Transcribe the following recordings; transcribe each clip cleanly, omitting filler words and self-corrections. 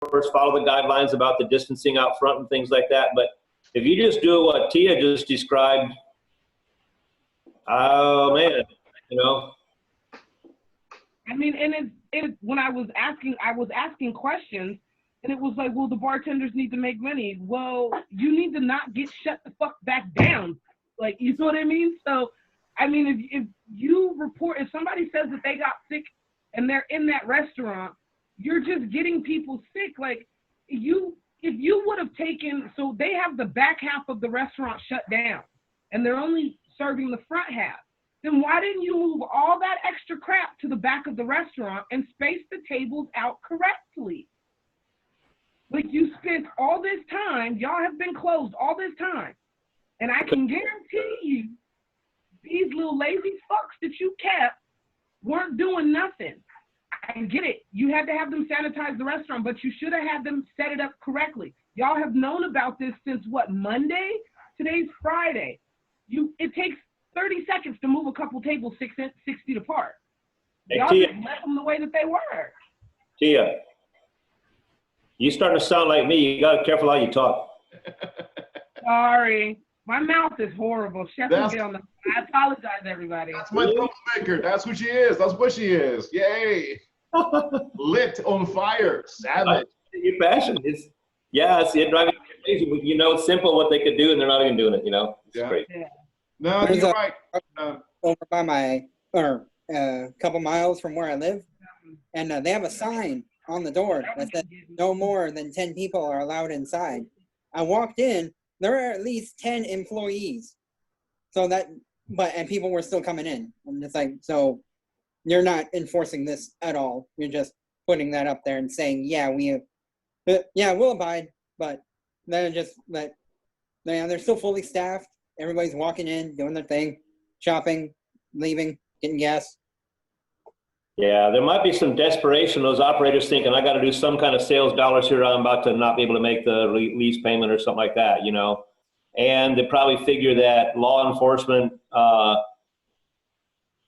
follow the guidelines about the distancing out front and things like that. But if you just do what Tia just described, oh man, you know. I mean, and it when I was asking questions, and it was like, well, the bartenders need to make money. Well, you need to not get shut the fuck back down. Like, you know what I mean? So, I mean, if you report, if somebody says that they got sick and they're in that restaurant, you're just getting people sick. Like, if you would have taken, so they have the back half of the restaurant shut down, and they're only serving the front half. Then why didn't you move all that extra crap to the back of the restaurant and space the tables out correctly? Like, you spent all this time, y'all have been closed all this time, and I can guarantee you these little lazy fucks that you kept weren't doing nothing. I get it. You had to have them sanitize the restaurant, but you should have had them set it up correctly. Y'all have known about this since what, Monday? Today's Friday. It takes 30 seconds to move a couple tables 6 feet apart. Y'all just left them the way that they were. Tia, you starting to sound like me. You got to be careful how you talk. Sorry. My mouth is horrible. Chef will get on the. I apologize, everybody. That's my troublemaker. That's who she is. That's what she is. Yay. Lit on fire. Savage. Your passion is, it's driving me crazy. You know, it's simple what they could do, and they're not even doing it, you know? It's great. Yeah. No, you're right. Over by my, couple miles from where I live, and they have a sign on the door that says no more than 10 people are allowed inside. I walked in, there are at least 10 employees. So and people were still coming in. I'm just like, so you're not enforcing this at all. You're just putting that up there and saying, we'll abide, but then they're still fully staffed. Everybody's walking in, doing their thing, shopping, leaving, getting gas. Yeah, there might be some desperation. Those operators thinking, I got to do some kind of sales dollars here. I'm about to not be able to make the lease payment or something like that, you know. And they probably figure that law enforcement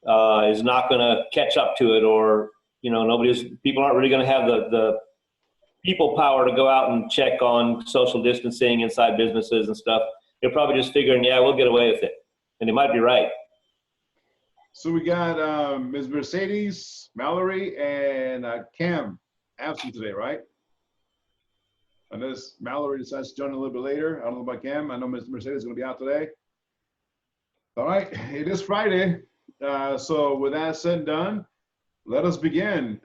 is not going to catch up to it, or, you know, people aren't really going to have the people power to go out and check on social distancing inside businesses and stuff. They're probably just figuring, we'll get away with it. And they might be right. So we got Ms. Mercedes, Mallory, and Cam absent today, right? Unless Mallory decides to join a little bit later. I don't know about Cam. I know Ms. Mercedes is going to be out today. All right, it is Friday. So with that said and done, let us begin.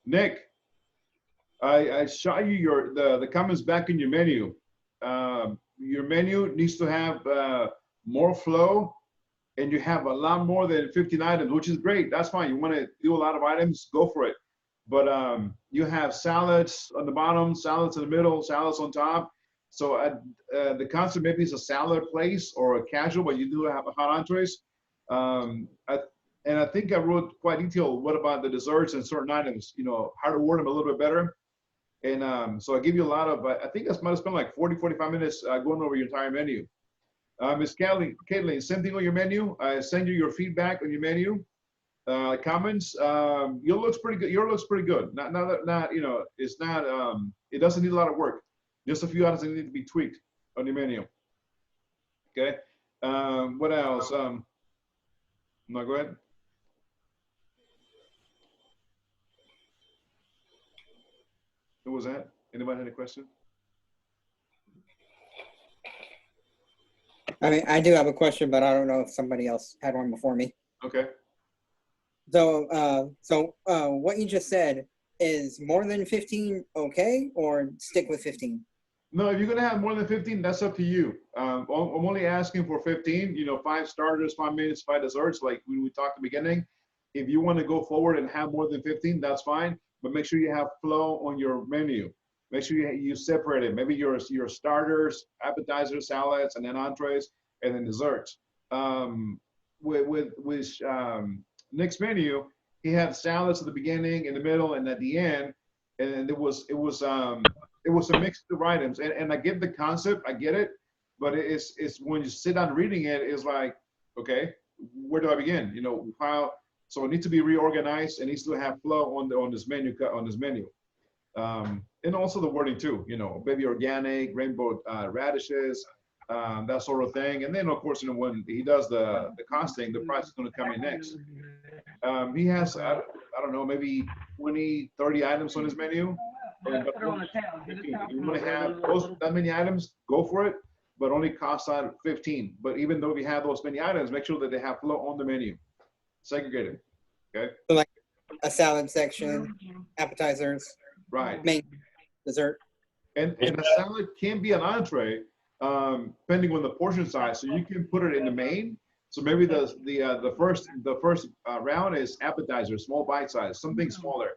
Nick, I shot you the comments back in your menu. Your menu needs to have more flow, and you have a lot more than 15 items, which is great. That's fine. You want to do a lot of items, go for it. But you have salads on the bottom, salads in the middle, salads on top. So the concept maybe is a salad place or a casual, but you do have hot entrees. And I think I wrote quite detailed what about the desserts and certain items, you know, how to word them a little bit better. And so I give you a lot of, I think I might have spent like 40, 45 minutes going over your entire menu. Ms. Caitlin, same thing on your menu. I send you your feedback on your menu, comments. Your looks pretty good. Your looks pretty good. Not you know, it's not, it doesn't need a lot of work. Just a few items that need to be tweaked on your menu. Okay. What else? No, go ahead. Who was that? Anybody had a question? I mean, I do have a question, but I don't know if somebody else had one before me. Okay. So, what you just said is more than 15 okay, or stick with 15? No, if you're gonna have more than 15, that's up to you. I'm only asking for 15. You know, 5 starters, 5 mains, 5 desserts, like we talked at the beginning. If you want to go forward and have more than 15, that's fine. But make sure you have flow on your menu. Make sure you separate it. Maybe your starters, appetizers, salads, and then entrees, and then desserts. With Nick's menu, he had salads at the beginning, in the middle, and at the end. And it was a mix of items. And I get the concept, I get it, but it's when you sit down reading it, it's like, okay, where do I begin? You know, how? So it needs to be reorganized. It needs to have flow on this menu. And and also the wording too, you know, baby organic, rainbow radishes, that sort of thing. And then of course, you know, when he does the costing, the price is going to come in next. He has, I don't know, maybe 20, 30 items on his menu. And, but if you want to have that many items, go for it, but only cost out 15. But even though we have those many items, make sure that they have flow on the menu, segregated. Okay. So like a salad section, appetizers, Right. main, dessert. And a salad can be an entree, depending on the portion size. So you can put it in the main. So maybe the first round is appetizer, small bite size, something smaller.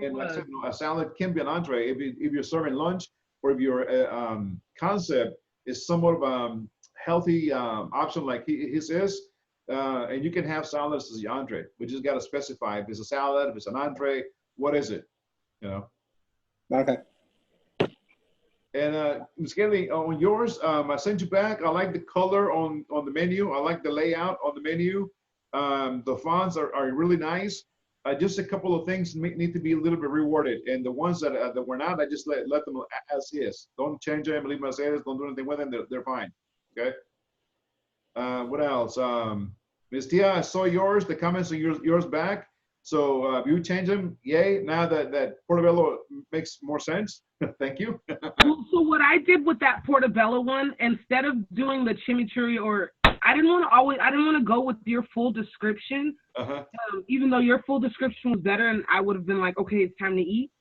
And like I said, you know, a salad can be an entree if you're serving lunch, or if your concept is somewhat of healthy option like his is. And you can have salads as the entree. We just got to specify if it's a salad, if it's an entree, what is it? You know. Okay. And Ms. Kelly, on yours, I sent you back. I like the color on the menu. I like the layout on the menu. The fonts are really nice. Just a couple of things need to be a little bit reworded. And the ones that were not, I just let them as is. Don't change them, leave them as is. Don't do anything with them. They're fine. Okay. What else? Ms. Tia, I saw yours. The comments on yours back. So you change them, yay. Now that Portobello makes more sense. Thank you. So what I did with that Portobello one, instead of doing the chimichurri, or I didn't want to go with your full description, even though your full description was better, and I would have been like, okay, it's time to eat.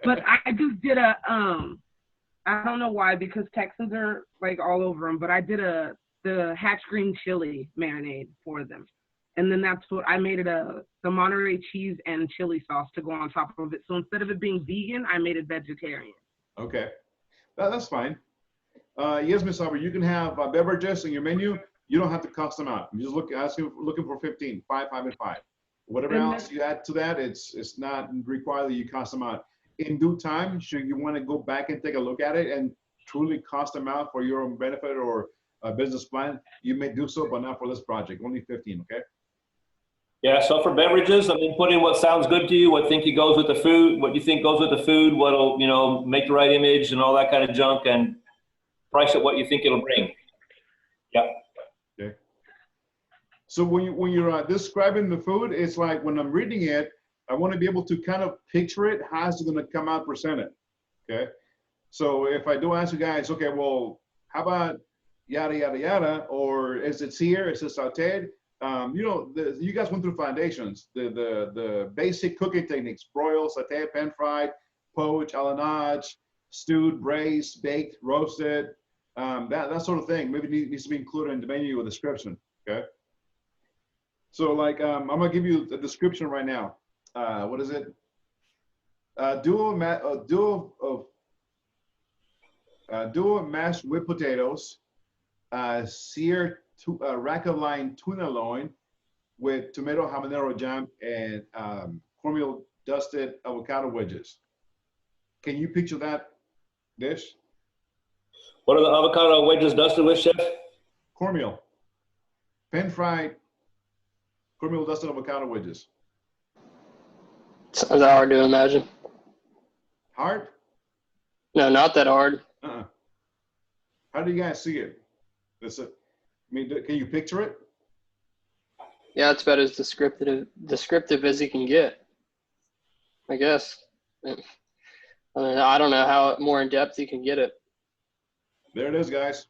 But I just did a I don't know why, because Texans are like all over them, but I did the Hatch green chili marinade for them. And then that's what I made it the Monterey cheese and chili sauce to go on top of it. So instead of it being vegan, I made it vegetarian. Okay, that's fine. Yes, Ms. Aubrey, you can have beverages in your menu. You don't have to cost them out. You just looking for 15, 5, 5, and 5. Whatever else you add to that, it's not required that you cost them out. In due time, should you want to go back and take a look at it and truly cost them out for your own benefit or a business plan, you may do so, but not for this project. Only 15, okay? Yeah, so for beverages, I mean, put in what sounds good to you, what think you goes with the food, what you think goes with the food, what'll, you know, make the right image and all that kind of junk, and price it what you think it'll bring. Yep. Okay. So when you're describing the food, it's like when I'm reading it, I want to be able to kind of picture it, how's it going to come out presented, okay? So if I do ask you guys, okay, well, how about yada, yada, yada, or is it seared, is it sauteed? You know, you guys went through foundations, the basic cooking techniques: broil, saute, pan fried, poach, a la nage, stewed, braised, baked, roasted, that sort of thing. Maybe needs to be included in the menu or description. Okay. So like, I'm gonna give you the description right now. What is it? Dual mashed whipped potatoes, seared rack of line tuna loin with tomato habanero jam and cornmeal dusted avocado wedges. Can you picture that dish? What are the avocado wedges dusted with, Chef? Cornmeal. Pan fried cornmeal dusted avocado wedges. Sounds hard to imagine. Hard? No, not that hard. How do you guys see it? I mean, can you picture it? Yeah, it's about as descriptive as you can get, I guess. I mean, I don't know how more in depth you can get it. There it is, guys.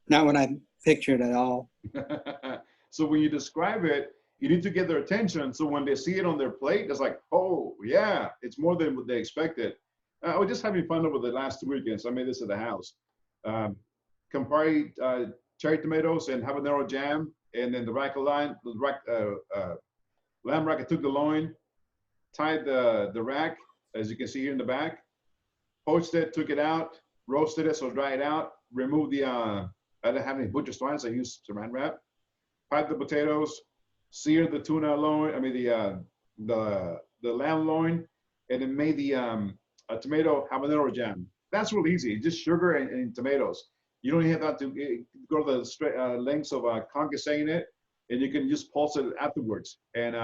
Not what I pictured at all. So when you describe it, you need to get their attention. So when they see it on their plate, it's like, oh yeah, it's more than what they expected. I was just having fun over the last 2 weekends. I made this at the house. Campari cherry tomatoes and habanero jam, and then the rack of lamb rack. I took the loin, tied the rack, as you can see here in the back, poached it, took it out, roasted it, so dry it out, removed the, I didn't have any butcher twines, I used saran wrap, fried the potatoes, seared the tuna loin, I mean the lamb loin, and then made the a tomato habanero jam. That's really easy, just sugar and tomatoes. You don't even have to go to the lengths of concassing it. and you can just pulse it afterwards. And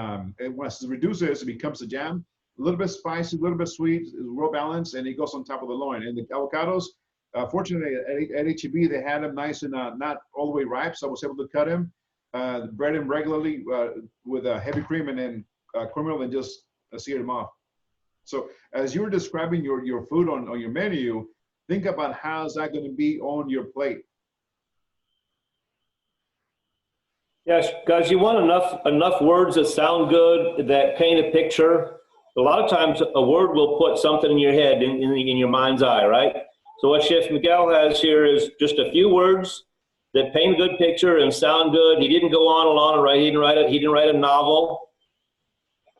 once it reduces, it becomes a jam. A little bit spicy, a little bit sweet, well balanced, and it goes on top of the loin. And the avocados, fortunately at HEB, they had them nice and not all the way ripe, so I was able to cut them, bread them regularly with heavy cream and then cornmeal, and just sear them off. So as you were describing your food on your menu, think about how's that going to be on your plate. Yes, guys, you want enough words that sound good, that paint a picture. A lot of times a word will put something in your head, in your mind's eye, right? So what Chef Miguel has here is just a few words that paint a good picture and sound good. He didn't go on and write. He didn't write a novel,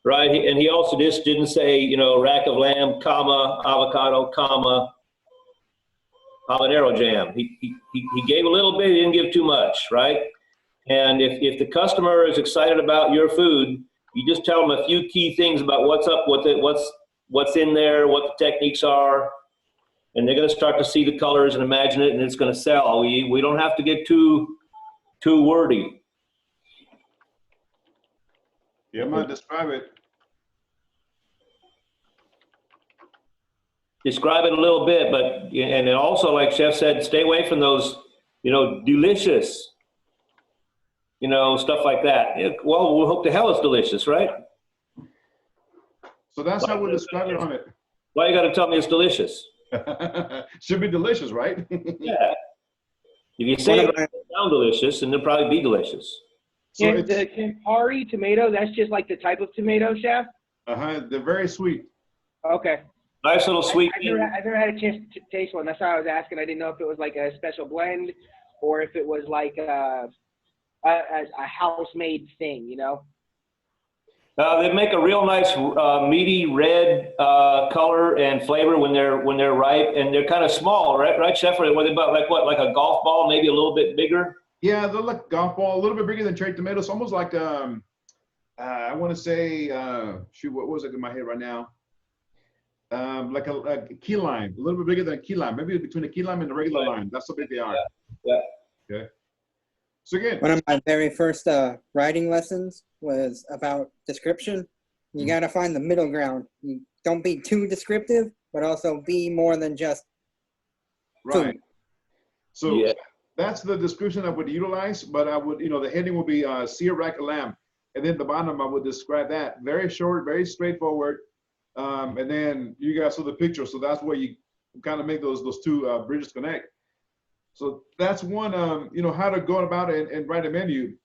right? And he also just didn't say, you know, rack of lamb, comma, avocado, comma, habanero jam. He gave a little bit. He didn't give too much, right? And if the customer is excited about your food, you just tell them a few key things about what's up with it, what's in there, what the techniques are, and they're going to start to see the colors and imagine it, and it's going to sell. We don't have to get too wordy. Yeah, I'm going to describe it. Describe it a little bit, but and then also, like Chef said, stay away from those, you know, delicious, you know, stuff like that. Well, we hope the hell it's delicious, right? So that's how we describe it on it. Why you got to tell me it's delicious? Should be delicious, right? Yeah. If you say it sound delicious, and they'll probably be delicious. So And the Campari tomato, that's just like the type of tomato, Chef? they're very sweet. Okay. Nice little sweet. I've never had a chance to taste one. That's why I was asking. I didn't know if it was like a special blend or if it was like a house-made thing, you know? They make a real nice meaty red color and flavor when they're ripe, and they're kind of small, right? Right, Chef? What they about like a golf ball, maybe a little bit bigger? Yeah, they're like golf ball, a little bit bigger than cherry tomatoes, almost like I want to say shoot, what was it in my head right now? Like a key lime, a little bit bigger than a key lime, maybe between a key lime and a regular lime. That's how big they are. Yeah. Okay. So again, One of my very first writing lessons was about description. You got to find the middle ground. You don't be too descriptive, but also be more than just right. food. So Yeah. that's the description I would utilize, but I would, the heading will be sear rack of lamb. And then the bottom, I would describe that. Very short, very straightforward. And then you guys saw the picture. So that's where you kind of make those two bridges connect. So that's one, how to go about it and write a menu.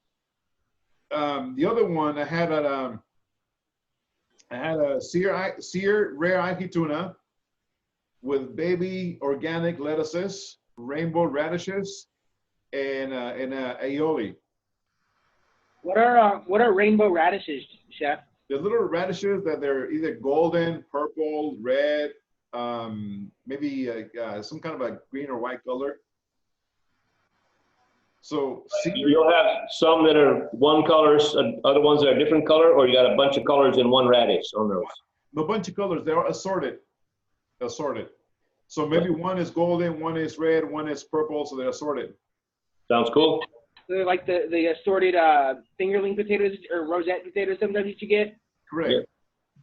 The other one, I had a sear rare ahi tuna with baby organic lettuces, rainbow radishes, and aioli. What are rainbow radishes, Chef? The little radishes that they're either golden, purple, red, maybe some kind of a green or white color. So You'll have some that are one color, other ones that are different color, or you got a bunch of colors in one radish on those? a bunch of colors, they're assorted. So maybe one is golden, one is red, one is purple, so they're assorted. Sounds cool. They're like the assorted fingerling potatoes or rosette potatoes sometimes that you get? Correct. Yeah.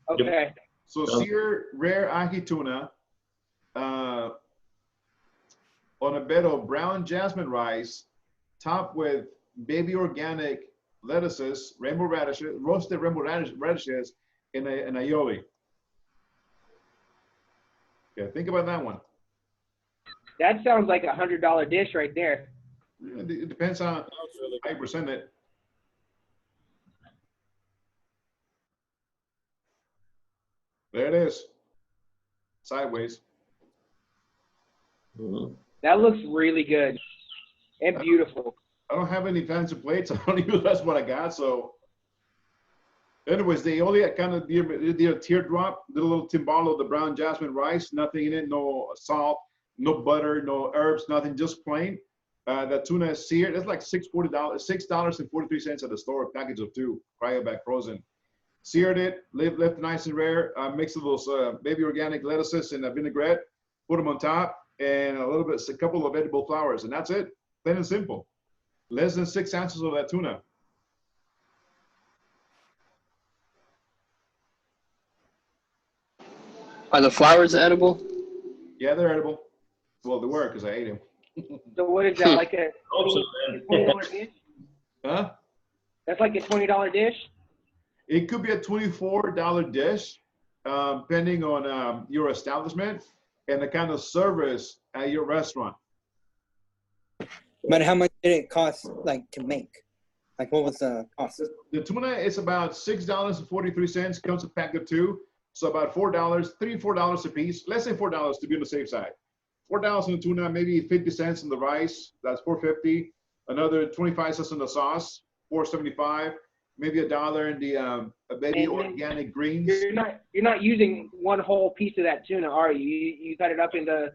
Okay. So sear rare ahi tuna on a bed of brown jasmine rice, topped with baby organic lettuces, rainbow radishes, roasted rainbow radishes, and aioli. Okay, think about that one. That sounds like $100 dish right there. It depends on how you present it. There it is. Sideways. Mhm. That looks really good and beautiful. I don't have any fancy plates. I don't use that's what I got. So, anyways, the only kind of did a teardrop, did a little timbalo of the brown jasmine rice, nothing in it, no salt, no butter, no herbs, nothing, just plain. That tuna is seared. It's like $6.43 at the store, a package of 2, cryovac frozen. Seared it, left nice and rare. Mixed with those baby organic lettuces and a vinaigrette. Put them on top, and a couple of edible flowers, and that's it. Plain and simple. Less than 6 ounces of that tuna. Are the flowers edible? Yeah, they're edible. Well, they were because I ate them. So what is that, like a Hope so, man. $20 dish? Huh? That's like a $20 dish? It could be a $24 dish, depending on your establishment and the kind of service at your restaurant. But how much did it cost, like, to make? Like, what was the cost? The tuna is about $6.43. Comes a pack of 2, so about $4, $3-4 a piece. Let's say $4 to be on the safe side. $4 on the tuna, maybe 50 cents on the rice. That's $4.50. Another 25 cents on the sauce, $4.75. Maybe $1 in the baby And organic greens. You're not using one whole piece of that tuna, are you? You cut it up into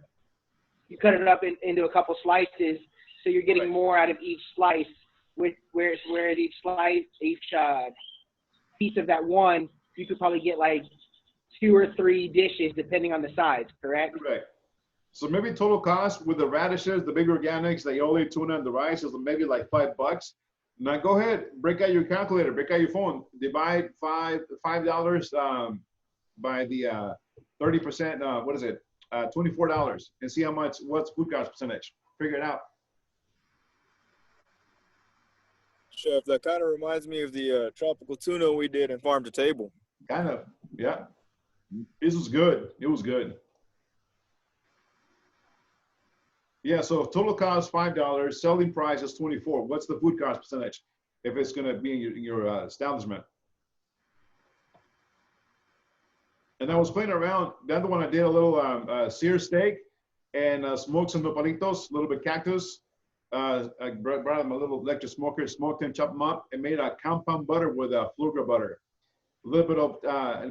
into a couple slices, so you're getting more out of each slice. Whereas each slice, each piece of that one, you could probably get like 2 or 3 dishes depending on the size. Correct? Correct. So maybe total cost with the radishes, the big organics, the aioli, tuna, and the rice is maybe like $5. Now go ahead, break out your calculator, break out your phone, divide $5 by the 30%. What is it? $24, and see what's food cost percentage. Figure it out. Chef, that kind of reminds me of the tropical tuna we did in Farm to Table. Kind of, yeah. This was good. It was good. Yeah, so total cost $5, selling price is $24. What's the food cost percentage if it's going to be in your establishment? And I was playing around. The other one I did a little sear steak and smoked some nopalitos, a little bit cactus. I brought them a little electric smoker, smoked them, chopped them up, and made a compound butter with Flugra butter. A little bit of,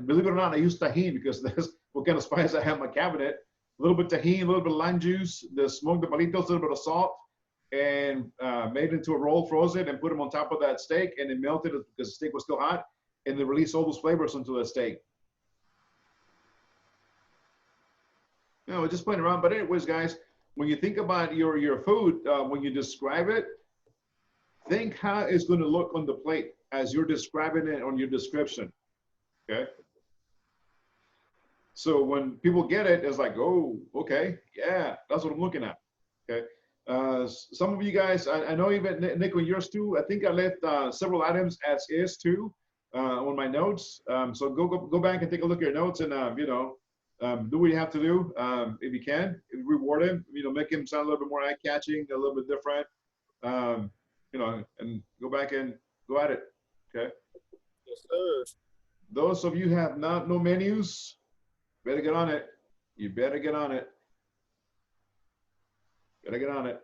believe it or not, I used tahini because that's what kind of spice I have in my cabinet. A little bit of tahini, a little bit of lime juice, the smoked nopalitos, a little bit of salt, and made it into a roll, froze it, and put them on top of that steak, and it melted because the steak was still hot, and they released all those flavors into the steak. No, just playing around. But anyways, guys, when you think about your food, when you describe it, think how it's going to look on the plate as you're describing it on your description. Okay. So when people get it, it's like, oh, okay, yeah, that's what I'm looking at. Okay. Some of you guys, I know even Nick on yours too. I think I left several items as is too on my notes. So go back and take a look at your notes and do what you have to do if you can. Reward him, make him sound a little bit more eye-catching, a little bit different, and go back and go at it. Okay. Yes, sir. Those of you who have no menus, better get on it. You better get on it. Better get on it.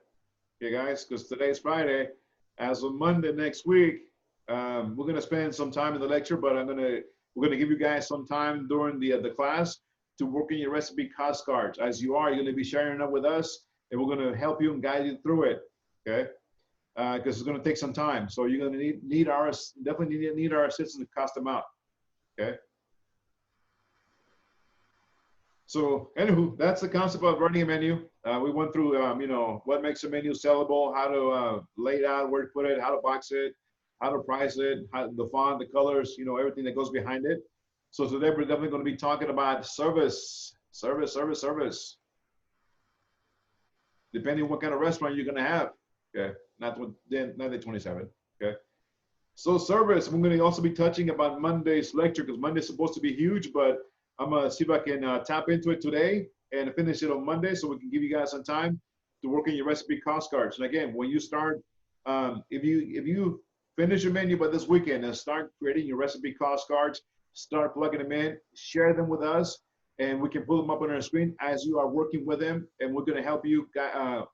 Okay, guys, because today's Friday. As of Monday next week, we're gonna spend some time in the lecture, but we're gonna give you guys some time during the class to work in your recipe cost cards. As you are, you're gonna be sharing it with us, and we're gonna help you and guide you through it. Okay, because it's gonna take some time. So you're gonna need our assistance to cost them out. Okay. So anywho, that's the concept of running a menu. We went through, what makes a menu sellable, how to lay it out, where to put it, how to box it, how to price it, the font, the colors, everything that goes behind it. So today we're definitely going to be talking about service. Depending on what kind of restaurant you're going to have. Okay, not the 27. Okay. So service, I'm going to also be touching about Monday's lecture because Monday's supposed to be huge, but I'm going to see if I can tap into it today and finish it on Monday so we can give you guys some time to work on your recipe cost cards. And again, when you start, if you finish your menu by this weekend and start creating your recipe cost cards, start plugging them in, share them with us, and we can pull them up on our screen as you are working with them, and we're going to help you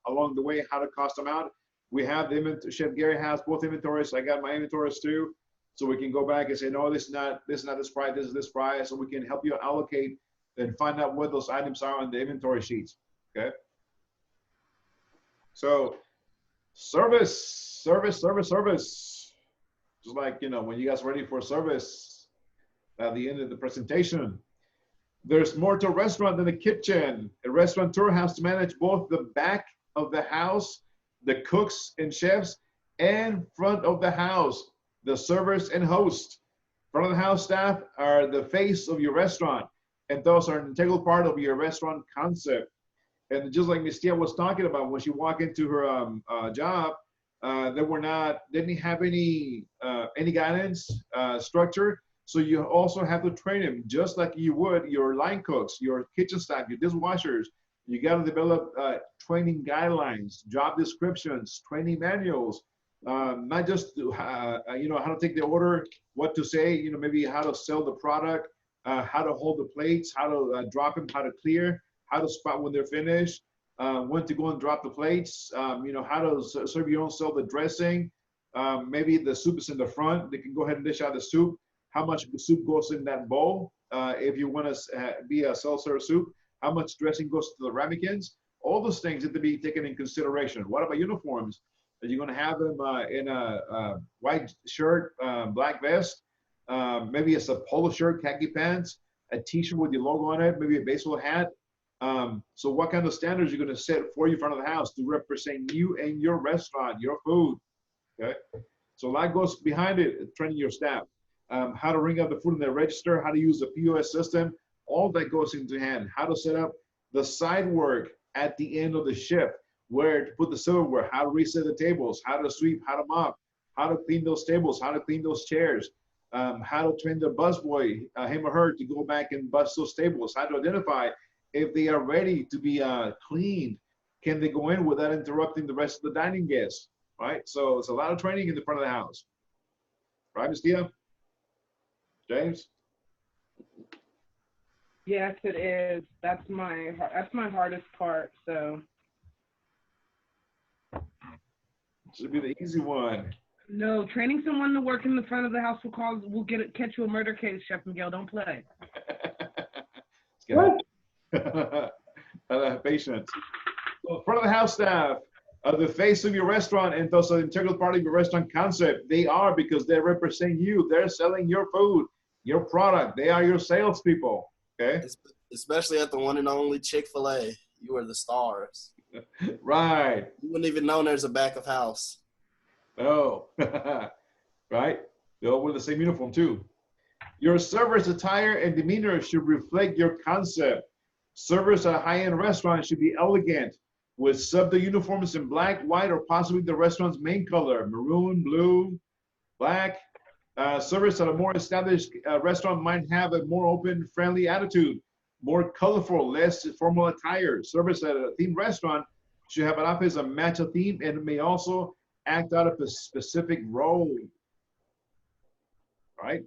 along the way how to cost them out. We have the inventory. Chef Gary has both inventories. I got my inventories too. So we can go back and say, no, this is not this price, this is this price. So we can help you allocate and find out what those items are on the inventory sheets, okay? So service. Just like, when you guys are ready for service at the end of the presentation, there's more to a restaurant than a kitchen. A restaurateur has to manage both the back of the house, the cooks and chefs, and front of the house, the servers and hosts. Front of the house staff are the face of your restaurant, and those are an integral part of your restaurant concept. And just like Ms. Tia was talking about, when she walked into her job, didn't have any guidance structure. So you also have to train them, just like you would your line cooks, your kitchen staff, your dishwashers. You got to develop training guidelines, job descriptions, training manuals, not just how to take the order, what to say, maybe how to sell the product, how to hold the plates, how to drop them, how to clear, how to spot when they're finished, when to go and drop the plates, how to serve your own self the dressing. Maybe the soup is in the front, they can go ahead and dish out the soup. How much soup goes in that bowl? If you want to be a self-serve soup, how much dressing goes to the ramekins? All those things have to be taken in consideration. What about uniforms? Are you going to have them in a white shirt, black vest? Maybe it's a polo shirt, khaki pants, a t-shirt with your logo on it, maybe a baseball hat. So what kind of standards are you going to set for you in front of the house to represent you and your restaurant, your food? Okay. So a lot goes behind it, training your staff. How to ring up the food in the register, how to use the POS system, all that goes into hand. How to set up the side work at the end of the shift, where to put the silverware, how to reset the tables, how to sweep, how to mop, how to clean those tables, how to clean those chairs, how to train the busboy, him or her, to go back and bus those tables, how to identify if they are ready to be cleaned. Can they go in without interrupting the rest of the dining guests, right? So it's a lot of training in the front of the house. Right, Ms. Tia? James? Yes, it is. That's my hardest part. So Should be the easy one. no, training someone to work in the front of the house will catch you a murder case, Chef Miguel. Don't play. What? Patience. So front of the house staff are the face of your restaurant and thus an integral part of your restaurant concept. They are, because they represent you. They're selling your food, your product. They are your salespeople. Okay. Especially at the one and only Chick-fil-A. You are the stars. Right. You wouldn't even know there's a back of house. Oh, right. They all wear the same uniform too. Your server's attire and demeanor should reflect your concept. Servers at a high-end restaurant should be elegant, with subtle uniforms in black, white, or possibly the restaurant's main color, maroon, blue, black. Servers at a more established restaurant might have a more open, friendly attitude, more colorful, less formal attire. Servers at a themed restaurant should have an outfit that match a theme and may also act out of a specific role. Right?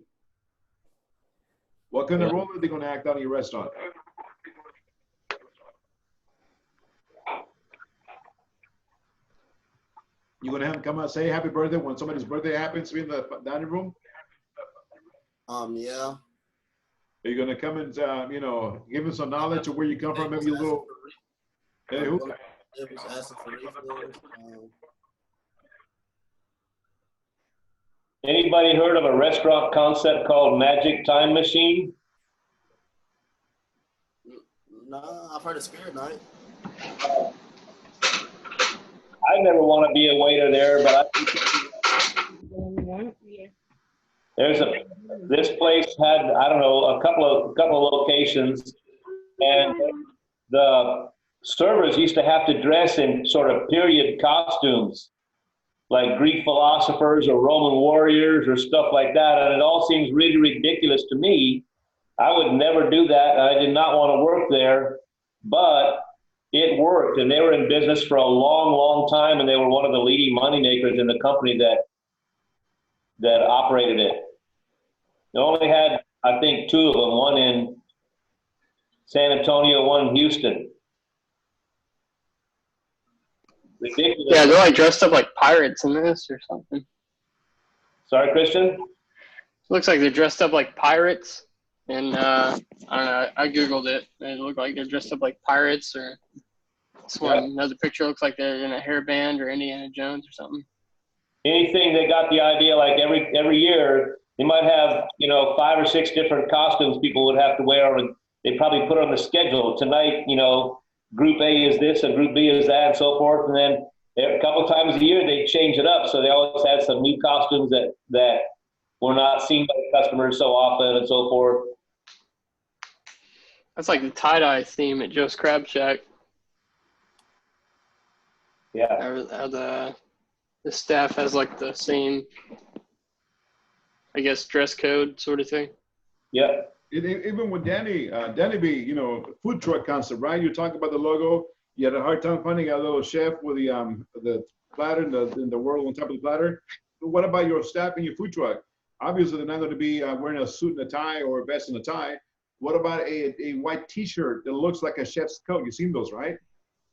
What kind of role are they going to act out in your restaurant? You going to have them come out and say happy birthday when somebody's birthday happens to be in the dining room? Yeah. Are you going to come and, give them some knowledge of where you come from? Maybe a little. Hey, who? It was asking for refills. Anybody heard of a restaurant concept called Magic Time Machine? No, I've heard of Spirit Night. I never want to be a waiter there, but this place had, I don't know, a couple of locations, and the servers used to have to dress in sort of period costumes, like Greek philosophers or Roman warriors or stuff like that, and it all seems really ridiculous to me. I would never do that, and I did not want to work there, but it worked, and they were in business for a long, long time, and they were one of the leading moneymakers in the company that operated it. They only had, I think, two of them, one in San Antonio, one in Houston. Ridiculous. Yeah, they're like dressed up like pirates in this or something. Sorry, Christian? Looks like they're dressed up like pirates. And I don't know, I Googled it. It looked like they're dressed up like pirates, or this one, another picture looks like they're in a hairband or Indiana Jones or something. Anything, they got the idea, like every year, they might have, 5 or 6 different costumes people would have to wear. And they probably put on the schedule. Tonight, Group A is this and Group B is that and so forth. And then a couple times a year, they change it up. So they always had some new costumes that were not seen by the customers so often and so forth. That's like the tie-dye theme at Joe's Crab Shack. Yeah. How the staff has like the same, I guess, dress code sort of thing. Yeah. Even with Danny B, you know, food truck concept, right? You talk about the logo. You had a hard time finding a little chef with the platter in the world on top of the platter. But what about your staff in your food truck? Obviously, they're not going to be wearing a suit and a tie or a vest and a tie. What about a white T-shirt that looks like a chef's coat? You've seen those, right?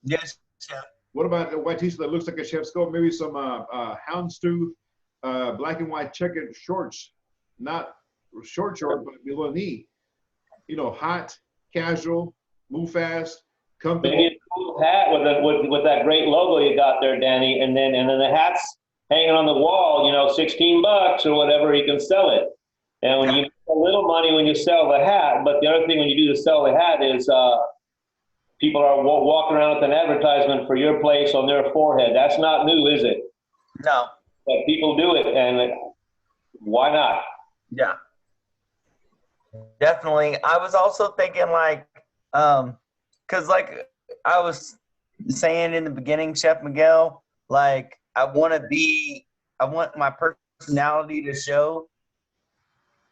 Yes, chef. What about a white T-shirt that looks like a chef's coat? Maybe some houndstooth black and white checkered shorts, not short, but below knee. You know, hot, casual, move fast, comfortable. Maybe a cool hat with that great logo you got there, Danny, and then the hat's hanging on the wall, you know, $16 or whatever, you can sell it. And when you make a little money when you sell the hat, but the other thing when you do to sell the hat is people are walking around with an advertisement for your place on their forehead. That's not new, is it? No. But people do it, and why not? Yeah. Definitely. I was also thinking like, cause like I was saying in the beginning, Chef Miguel, like I want my personality to show.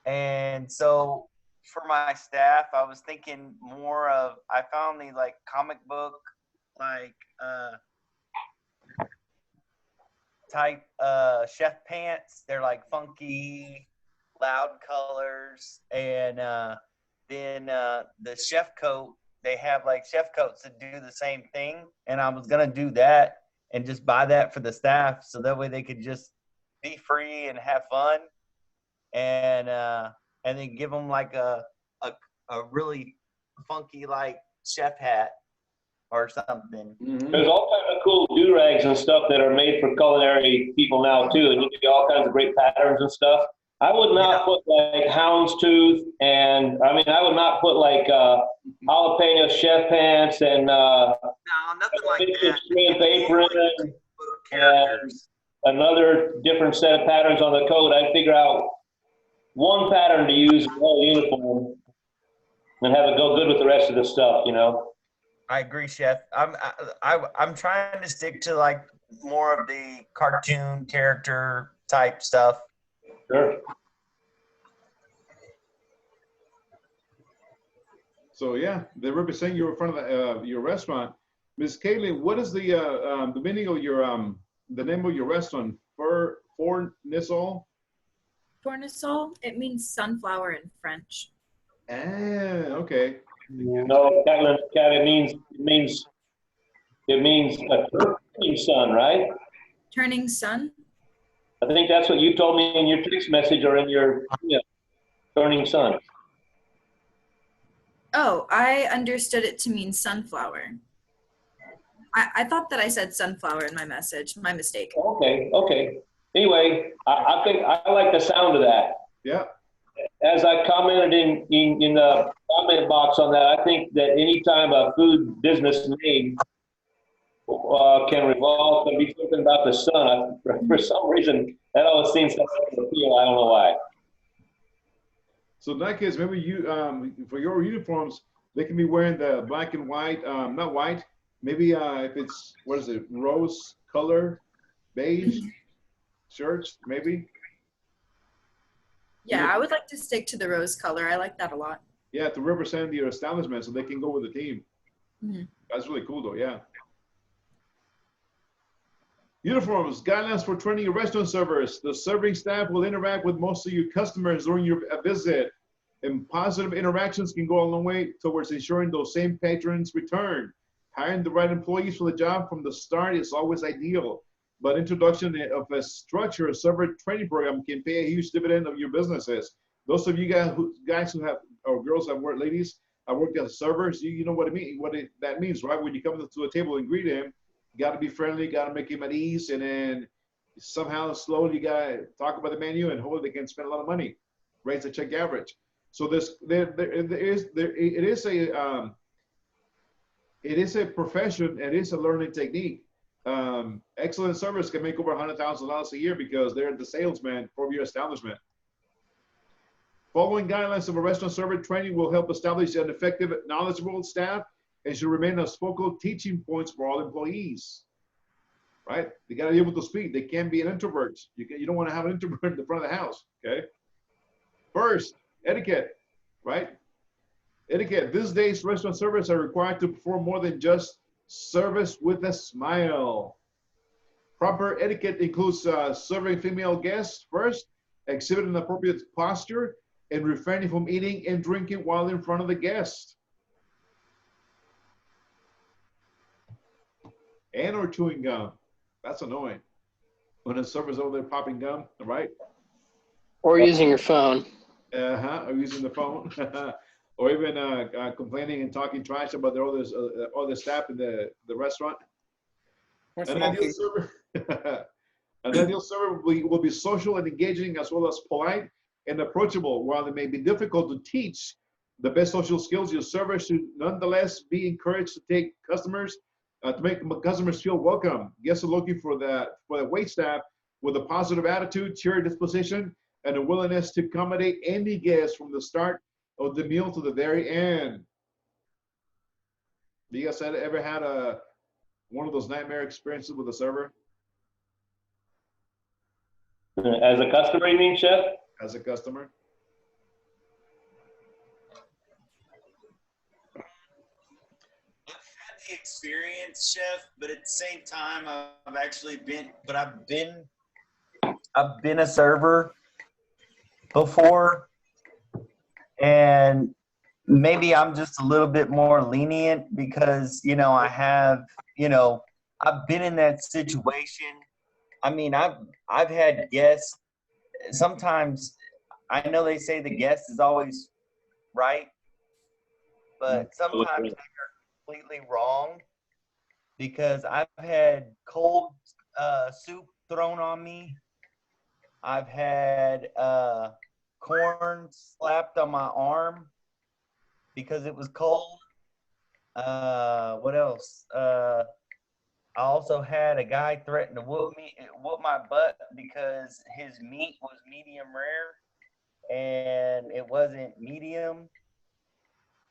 And so for my staff, I was thinking more of, I found these like comic book, like, type, chef pants. They're like funky, loud colors. And, then, the chef coat, they have like chef coats that do the same thing. And I was going to do that and just buy that for the staff. So that way they could just be free and have fun. And then give them like a really funky like chef hat or something. Mm-hmm. There's all kinds of cool do-rags and stuff that are made for culinary people now too, and you get all kinds of great patterns and stuff. I would not put like houndstooth, and I mean I would not put like jalapeno chef pants and No, nothing like that. shrimp apron and another different set of patterns on the coat. I'd figure out one pattern to use in the whole uniform and have it go good with the rest of the stuff, you know? I agree, Chef. I'm trying to stick to like more of the cartoon character type stuff. Sure. So yeah, they represent you in front of your restaurant. Ms. Caitlin, what is the meaning of your the name of your restaurant? Fournisol? Tournesol, it means sunflower in French. Ah, okay. No, Catlin, it means a turning sun, right? Turning sun? I think that's what you told me in your text message or in your turning sun. Oh, I understood it to mean sunflower. I thought that I said sunflower in my message. My mistake. Okay. Anyway, I think I like the sound of that. Yeah. As I commented in the comment box on that, I think that anytime a food business name can be something about the sun, for some reason, that always seems to appeal. I don't know why. So in that case, maybe you, for your uniforms, they can be wearing the black and white, not white, maybe if it's, what is it, rose color, beige shirts, maybe? Yeah, I would like to stick to the rose color. I like that a lot. Yeah, to represent your establishment so they can go with the team. Mm-hmm. That's really cool though, yeah. Uniforms, guidelines for training your restaurant servers. The serving staff will interact with most of your customers during your visit, and positive interactions can go a long way towards ensuring those same patrons return. Hiring the right employees for the job from the start is always ideal, but introduction of a structured server training program can pay a huge dividend of your businesses. Those of you guys who have, or girls that work, ladies, I worked as servers, you know what that means, right? When you come to a table and greet him, you got to be friendly, got to make him at ease, and then somehow slowly you got to talk about the menu and hopefully they can spend a lot of money, raise the check average. So it is a profession, it is a learning technique. Excellent service can make over $100,000 a year because they're the salesman for your establishment. Following guidelines of a restaurant server training will help establish an effective, knowledgeable staff and should remain as focal teaching points for all employees. Right? They got to be able to speak. They can't be an introvert. You don't want to have an introvert in the front of the house. Okay. First, etiquette. Right? Etiquette. These days, restaurant servers are required to perform more than just service with a smile. Proper etiquette includes serving female guests first, exhibiting appropriate posture, and refraining from eating and drinking while in front of the guest. And or chewing gum. That's annoying. When a server's over there popping gum, right? Or using your phone. Or using the phone. Or even complaining and talking trash about the other staff in the restaurant. Or An ideal smoking. server, an ideal server will be social and engaging as well as polite and approachable. While it may be difficult to teach the best social skills, your server should nonetheless be encouraged to make customers feel welcome. Guests are looking for the wait staff with a positive attitude, cheery disposition, and a willingness to accommodate any guest from the start of the meal to the very end. Do you guys ever had one of those nightmare experiences with a server? As a customer, you mean, Chef? As a customer? The experience, Chef, but at the same time, I've been a server before, and maybe I'm just a little bit more lenient because, I've been in that situation. I mean, I've had guests. Sometimes I know they say the guest is always right, but sometimes completely wrong, because I've had cold soup thrown on me. I've had corn slapped on my arm because it was cold. What else? I also had a guy threaten to whoop my butt because his meat was medium rare and it wasn't medium,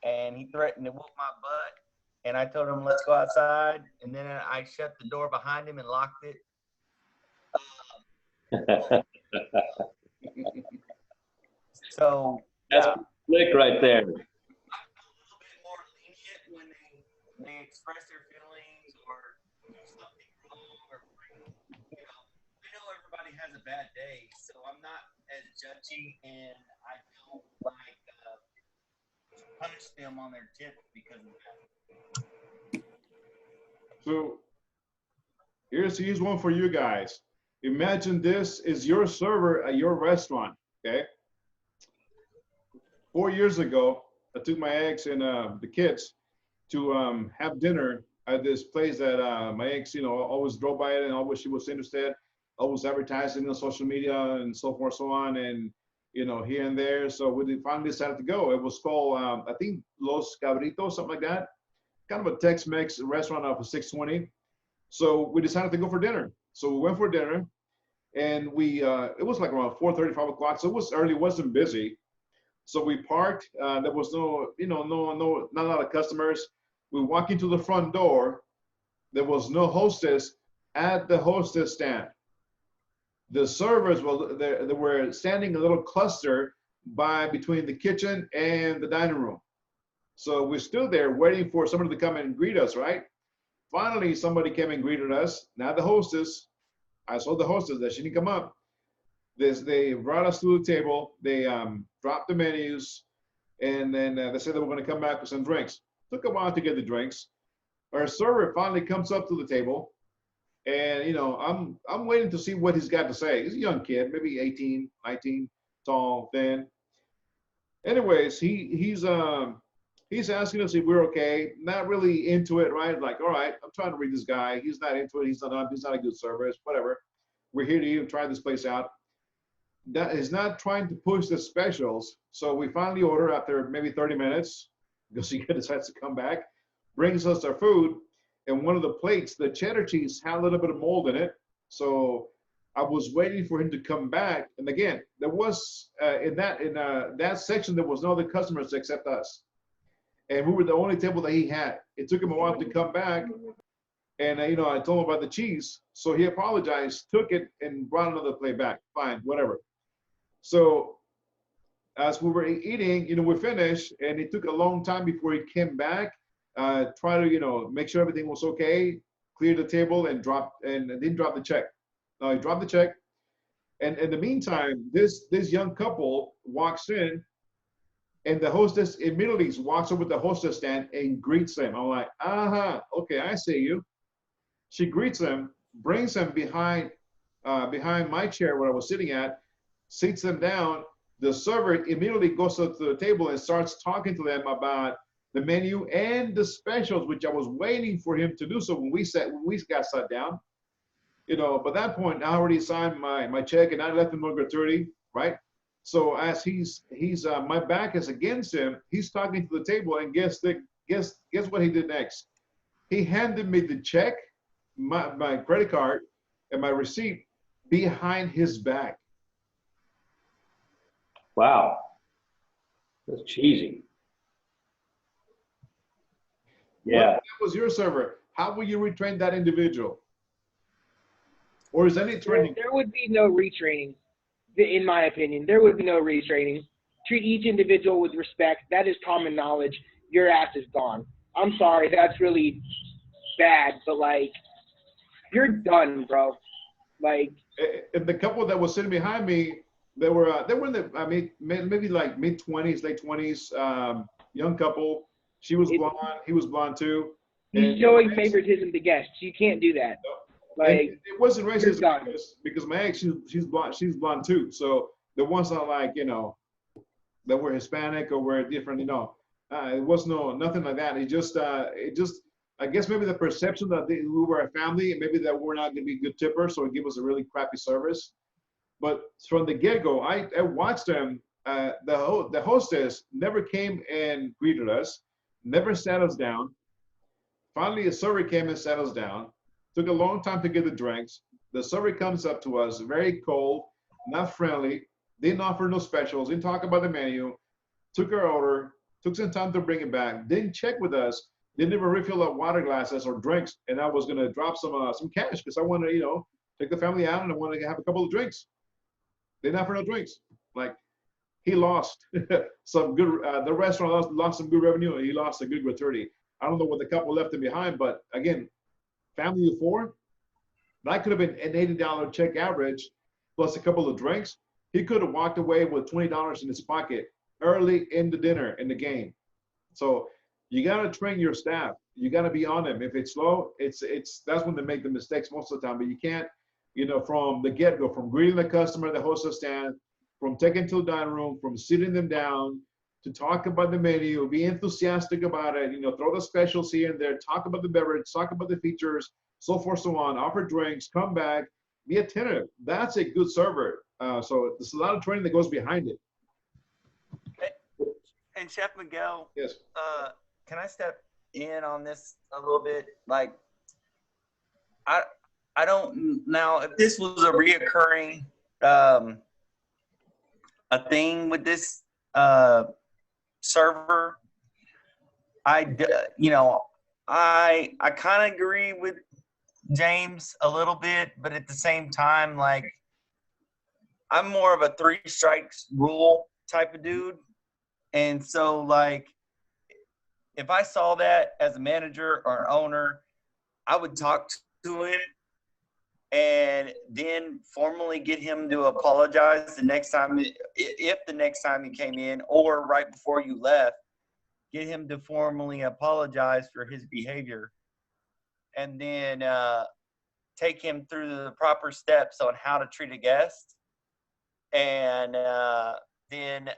and he threatened to whoop my butt. And I told him, let's go outside. And then I shut the door behind him and locked it. So That's slick right there. I'm a little bit more lenient when they express their feelings or do something wrong, or I know everybody has a bad day, so I'm not as judgy, and I don't punish them on their tip because of that. So here's one for you guys. Imagine this is your server at your restaurant, okay? 4 years ago, I took my ex and the kids to have dinner at this place that my ex, always drove by it and always she was interested, always advertising on social media and so forth, so on, and here and there. So we finally decided to go. It was called, I think, Los Cabritos, something like that. Kind of a Tex-Mex restaurant off of 620. So we decided to go for dinner. So we went for dinner, and it was like around 4:30, 5 o'clock. So it was early, wasn't busy. So we parked. There was not a lot of customers. We walk into the front door. There was no hostess at the hostess stand. The servers they were standing a little cluster between the kitchen and the dining room. So we stood there waiting for somebody to come and greet us, right? Finally, somebody came and greeted us. Not the hostess. I saw the hostess that she didn't come up. They brought us to the table. They dropped the menus, and then they said they were going to come back with some drinks. Took a while to get the drinks. Our server finally comes up to the table, and I'm waiting to see what he's got to say. He's a young kid, maybe 18, 19, tall, thin. Anyways, he's asking us if we're okay. Not really into it, right? Like, all right, I'm trying to read this guy. He's not into it. He's not a good server. Whatever. We're here to even try this place out. That is not trying to push the specials. So we finally order after maybe 30 minutes because he decides to come back, brings us our food, and one of the plates, the cheddar cheese had a little bit of mold in it. So I was waiting for him to come back. And again, there was in that section, there was no other customers except us. And we were the only table that he had. It took him a while to come back. And, you know, I told him about the cheese. So he apologized, took it, and brought another plate back. Fine, whatever. So as we were eating, you know, we finished, and it took a long time before he came back, try to, you know, make sure everything was okay, clear the table, and didn't drop the check. He dropped the check. And in the meantime, this young couple walks in, and the hostess immediately walks over to the hostess stand and greets him. I'm like, okay, I see you. She greets him, brings him behind my chair where I was sitting at, sits him down. The server immediately goes up to the table and starts talking to them about the menu and the specials, which I was waiting for him to do so when we got sat down. You know, by that point, I already signed my check and I left him no gratuity, right? So as he's my back is against him, he's talking to the table, and guess what he did next? He handed me the check, my credit card, and my receipt behind his back. Wow. That's cheesy. Yeah. What was your server? How will you retrain that individual? Or is any training? There would be no retraining, in my opinion. There would be no retraining. Treat each individual with respect. That is common knowledge. Your ass is gone. I'm sorry, that's really bad, but like, you're done, bro. Like, and the couple that was sitting behind me, they were in the maybe like mid-20s, late 20s, young couple. She was blonde, he was blonde too. He's showing favoritism to guests. You can't do that. Like, it wasn't racist because my ex, she's blonde too. So the ones that like, you know, that were Hispanic or were different, you know, it was nothing like that. It just I guess maybe the perception that we were a family and maybe that we're not gonna be good tippers, so it gave us a really crappy service. But from the get-go, I watched them. The hostess never came and greeted us, never sat us down. Finally, a server came and sat us down. Took a long time to get the drinks. The server comes up to us, very cold, not friendly, didn't offer no specials, didn't talk about the menu, took our order, took some time to bring it back, didn't check with us, didn't even refill our water glasses or drinks, and I was gonna drop some cash because I wanted to, you know, take the family out and I wanted to have a couple of drinks. Didn't offer no drinks. Like, he lost some good, the restaurant lost some good revenue, and he lost a good gratuity. I don't know what the couple left him behind, but again, family of four, that could have been an $80 check average plus a couple of drinks. He could have walked away with $20 in his pocket early in the dinner, in the game. So you got to train your staff. You got to be on them. If it's slow, that's when they make the mistakes most of the time. But you can't, you know, from the get-go, from greeting the customer, the hostess stand, from taking to the dining room, from sitting them down, to talk about the menu, be enthusiastic about it, you know, throw the specials here and there, talk about the beverage, talk about the features, so forth, so on, offer drinks, come back, be attentive. That's a good server. So there's a lot of training that goes behind it. And Chef Miguel, yes. Can I step in on this a little bit? Like, I don't, now, if this was a reoccurring a thing with this server, I kind of agree with James a little bit, but at the same time, like, I'm more of a 3 strikes rule type of dude. And so, like, if I saw that as a manager or an owner, I would talk to him and then formally get him to apologize the next time, if the next time he came in, or right before you left, get him to formally apologize for his behavior, and then take him through the proper steps on how to treat a guest. And then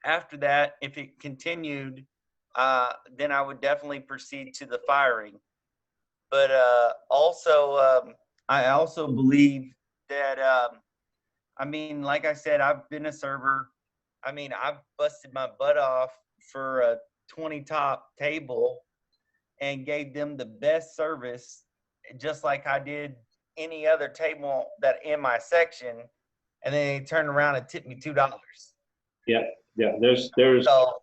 after that, if it continued, then I would definitely proceed to the firing. But also, I also believe that, I mean, like I said, I've been a server. I mean, I've busted my butt off for a 20 top table and gave them the best service, just like I did any other table that in my section, and then they turn around and tip me $2. Yeah. There's So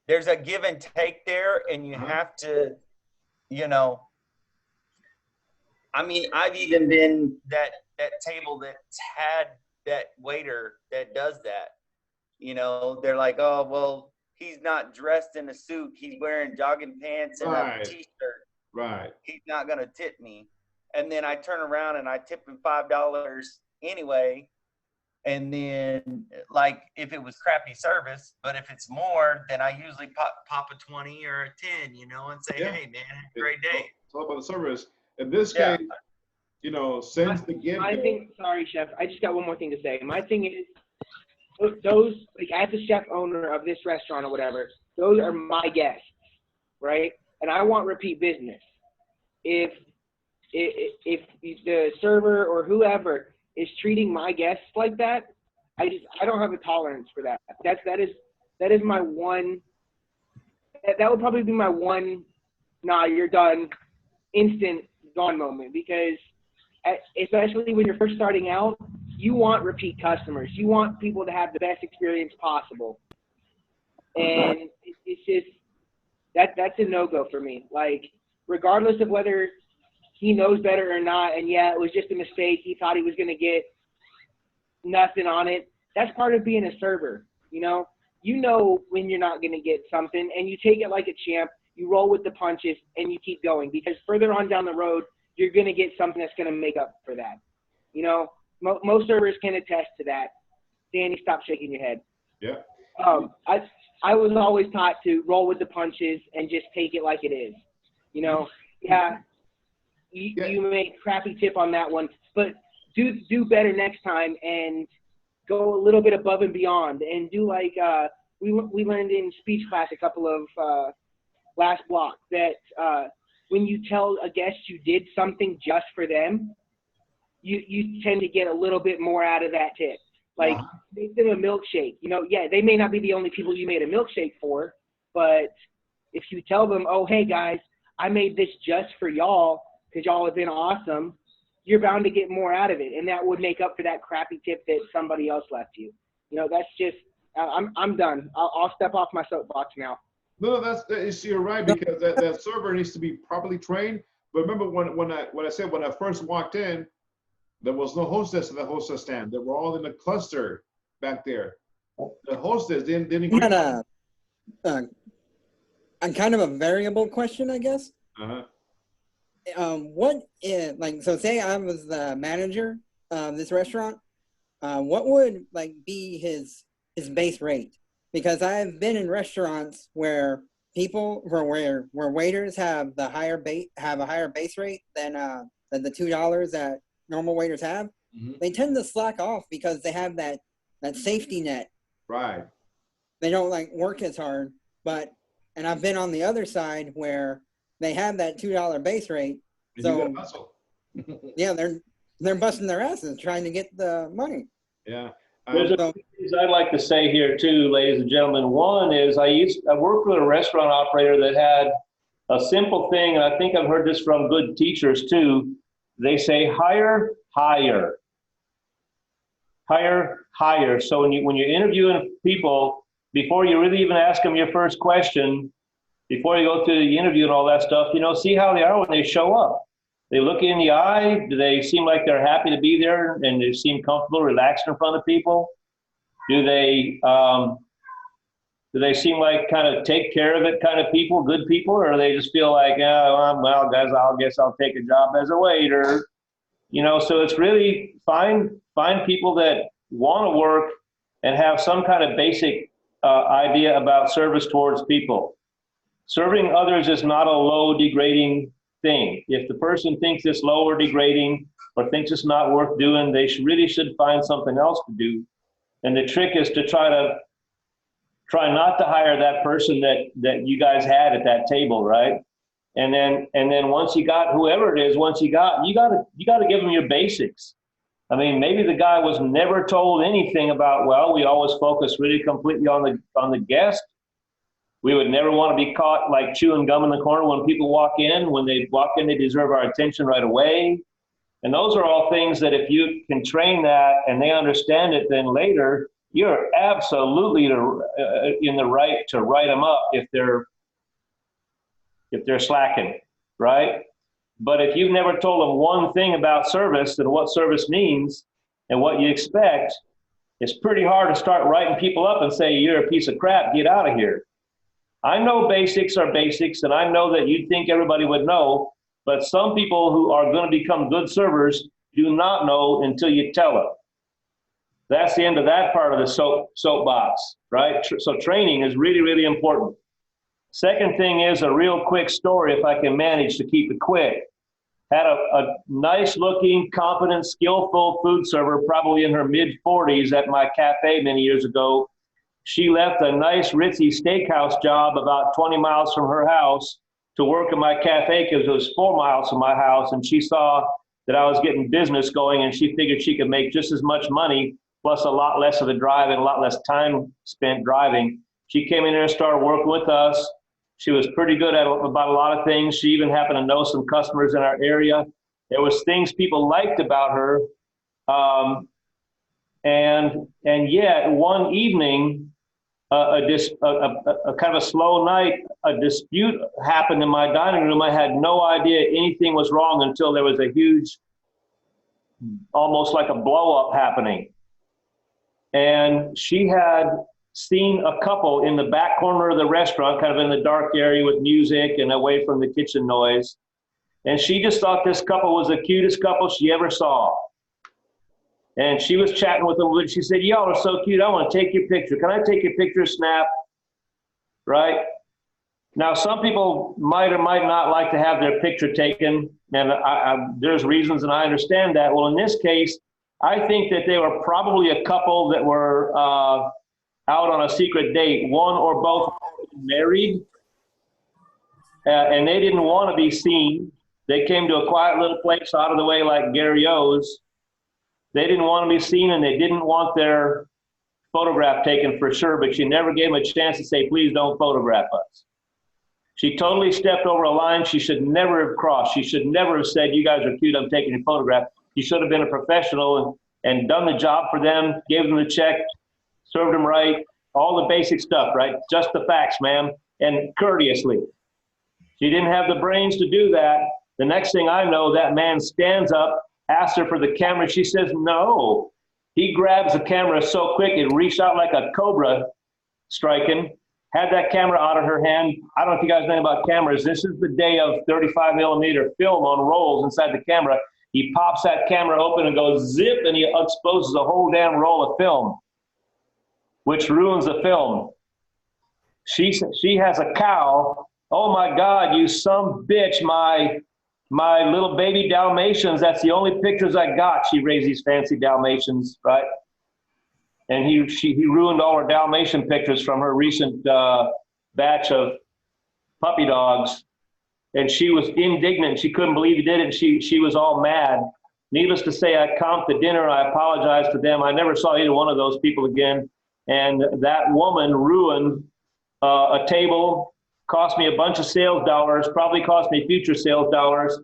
there's a give and take there, and you have to, you know. I mean, I've even been that table that's had that waiter that does that. You know, they're like, oh, well, he's not dressed in a suit. He's wearing jogging pants and a t-shirt. Right. He's not going to tip me. And then I turn around and I tip him $5 anyway. And then, like, if it was crappy service, but if it's more, then I usually pop a 20 or a 10, you know, and say, hey, man, have a great day. It's all about the service. In this case, you know, since the get sorry, Chef, I just got one more thing to say. My thing is, those, like, as the chef owner of this restaurant or whatever, those are my guests, right? And I want repeat business. If the server or whoever is treating my guests like that, I don't have a tolerance for that. That is my one. That would probably be my one. Nah, you're done. Instant gone moment, because especially when you're first starting out, you want repeat customers. You want people to have the best experience possible. And it's just, that's a no-go for me. Like, regardless of whether he knows better or not, and yeah, it was just a mistake, he thought he was going to get nothing on it. That's part of being a server, you know? You know when you're not going to get something, and you take it like a champ, you roll with the punches, and you keep going. Because further on down the road, you're going to get something that's going to make up for that. You know, most servers can attest to that. Danny, stop shaking your head. Yeah. I was always taught to roll with the punches and just take it like it is. You know, you made crappy tip on that one, but do better next time and go a little bit above and beyond, and do like we learned in speech class a couple of last block that when you tell a guest you did something just for them, you tend to get a little bit more out of that tip. Like, make them a milkshake. You know, yeah, they may not be the only people you made a milkshake for, but if you tell them, oh, hey, guys, I made this just for y'all because y'all have been awesome, you're bound to get more out of it. And that would make up for that crappy tip that somebody else left you. You know, that's just, I'm done. I'll step off my soapbox now. No, you're right, because that server needs to be properly trained. But remember when I said when I first walked in, there was no hostess at the hostess stand. They were all in a cluster back there. The hostess didn't agree. A kind of a variable question, I guess. What is, like, so say I was the manager of this restaurant, what would like be his base rate? Because I've been in restaurants where where waiters have a higher base rate than the $2 that normal waiters have. They tend to slack off because they have that safety net. Right. They don't like work as hard, and I've been on the other side where they have that $2 base rate. And so hustle. yeah, they're busting their asses trying to get the money. Yeah. There's a few things I'd like to say here too, ladies and gentlemen. One is I worked with a restaurant operator that had a simple thing, and I think I've heard this from good teachers too. They say hire, hire. Hire, hire. So when you're interviewing people, before you really even ask them your first question, before you go through the interview and all that stuff, you know, see how they are when they show up. They look you in the eye. Do they seem like they're happy to be there and they seem comfortable, relaxed in front of people? Do they seem like kind of take care of it kind of people, good people, or they just feel like, well, guys, I guess I'll take a job as a waiter? You know, so it's really find people that want to work and have some kind of basic idea about service towards people. Serving others is not a low, degrading thing. If the person thinks it's low or degrading or thinks it's not worth doing, they really should find something else to do. And the trick is to try not to hire that person that you guys had at that table, right? And then once you got whoever it is, you got to give them your basics. I mean, maybe the guy was never told anything about, well, we always focus really completely on the guest. We would never want to be caught like chewing gum in the corner when people walk in. When they walk in, they deserve our attention right away. And those are all things that if you can train that and they understand it, then later you're absolutely in the right to write them up if they're slacking, right? But if you've never told them one thing about service and what service means and what you expect, it's pretty hard to start writing people up and say, you're a piece of crap, get out of here. I know basics are basics, and I know that you'd think everybody would know, but some people who are going to become good servers do not know until you tell them. That's the end of that part of the soapbox, right? So training is really, really important. Second thing is a real quick story, if I can manage to keep it quick. Had a nice looking, competent, skillful food server, probably in her mid-40s at my cafe many years ago. She left a nice ritzy steakhouse job about 20 miles from her house to work at my cafe because it was 4 miles from my house. And she saw that I was getting business going and she figured she could make just as much money plus a lot less of the drive and a lot less time spent driving. She came in there and started working with us. She was pretty good at about a lot of things. She even happened to know some customers in our area. There was things people liked about her. And yet one evening, a kind of a slow night, a dispute happened in my dining room. I had no idea anything was wrong until there was a huge, almost like a blow up happening. And she had seen a couple in the back corner of the restaurant, kind of in the dark area with music and away from the kitchen noise. And she just thought this couple was the cutest couple she ever saw. And she was chatting with them. She said, y'all are so cute. I want to take your picture. Can I take your picture, snap? Right? Now, some people might or might not like to have their picture taken. And there's reasons, and I understand that. Well, in this case, I think that they were probably a couple that were out on a secret date, one or both married, and they didn't want to be seen. They came to a quiet little place out of the way like Gary O's. They didn't want to be seen, and they didn't want their photograph taken for sure, but she never gave them a chance to say, please don't photograph us. She totally stepped over a line she should never have crossed. She should never have said, you guys are cute, I'm taking your photograph. She should have been a professional and done the job for them, gave them the check, served them right, all the basic stuff, right? Just the facts, ma'am, and courteously. She didn't have the brains to do that. The next thing I know, that man stands up, asks her for the camera. She says, no. He grabs the camera so quick, it reached out like a cobra striking, had that camera out of her hand. I don't know if you guys know about cameras. This is the day of 35 millimeter film on rolls inside the camera. He pops that camera open and goes zip, and he exposes a whole damn roll of film, which ruins the film. She has a cow. Oh my God, you some bitch, my little baby Dalmatians, that's the only pictures I got. She raised these fancy Dalmatians, right? And he ruined all her Dalmatian pictures from her recent batch of puppy dogs. And she was indignant. She couldn't believe he did it. She was all mad. Needless to say, I comped the dinner. I apologized to them. I never saw either one of those people again. And that woman ruined a table, cost me a bunch of sales dollars, probably cost me future sales dollars.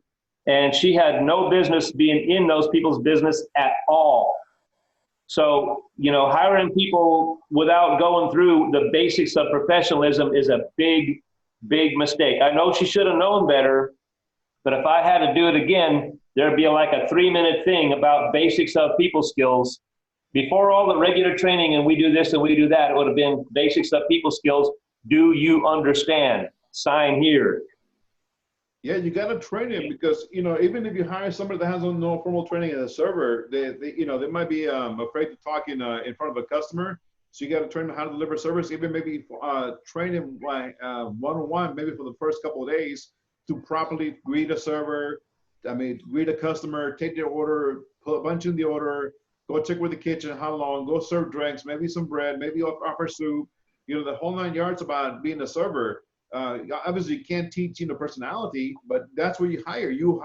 And she had no business being in those people's business at all. So, hiring people without going through the basics of professionalism is a big, big mistake. I know she should have known better, but if I had to do it again, there'd be like a 3-minute thing about basics of people skills. Before all the regular training and we do this and we do that, it would have been basics of people skills. Do you understand? Sign here. Yeah, you got to train him because, even if you hire somebody that has no formal training as a server, they might be afraid to talk in front of a customer. So you got to train them how to deliver service, even maybe train him like one-on-one, maybe for the first couple of days to properly greet a server, greet a customer, take their order, put a bunch in the order, go check with the kitchen, how long, go serve drinks, maybe some bread, maybe offer soup, the whole 9 yards about being a server. Obviously you can't teach personality, but that's what you hire. You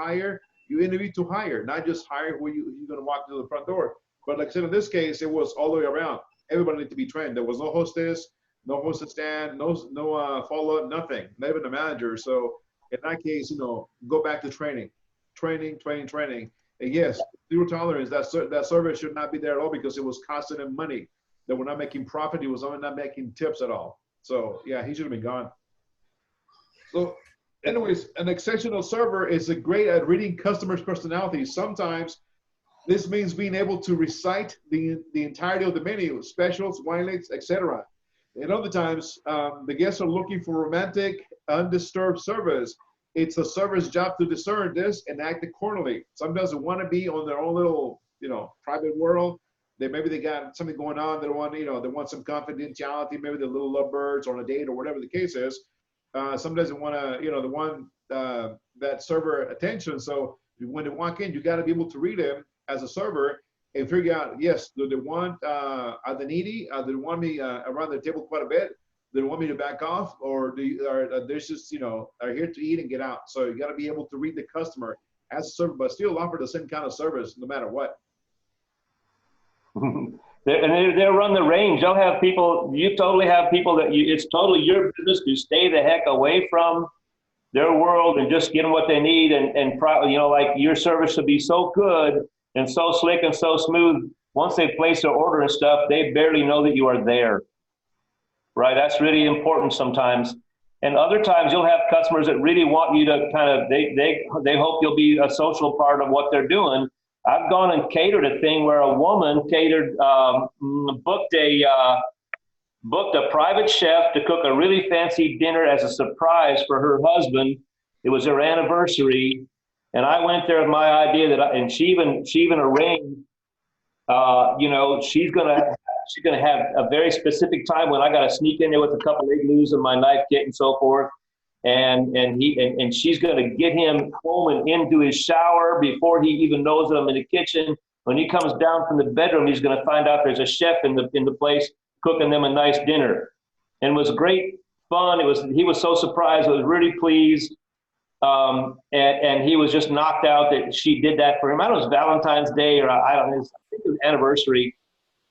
interview to hire, not just hire who you're going to walk to the front door. But like I said, in this case, it was all the way around. Everybody needed to be trained. There was no hostess stand, no follow-up, nothing, not even the manager. So in that case, go back to training. And yes, zero tolerance. That server should not be there at all because it was costing them money. They were not making profit. He was only not making tips at all. So yeah, he should have been gone. So anyways, an exceptional server is great at reading customers' personalities. Sometimes this means being able to recite the entirety of the menu, specials, wine lists, etc. And other times, the guests are looking for romantic, undisturbed service. It's the server's job to discern this and act accordingly. Sometimes they want to be on their own little, private world. Maybe they got something going on. They want, they want some confidentiality. Maybe they're little lovebirds on a date or whatever the case is. Sometimes they want to, they want that server attention. So when they walk in, you got to be able to read them as a server and figure out, yes, do they want, are they needy? Do they want me around the table quite a bit? Do they want me to back off? Or are they just, are here to eat and get out? So you got to be able to read the customer as a server, but still offer the same kind of service no matter what. And they'll run the range. They'll have people, you totally have people that it's totally your business to stay the heck away from their world and just get them what they need. And like your service should be so good and so slick and so smooth. Once they place their order and stuff, they barely know that you are there. Right? That's really important sometimes. And other times you'll have customers that really want you to kind of, they hope you'll be a social part of what they're doing. I've gone and catered a thing where a woman booked a private chef to cook a really fancy dinner as a surprise for her husband. It was her anniversary, and I went there with my idea and she even arranged, she's gonna have a very specific time when I got to sneak in there with a couple igloos and my knife kit and so forth. And she's going to get him home and into his shower before he even knows that I'm in the kitchen. When he comes down from the bedroom, he's going to find out there's a chef in the place cooking them a nice dinner. And it was great fun. He was so surprised. I was really pleased. And he was just knocked out that she did that for him. I don't know, it was Valentine's Day or I don't know, I think it was anniversary.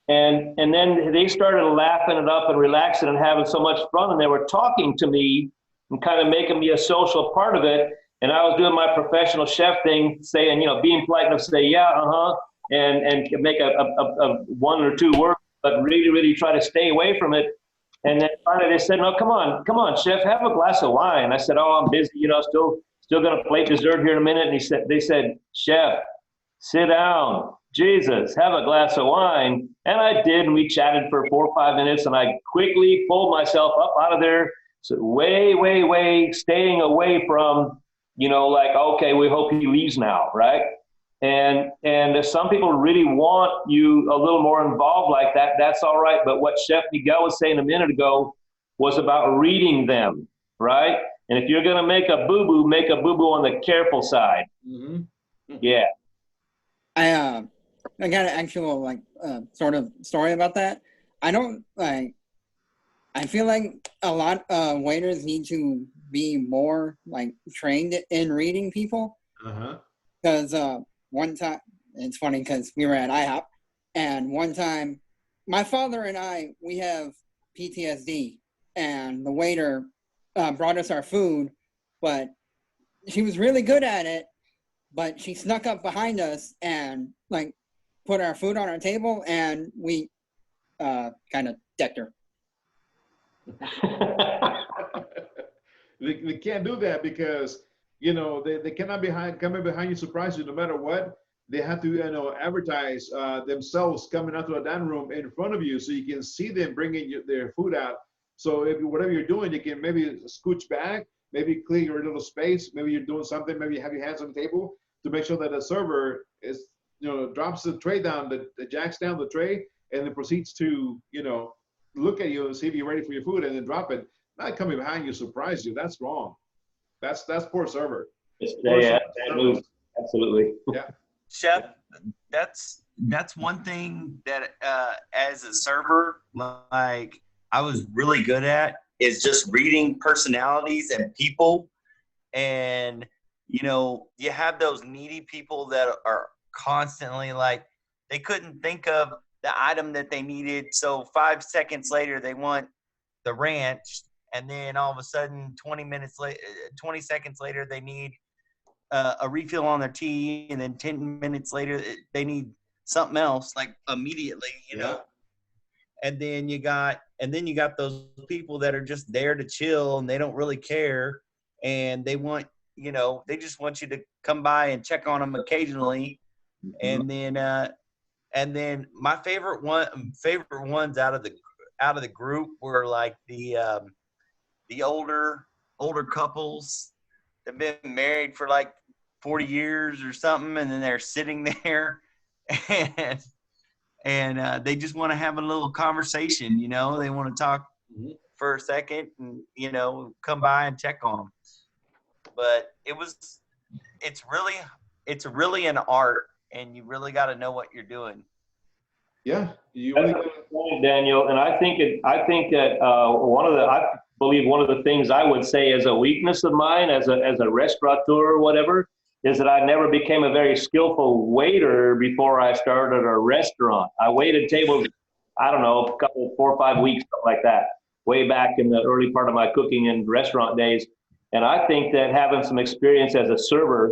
And then they started laughing it up and relaxing and having so much fun. And they were talking to me and kind of making me a social part of it. And I was doing my professional chef thing, saying, being polite enough to say, yeah, and make a one or two words, but really, really try to stay away from it. And then finally they said, no, come on, chef, have a glass of wine. I said, oh, I'm busy, still going to plate dessert here in a minute. And they said, chef, sit down. Jesus, have a glass of wine. And I did, and we chatted for 4 or 5 minutes, and I quickly pulled myself up out of there. So way, staying away from, okay, we hope he leaves now, right? And if some people really want you a little more involved like that, that's all right. But what Chef Miguel was saying a minute ago was about reading them, right? And if you're going to make a boo-boo on the careful side. Mm-hmm. Yeah. I got an actual sort of story about that. I feel like a lot of waiters need to be more trained in reading people. Because one time, it's funny because we were at IHOP, and one time, my father and we have PTSD, and the waiter brought us our food, but she was really good at it, but she snuck up behind us and put our food on our table, and we kind of decked her. They can't do that because they cannot come behind you, surprise you no matter what. They have to advertise themselves coming out to a dining room in front of you so you can see them bringing their food out. So if whatever you're doing, you can maybe scooch back, maybe clear your little space, maybe you're doing something, maybe you have your hands on the table to make sure that the server is drops the tray down, the jacks down the tray, and then proceeds to look at you and see if you're ready for your food and then drop it. Not coming behind you, surprise you. That's wrong. That's poor server. Yeah, absolutely. Yeah. Chef, that's one thing that as a server, I was really good at is just reading personalities and people. And you have those needy people that are constantly they couldn't think of the item that they needed. So 5 seconds later, they want the ranch. And then all of a sudden, 20 seconds later, they need a refill on their tea, and then 10 minutes later they need something else like immediately, you know. And then you got those people that are just there to chill and they don't really care, and they want, you know, they just want you to come by and check on them occasionally. And then my favorite ones out of the group were like the older couples that have been married for like 40 years or something, and then they're sitting there and they just want to have a little conversation, you know. They want to talk for a second and, you know, come by and check on them. But it's really an art, and you really got to know what you're doing. Yeah, you That's really a good point, Daniel. And I think that I believe one of the things I would say as a weakness of mine as a restaurateur or whatever is that I never became a very skillful waiter before I started a restaurant. I waited tables, I don't know, 4 or 5 weeks, something like that, way back in the early part of my cooking and restaurant days. And I think that having some experience as a server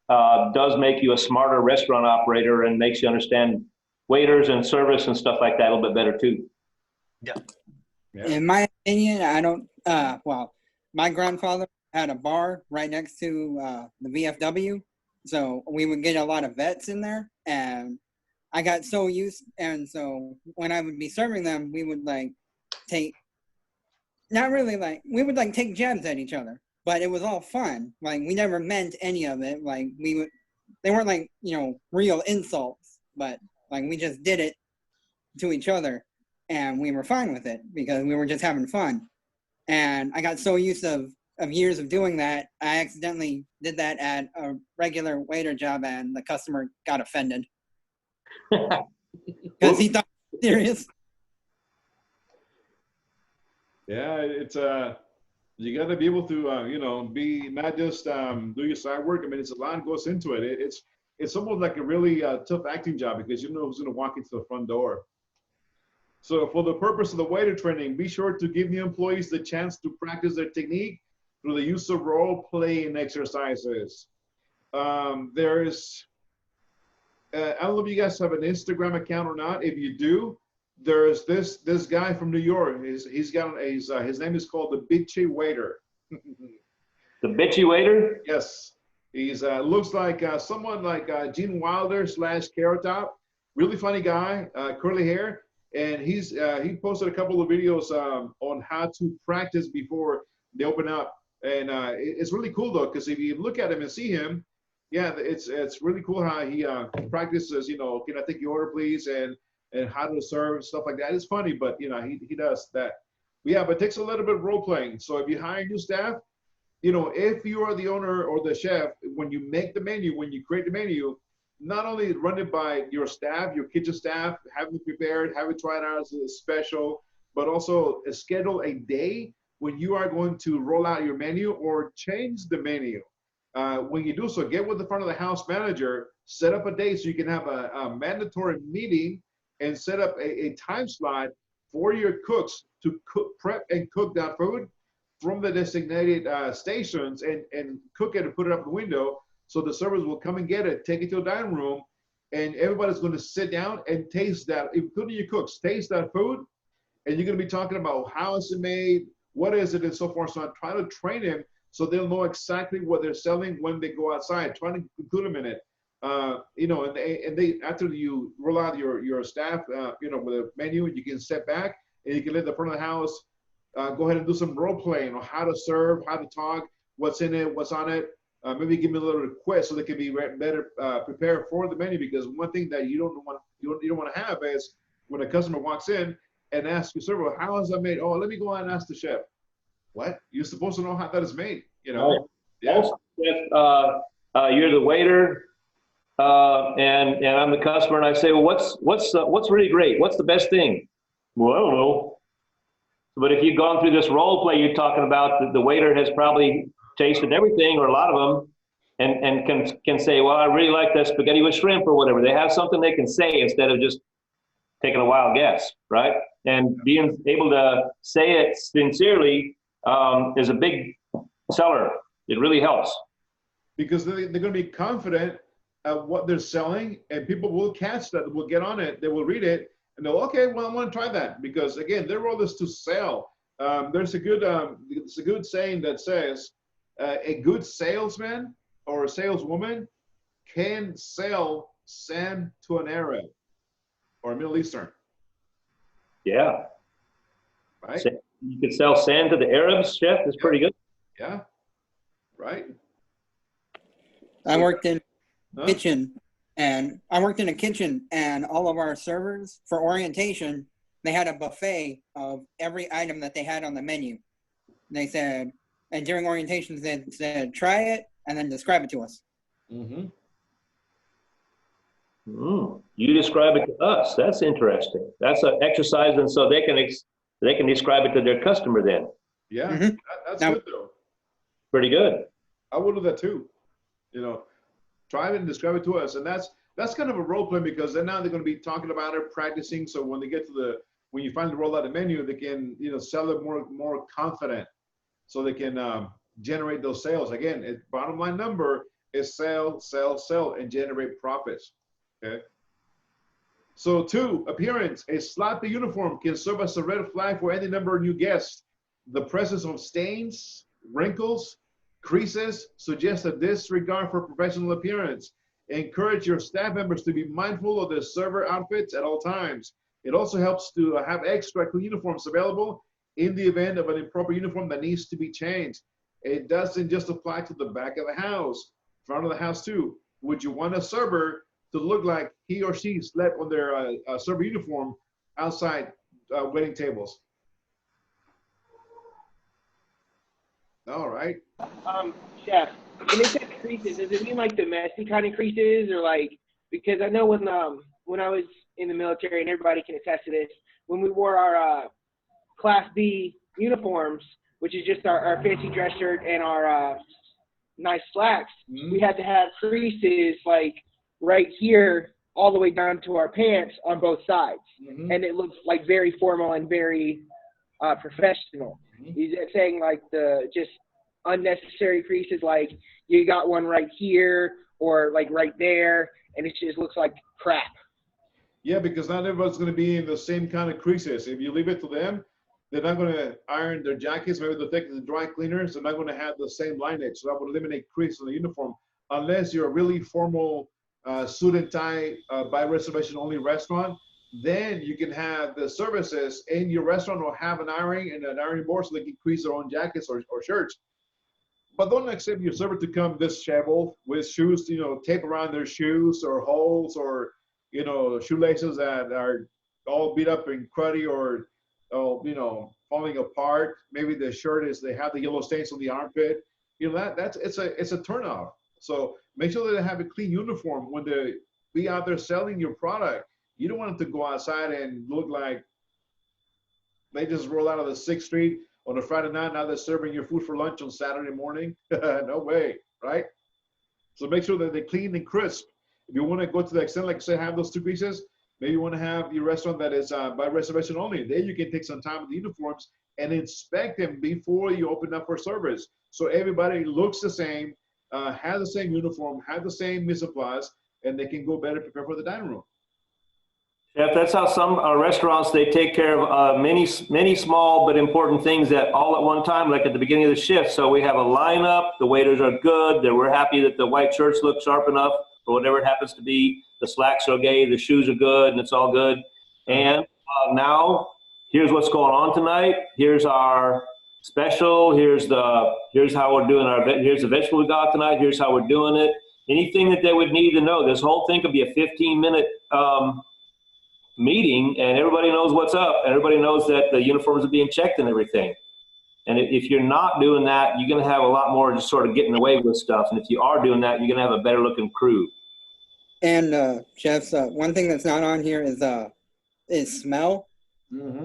does make you a smarter restaurant operator and makes you understand waiters and service and stuff like that a little bit better too. Yeah. In my opinion, I don't. My grandfather had a bar right next to the VFW, so we would get a lot of vets in there, and I got so used. And so when I would be serving them, we would like take, not really like, we would like take jabs at each other, but it was all fun. Like we never meant any of it. Like they weren't like, you know, real insults, but like we just did it to each other, and we were fine with it because we were just having fun. And I got so used of years of doing that, I accidentally did that at a regular waiter job, and the customer got offended because he thought it was serious. Yeah, it's you got to be able to you know, be not just do your side work. I mean, it's a lot goes into it. It's almost like a really tough acting job because you know who's going to walk into the front door. So for the purpose of the waiter training, be sure to give the employees the chance to practice their technique through the use of role-playing exercises. There's, I don't know if you guys have an Instagram account or not. If you do, there's this guy from New York. His name is called the Bitchy Waiter. The Bitchy Waiter? Yes. He's looks like someone like Gene Wilder / Carrot Top. Really funny guy, curly hair. And he posted a couple of videos on how to practice before they open up. And it's really cool though, because if you look at him and see him, yeah, it's really cool how he practices, you know, can I take your order please, and how to serve and stuff like that. It's funny, but you know, he does that. Yeah, but it takes a little bit of role playing. So if you hire new staff, you know, if you are the owner or the chef, when you make the menu, when you create the menu, not only run it by your staff, your kitchen staff, have it prepared, have it tried out as a special, but also schedule a day when you are going to roll out your menu or change the menu. When you do so, get with the front of the house manager, set up a day so you can have a mandatory meeting and set up a time slot for your cooks to prep and cook that food from the designated stations and cook it and put it up the window. So the servers will come and get it, take it to a dining room, and everybody's going to sit down and taste that, including your cooks, taste that food. And you're going to be talking about how is it made, what is it, and so forth. So I'm trying to train them so they'll know exactly what they're selling when they go outside, trying to include them in it. You know, and they after you roll out your staff, you know, with a menu, you can step back and you can let the front of the house go ahead and do some role playing on how to serve, how to talk, what's in it, what's on it. Maybe give me a little request so they can be better prepared for the menu. Because one thing that you don't want to have is when a customer walks in and asks your server, "How is that made?" "Oh, let me go out and ask the chef." What? You're supposed to know how that is made, you know? Right. Yeah. If you're the waiter and I'm the customer, and I say, "Well, what's really great? What's the best thing?" "Well, I don't know." But if you've gone through this role play you're talking about, the waiter has probably tasted everything or a lot of them and can say, "Well, I really like that spaghetti with shrimp," or whatever. They have something they can say instead of just taking a wild guess, right? And being able to say it sincerely is a big seller. It really helps. because they're going to be confident of what they're selling, and people will catch that, will get on it, they will read it, and they'll, okay, well, I want to try that, because again, their role is to sell. There's a good saying that says, a good salesman or a saleswoman can sell sand to an Arab or a Middle Eastern, Yeah. right? You could sell sand to the Arabs, Chef. That's pretty good. Yeah, right. I worked in Huh? kitchen, and I worked in a kitchen, and all of our servers for orientation, they had a buffet of every item that they had on the menu. They said, and during orientation, they said, try it and then describe it to us. Mm-hmm. You describe it to us. That's interesting. That's an exercise, and so they can describe it to their customer then. Yeah, Mhm. that's Now- good though. Pretty good. I would do that too. You know, try it and describe it to us, and that's kind of a role play, because then now they're going to be talking about it, practicing. So when they get to when you finally roll out the menu, they can sell it more confident, so they can generate those sales. Again, bottom line number is sell, sell, sell, and generate profits. Okay. So 2, appearance. A sloppy uniform can serve as a red flag for any number of new guests. The presence of stains, wrinkles, creases suggests a disregard for professional appearance. Encourage your staff members to be mindful of their server outfits at all times. It also helps to have extra clean uniforms available in the event of an improper uniform that needs to be changed. It doesn't just apply to the back of the house, front of the house too. Would you want a server to look like he or she slept on their server uniform outside waiting tables? All right. Chef, when they said creases, does it mean like the messy kind of creases, or like, because I know when I was in the military, and everybody can attest to this, when we wore our Class B uniforms, which is just our fancy dress shirt and our nice slacks, we had to have creases like right here all the way down to our pants on both sides. And it looks like very formal and very professional. He's saying like the just unnecessary creases, like you got one right here or like right there, and it just looks like crap. Yeah, because not everyone's going to be in the same kind of creases. If you leave it to them, they're not going to iron their jackets. Maybe they'll take it to the dry cleaners. They're not going to have the same lineage. So that would eliminate creases in the uniform, unless you're a really formal suit and tie by reservation only restaurant. Then you can have the services in your restaurant will have an ironing and an ironing board, so they can crease their own jackets or shirts. But don't accept your server to come disheveled with shoes, tape around their shoes or holes or, shoelaces that are all beat up and cruddy or, falling apart. Maybe the shirt they have the yellow stains on the armpit. It's a turnoff. So make sure that they have a clean uniform when they be out there selling your product. You don't want them to go outside and look like they just roll out of the 6th Street on a Friday night. Now they're serving your food for lunch on Saturday morning. No way, right? So make sure that they're clean and crisp. If you want to go to the extent, like I said, have those 2 pieces, maybe you want to have your restaurant that is by reservation only. Then you can take some time with the uniforms and inspect them before you open up for service. So everybody looks the same, has the same uniform, has the same mise en place, and they can go better prepare for the dining room. Chef, that's how some restaurants, they take care of many small but important things that all at one time, like at the beginning of the shift. So we have a lineup, the waiters are good, we're happy that the white shirts look sharp enough or whatever it happens to be. The slacks are okay, the shoes are good, and it's all good. And now, here's what's going on tonight. Here's our special. Here's how we're doing here's the vegetable we got tonight. Here's how we're doing it. Anything that they would need to know. This whole thing could be a 15-minute meeting, and everybody knows what's up. Everybody knows that the uniforms are being checked and everything. And if you're not doing that, you're going to have a lot more just sort of getting away with stuff. And if you are doing that, you're going to have a better looking crew. And chefs, one thing that's not on here is smell,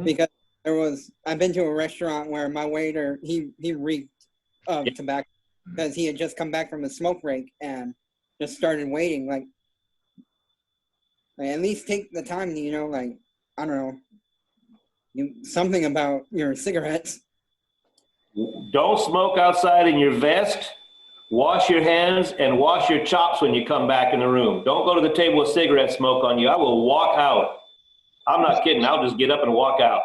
because I've been to a restaurant where my waiter he reeked of tobacco because he had just come back from a smoke break and just started waiting. Like at least take the time to I don't know, something about your cigarettes. Don't smoke outside in your vest Wash your hands and wash your chops when you come back in the room. Don't go to the table with cigarette smoke on you. I will walk out. I'm not kidding. I'll just get up and walk out.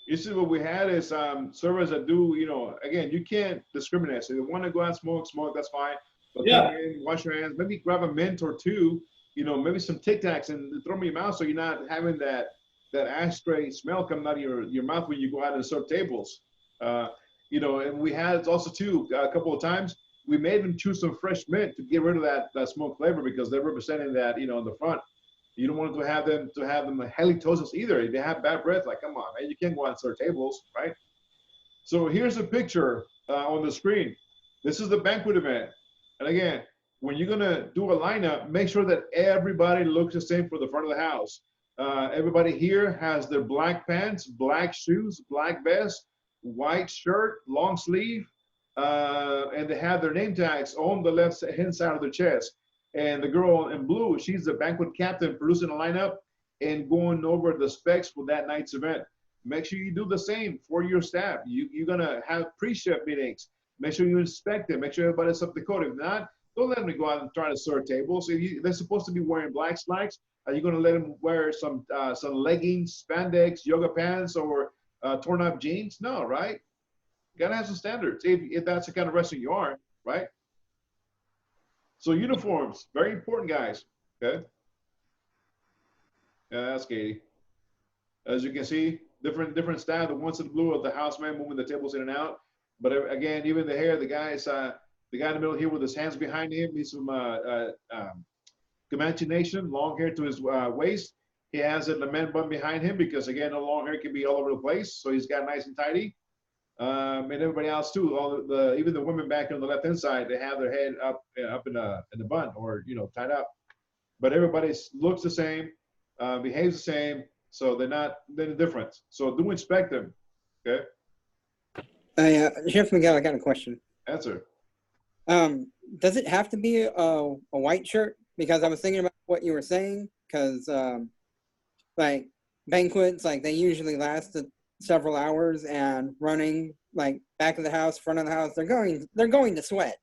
You see, what we had is servers that do, you know, again, you can't discriminate. So if you want to go out and smoke, that's fine. But Yeah. come in, wash your hands, maybe grab a mint or two, you know, maybe some Tic Tacs and throw them in your mouth so you're not having that ashtray smell coming out of your mouth when you go out and serve tables. You know, and we had also too, a couple of times, we made them choose some fresh mint to get rid of that smoke flavor because they're representing that, you know, in the front. You don't want to have them halitosis either. If they have bad breath, like, come on, man, you can't go out and serve tables, right? So here's a picture on the screen. This is the banquet event. And again, when you're gonna do a lineup, make sure that everybody looks the same for the front of the house. Everybody here has their black pants, black shoes, black vest, white shirt, long sleeve, and they have their name tags on the left hand side of their chest. And the girl in blue, she's the banquet captain producing a lineup and going over the specs for that night's event. Make sure you do the same for your staff. You're gonna have pre-chef meetings. Make sure you inspect them. Make sure everybody's up to code. If not, don't let them go out and try to serve tables. If they're supposed to be wearing black slacks, are you gonna let them wear some leggings, spandex, yoga pants, or torn up jeans? No, right? You gotta have some standards if that's the kind of restaurant you are, right? So uniforms, very important, guys. Okay. Yeah, that's Katie. As you can see, different style. The ones in blue of the houseman moving the tables in and out. But again, even the hair, the guy in the middle here with his hands behind him, he's from Comanche Nation, long hair to his waist. He has a man bun behind him because again, the long hair can be all over the place. So he's got nice and tidy. And everybody else too. Even the women back on the left hand side, they have their head up in the bun or tied up. But everybody looks the same, behaves the same, so they're not different. So do inspect them. Okay. Chef Miguel, I got a question. Answer. Does it have to be a white shirt? Because I was thinking about what you were saying. Because like banquets, like they usually last several hours, and running like back of the house, front of the house, they're going to sweat,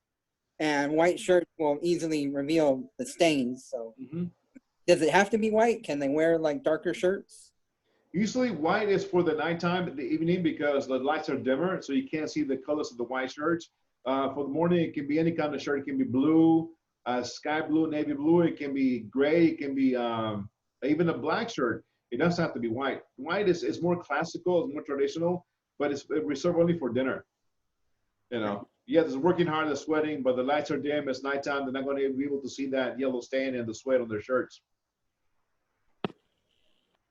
and white shirt will easily reveal the stains. So does it have to be white? Can they wear like darker shirts? Usually white is for the nighttime, the evening, because the lights are dimmer, so you can't see the colors of the white shirts. For the morning, it can be any kind of shirt. It can be blue, sky blue, navy blue. It can be gray. It can be even a black shirt. It doesn't have to be white. White is more classical, it's more traditional, but it's reserved only for dinner. Yeah, it's working hard, they're sweating, but the lights are dim, it's nighttime, they're not going to be able to see that yellow stain and the sweat on their shirts.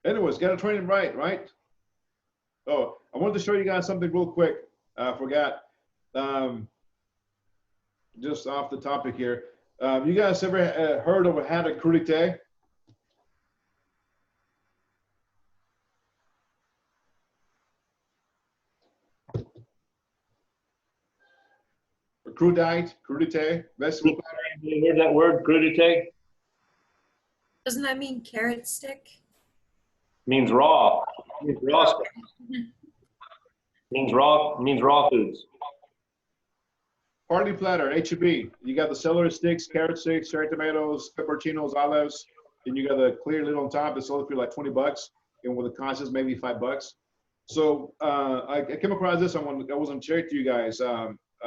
Anyways, got to train them right? Oh, I wanted to show you guys something real quick. I forgot. Just off the topic here. You guys ever heard of had a crudité? Crudité, vegetable platter. You heard that word, crudité? Doesn't that mean carrot stick? Means raw. Means raw stuff. Means raw foods. Party platter, HEB. You got the celery sticks, carrot sticks, cherry tomatoes, pepperoncinos, olives. Then you got the clear lid on top. It's sold for like $20, and with the cost is maybe $5. So I came across this. I wasn't sharing to you guys.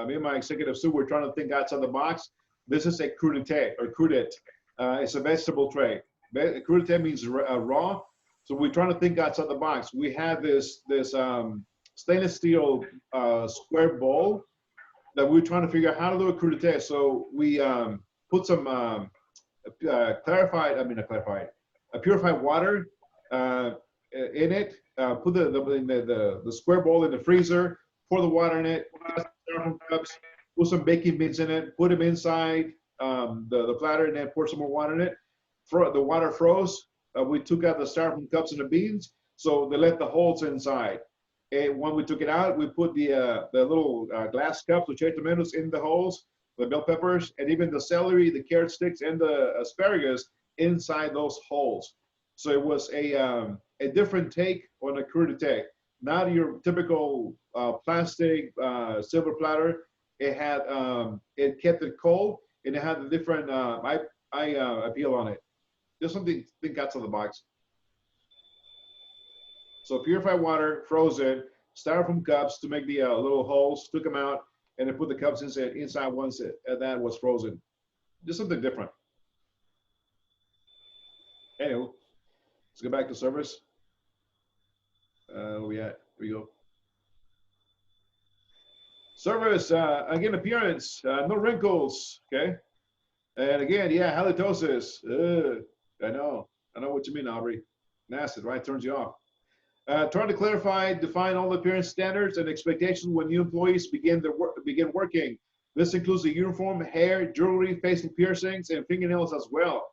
Me and my executive Sue were trying to think outside the box. This is a crudité or crudite. It's a vegetable tray. Crudité means raw. So we're trying to think outside the box. We have this stainless steel square bowl that we're trying to figure out how to do a crudité. So we put some purified water in it. Put the square bowl in the freezer. Pour the water in it. Cups, put some baking beans in it, put them inside the platter, and then pour some more water in it. The water froze. We took out the styrofoam cups and the beans, so they left the holes inside. And when we took it out, we put the little glass cups with cherry tomatoes in the holes, the bell peppers, and even the celery, the carrot sticks, and the asparagus inside those holes. So it was a different take on a crudité. Not your typical plastic silver platter. it had it kept it cold, and it had a different appeal on it. There's something got on the box. So purified water, frozen, styrofoam cups to make the little holes, took them out, and then put the cups inside once that was frozen. Just something different. Anyway, let's go back to service. Where we at? Here we go. Service, again, appearance, no wrinkles, okay? And again, yeah, halitosis. I know what you mean, Aubrey. Nasty, right? Turns you off. Trying to clarify, define all appearance standards and expectations when new employees begin working. This includes the uniform, hair, jewelry, facial piercings, and fingernails as well.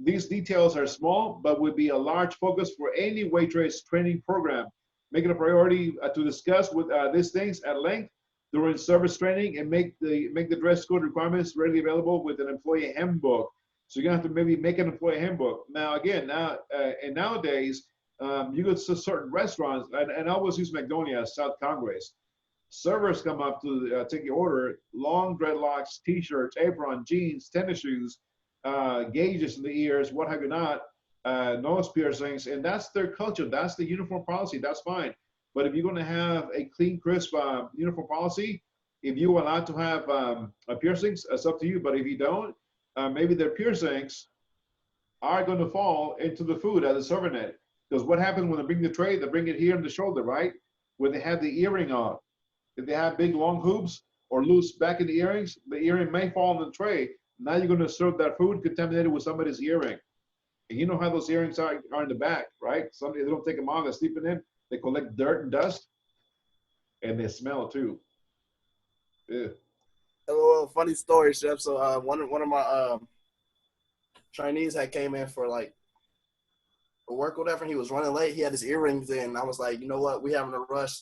These details are small, but would be a large focus for any waitress training program. Make it a priority to discuss with these things at length during service training, and make the dress code requirements readily available with an employee handbook. So you're gonna have to maybe make an employee handbook. Now again, nowadays, you go to certain restaurants, and I always use Magnolia, South Congress. Servers come up to take your order, long dreadlocks, t-shirts, apron, jeans, tennis shoes, gauges in the ears, what have you not, nose piercings, and that's their culture. That's the uniform policy. That's fine. But if you're going to have a clean, crisp uniform policy, if you're allowed to have piercings, it's up to you. But if you don't, maybe their piercings are going to fall into the food as a serving it. Because what happens when they bring the tray, they bring it here on the shoulder, right? Where they have the earring on. If they have big long hoops or loose back in the earrings, the earring may fall on the tray. Now you're going to serve that food contaminated with somebody's earring. And you know how those earrings are in the back, right? Somebody, they don't take them off, they're sleeping in. They collect dirt and dust, and they smell too. Yeah. Oh, funny story, Chef. So one of my Chinese had came in for like work or whatever. He was running late. He had his earrings in. I was like, you know what? We having a rush.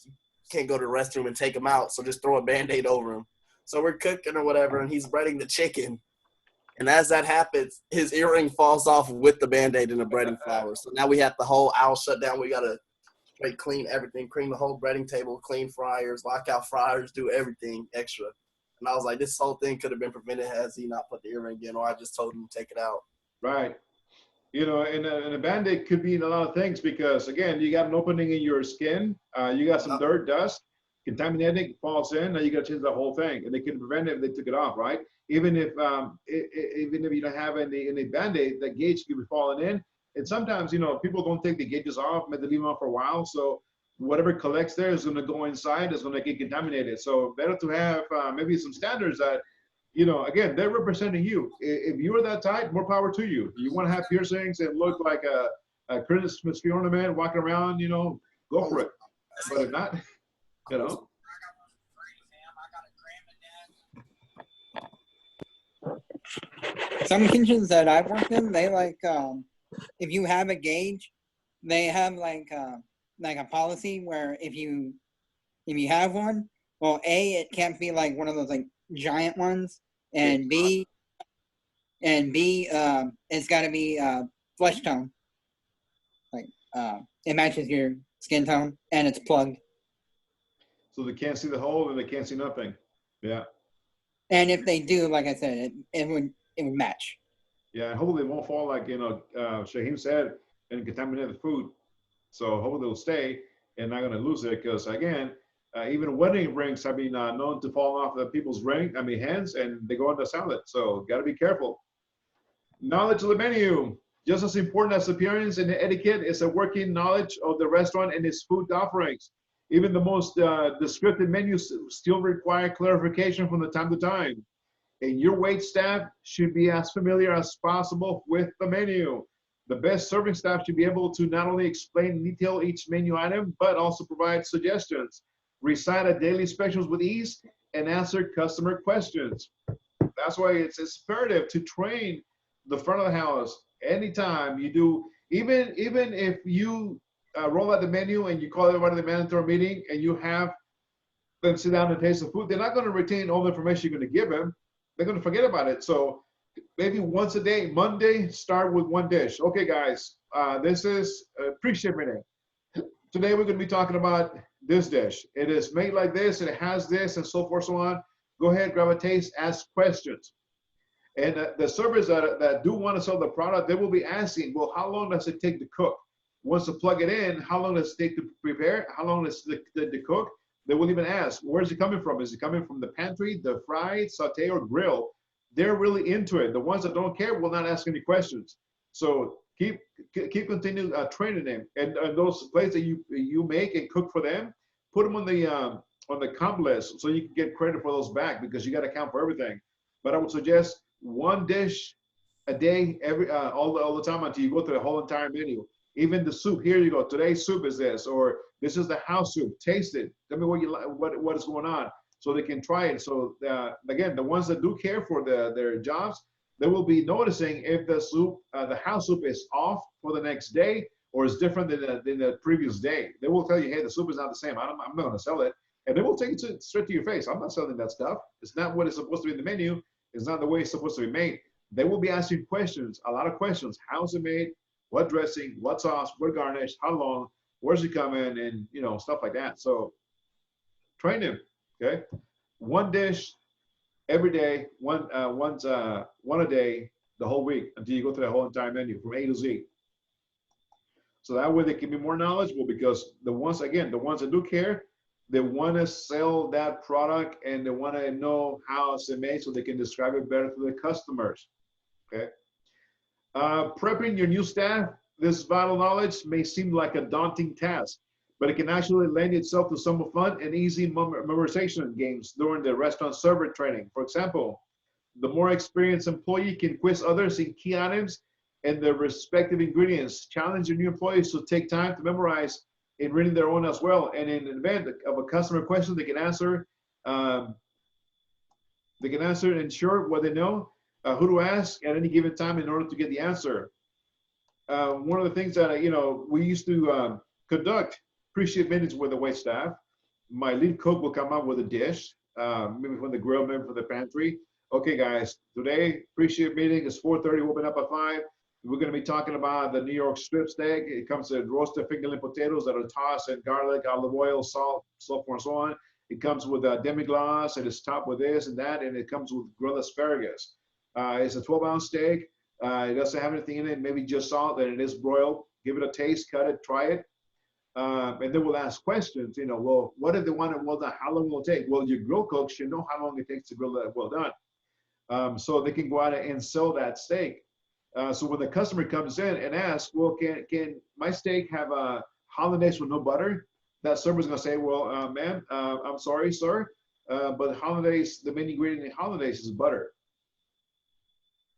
Can't go to the restroom and take him out. So just throw a Band-Aid over him. So we're cooking or whatever, and he's breading the chicken. And as that happens, his earring falls off with the Band-Aid and the breading flour. So now we have the whole aisle shut down. We got to straight clean everything, clean the whole breading table, clean fryers, lock out fryers, do everything extra. And I was like, this whole thing could have been prevented had he not put the earring in, or I just told him to take it out. Right. You know, and a Band-Aid could be in a lot of things because, again, you got an opening in your skin, you got some dirt, dust, contaminating, falls in, now you got to change the whole thing. And they can prevent it if they took it off, right? Even if you don't have any Band-Aid, that gauge could be falling in. And sometimes, you know, people don't take the gauges off, maybe they leave them off for a while. So whatever collects there is going to go inside, it's going to get contaminated. So better to have maybe some standards that, you know, again, they're representing you. If you're that tight, more power to you. You want to have piercings and look like a Christmas tree ornament walking around, you know, go for it. But if not, you know. Some kitchens that I've worked in, they like, if you have a gauge, they have like a policy where if you have one, well, A, it can't be like one of those like giant ones, and B, it's got to be flesh tone, like it matches your skin tone, and it's plugged. So they can't see the hole and they can't see nothing. Yeah. And if they do, like I said, it would match. Yeah, and hopefully it won't fall like, you know, Shaheem said, and contaminate the food. So hopefully it'll stay and not going to lose it because, again, even wedding rings have been known to fall off of people's hands, and they go into salad. So got to be careful. Knowledge of the menu. Just as important as appearance and etiquette is a working knowledge of the restaurant and its food offerings. Even the most descriptive menus still require clarification from the time to time. And your wait staff should be as familiar as possible with the menu. The best serving staff should be able to not only explain in detail each menu item, but also provide suggestions, recite a daily specials with ease, and answer customer questions. That's why it's imperative to train the front of the house anytime you do, even if you roll out the menu and you call everybody to the mandatory meeting and you have them sit down and taste the food, they're not going to retain all the information you're going to give them. They're going to forget about it. So maybe once a day, Monday, start with one dish. Okay, guys, this is pre-shipping it. Today we're going to be talking about this dish. It is made like this, and it has this, and so forth, so on. go ahead, grab a taste, ask questions. And the servers that do want to sell the product, they will be asking, well, how long does it take to cook? Once to plug it in, how long does it take to prepare? How long does it take to cook? They will even ask, where's it coming from? Is it coming from the pantry, the fry, saute, or grill? They're really into it. The ones that don't care will not ask any questions. So keep continuing training them. And those plates that you make and cook for them, put them on the comp list so you can get credit for those back, because you got to count for everything. But I would suggest one dish a day, all the time, until you go through the whole entire menu. Even the soup, here you go. Today's soup is this, or this is the house soup. Taste it. Tell me what you like, what is going on, so they can try it. So again, the ones that do care for their jobs, they will be noticing if the soup, the house soup, is off for the next day or is different than the previous day. They will tell you, hey, the soup is not the same. I'm not going to sell it, and they will take it straight to your face. I'm not selling that stuff. It's not what is supposed to be in the menu. It's not the way it's supposed to be made. They will be asking questions, a lot of questions. How's it made? What dressing? What sauce? What garnish? How long? Where's it coming? And stuff like that. So train them. Okay, one dish every day, one a day, the whole week, until you go through the whole entire menu from A to Z. So that way they can be more knowledgeable, because the ones that do care, they want to sell that product and they want to know how it's made so they can describe it better to the customers. Okay. Prepping your new staff, this vital knowledge may seem like a daunting task, but it can actually lend itself to some fun and easy memorization games during the restaurant server training. For example, the more experienced employee can quiz others in key items and their respective ingredients. Challenge your new employees to take time to memorize in reading their own as well. And in an event of a customer question, they can answer. They can answer and ensure what they know, who to ask at any given time in order to get the answer. One of the things that we used to conduct pre-shift meetings with the wait staff. My lead cook will come up with a dish, maybe from the grill, maybe from the pantry. Okay, guys, today pre-shift meeting is 4:30. We'll open up at 5. We're going to be talking about the New York strip steak. It comes with roasted fingerling potatoes that are tossed in garlic, olive oil, salt, so forth and so on. It comes with a demi-glace, and it's topped with this and that, and it comes with grilled asparagus. It's a 12-ounce steak. It doesn't have anything in it, maybe just salt, and it is broiled. Give it a taste, cut it, try it. And then we'll ask questions, well, what if they want it well done? How long will it take? Well, your grill cook should know how long it takes to grill that well done. So they can go out and sell that steak. So when the customer comes in and asks, well, can my steak have a hollandaise with no butter? That server's gonna say, well, ma'am, I'm sorry, sir, but hollandaise, the main ingredient in hollandaise is butter.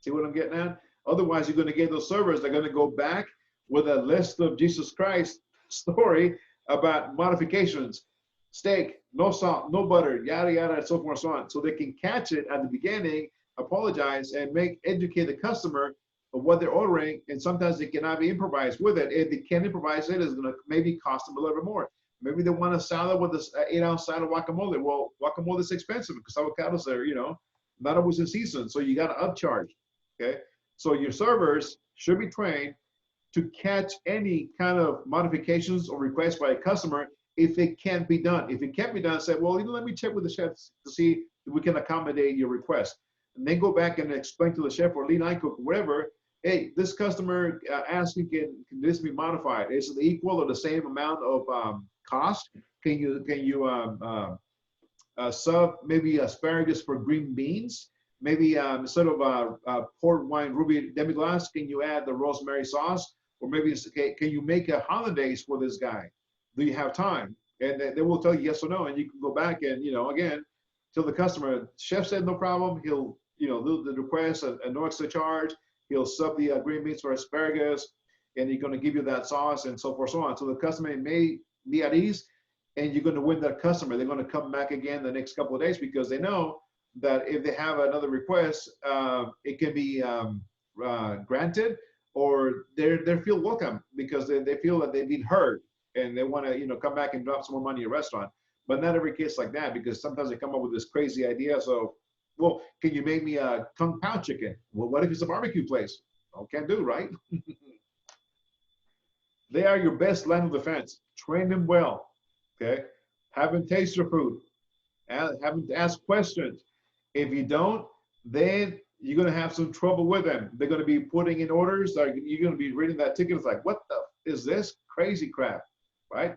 See what I'm getting at? Otherwise, you're gonna get those servers, they're gonna go back with a list of Jesus Christ story about modifications. Steak, no salt, no butter, yada, yada, and so forth and so on. So they can catch it at the beginning, apologize, and educate the customer of what they're ordering. And sometimes they cannot be improvised with it. If they can't improvise it, it's gonna maybe cost them a little bit more. Maybe they want a salad with this 8-ounce side of guacamole. Well, guacamole is expensive because avocados are, not always in season. So you got to upcharge, okay? So your servers should be trained to catch any kind of modifications or requests by a customer if it can't be done. If it can't be done, say, well, let me check with the chefs to see if we can accommodate your request. And then go back and explain to the chef or lead line cook, whatever, hey, this customer asking, can this be modified? Is it equal or the same amount of cost? Can you sub maybe asparagus for green beans? Maybe instead of port wine ruby demi-glace, can you add the rosemary sauce? Or maybe can you make a hollandaise for this guy? Do you have time? And they will tell you yes or no, and you can go back and again tell the customer, chef said no problem. He'll do the request at no extra charge. He'll sub the green beans for asparagus, and he's going to give you that sauce and so forth, so on. So the customer may be at ease, and you're going to win that customer. They're going to come back again the next couple of days because they know that if they have another request, it can be granted, or they feel welcome because they feel that they've been heard and they want to come back and drop some more money in your restaurant. But not every case like that, because sometimes they come up with this crazy idea. So, well, can you make me a kung pao chicken? Well, what if it's a barbecue place? Oh, can't do, right? They are your best line of defense. Train them well, okay? Have them taste your food. Have them ask questions. If you don't, then you're going to have some trouble with them. They're going to be putting in orders. Like, you're going to be reading that ticket. It's like, what the is this crazy crap, right?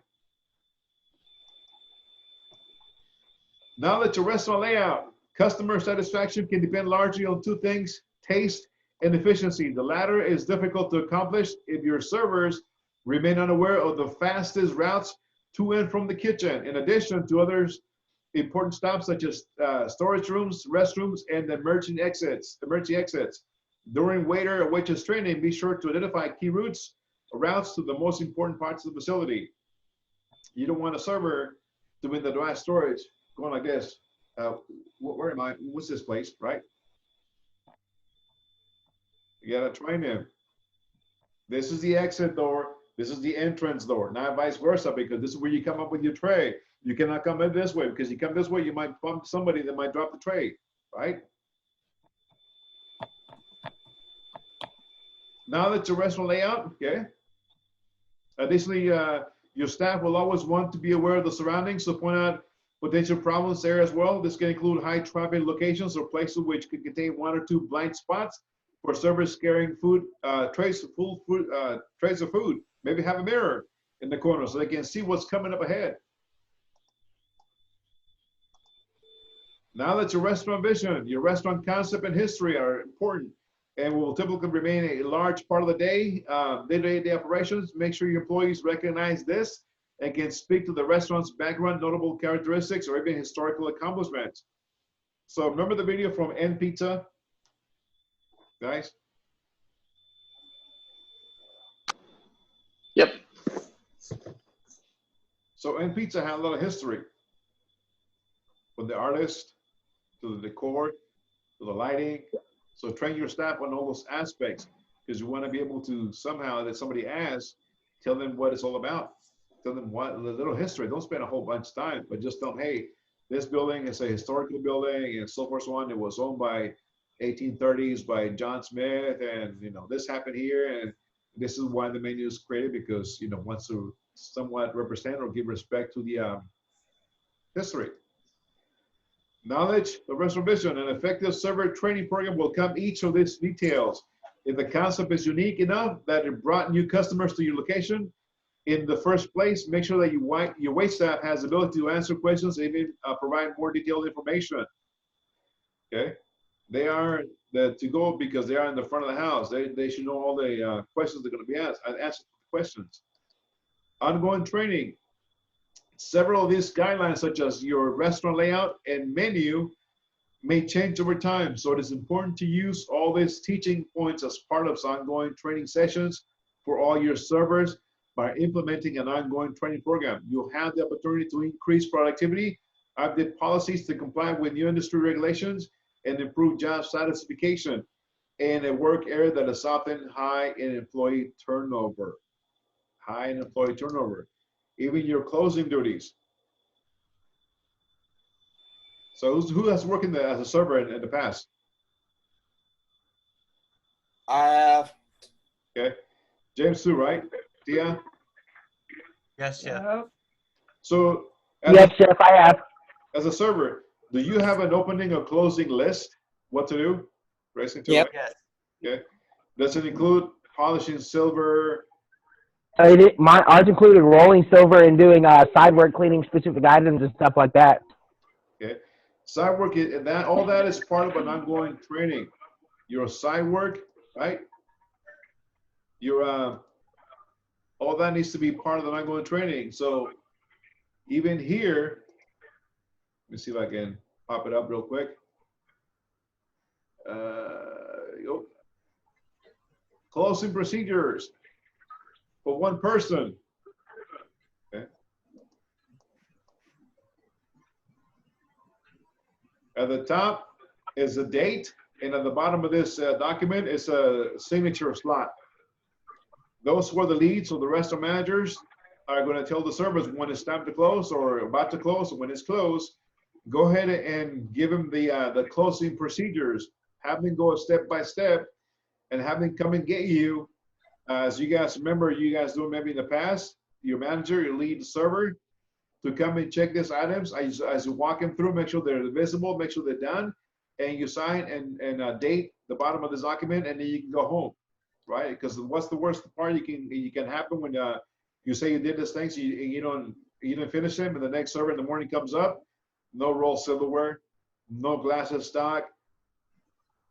Now that your restaurant layout, customer satisfaction can depend largely on two things: taste and efficiency. The latter is difficult to accomplish if your servers remain unaware of the fastest routes to and from the kitchen, in addition to others important stops such as storage rooms, restrooms, and emergency exits. During waiter or waitress training, be sure to identify key routes to the most important parts of the facility. You don't want a server doing the dry storage going like this. Where am I? What's this place, right? You gotta train them. This is the exit door. This is the entrance door, not vice versa, because this is where you come up with your tray. You cannot come in this way, because you come this way, you might bump somebody that might drop the tray, right? Now that's your restaurant layout, okay? Additionally, your staff will always want to be aware of the surroundings, so point out potential problems there as well. This can include high traffic locations or places which could contain 1 or 2 blind spots for servers carrying food, trays of food. Maybe have a mirror in the corner so they can see what's coming up ahead. Now that your restaurant vision, your restaurant concept and history are important and will typically remain a large part of the day-to-day operations, make sure your employees recognize this and can speak to the restaurant's background, notable characteristics, or even historical accomplishments. So remember the video from N Pizza, guys? Yep. So N Pizza had a lot of history, from the artist to the decor to the lighting. So train your staff on all those aspects, because you want to be able to somehow, that somebody asks, tell them what it's all about. Tell them what, a little history. Don't spend a whole bunch of time, but just tell them, hey, this building is a historical building and so forth, so on. It was owned by 1830s by John Smith, and this happened here, and this is why the menu is created, because wants to somewhat represent or give respect to the history. Knowledge, the restaurant vision, an effective server training program will come each of these details. If the concept is unique enough that it brought new customers to your location in the first place, make sure that your wait staff has the ability to answer questions and even provide more detailed information. Okay, they are the to go because they are in the front of the house. They should know all the questions they're going to be asked. Answer questions. Ongoing training. Several of these guidelines, such as your restaurant layout and menu, may change over time. So it is important to use all these teaching points as part of ongoing training sessions for all your servers. By implementing an ongoing training program, you'll have the opportunity to increase productivity, update policies to comply with new industry regulations, and improve job satisfaction in a work area that is often high in employee turnover. Even your closing duties. So who has worked as a server in the past? I have. Okay. James too, right? Tia? Yes, yeah. So Yes, Chef, I have. as a server, do you have an opening or closing list? What to do? Racing to Yep. it? Yes. Okay. Does it include polishing silver? Ours included rolling silver and doing side work, cleaning specific items and stuff like that. Okay. Side work, and that all that is part of an ongoing training. Your side work, right? Your all that needs to be part of the ongoing training. So even here, let me see if I can pop it up real quick. Closing procedures for one person. Okay. At the top is a date, and at the bottom of this document is a signature slot. Those who are the leads or the restaurant managers are going to tell the servers when it's time to close or about to close, or when it's closed. Go ahead and give them the closing procedures. Have them go step by step, and have them come and get you. As you guys remember, you guys doing maybe in the past, your manager, your lead server, to come and check these items as you walk them through, make sure they're visible, make sure they're done. and you sign and date the bottom of this document, and then you can go home, right? Because what's the worst part you can happen when you say you did this thing, so you didn't finish them, and the next server in the morning comes up, no roll silverware, no glasses stock,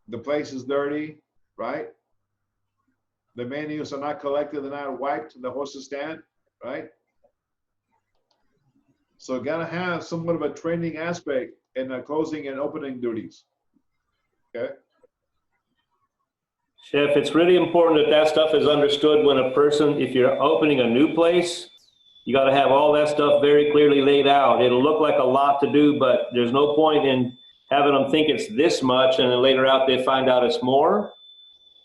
the place is dirty, right? The menus are not collected, they're not wiped, the hostess stand, right? So gotta have somewhat of a training aspect in closing and opening duties. Okay. Chef, it's really important that that stuff is understood when a person, if you're opening a new place, you got to have all that stuff very clearly laid out. It'll look like a lot to do, but there's no point in having them think it's this much and then later out they find out it's more.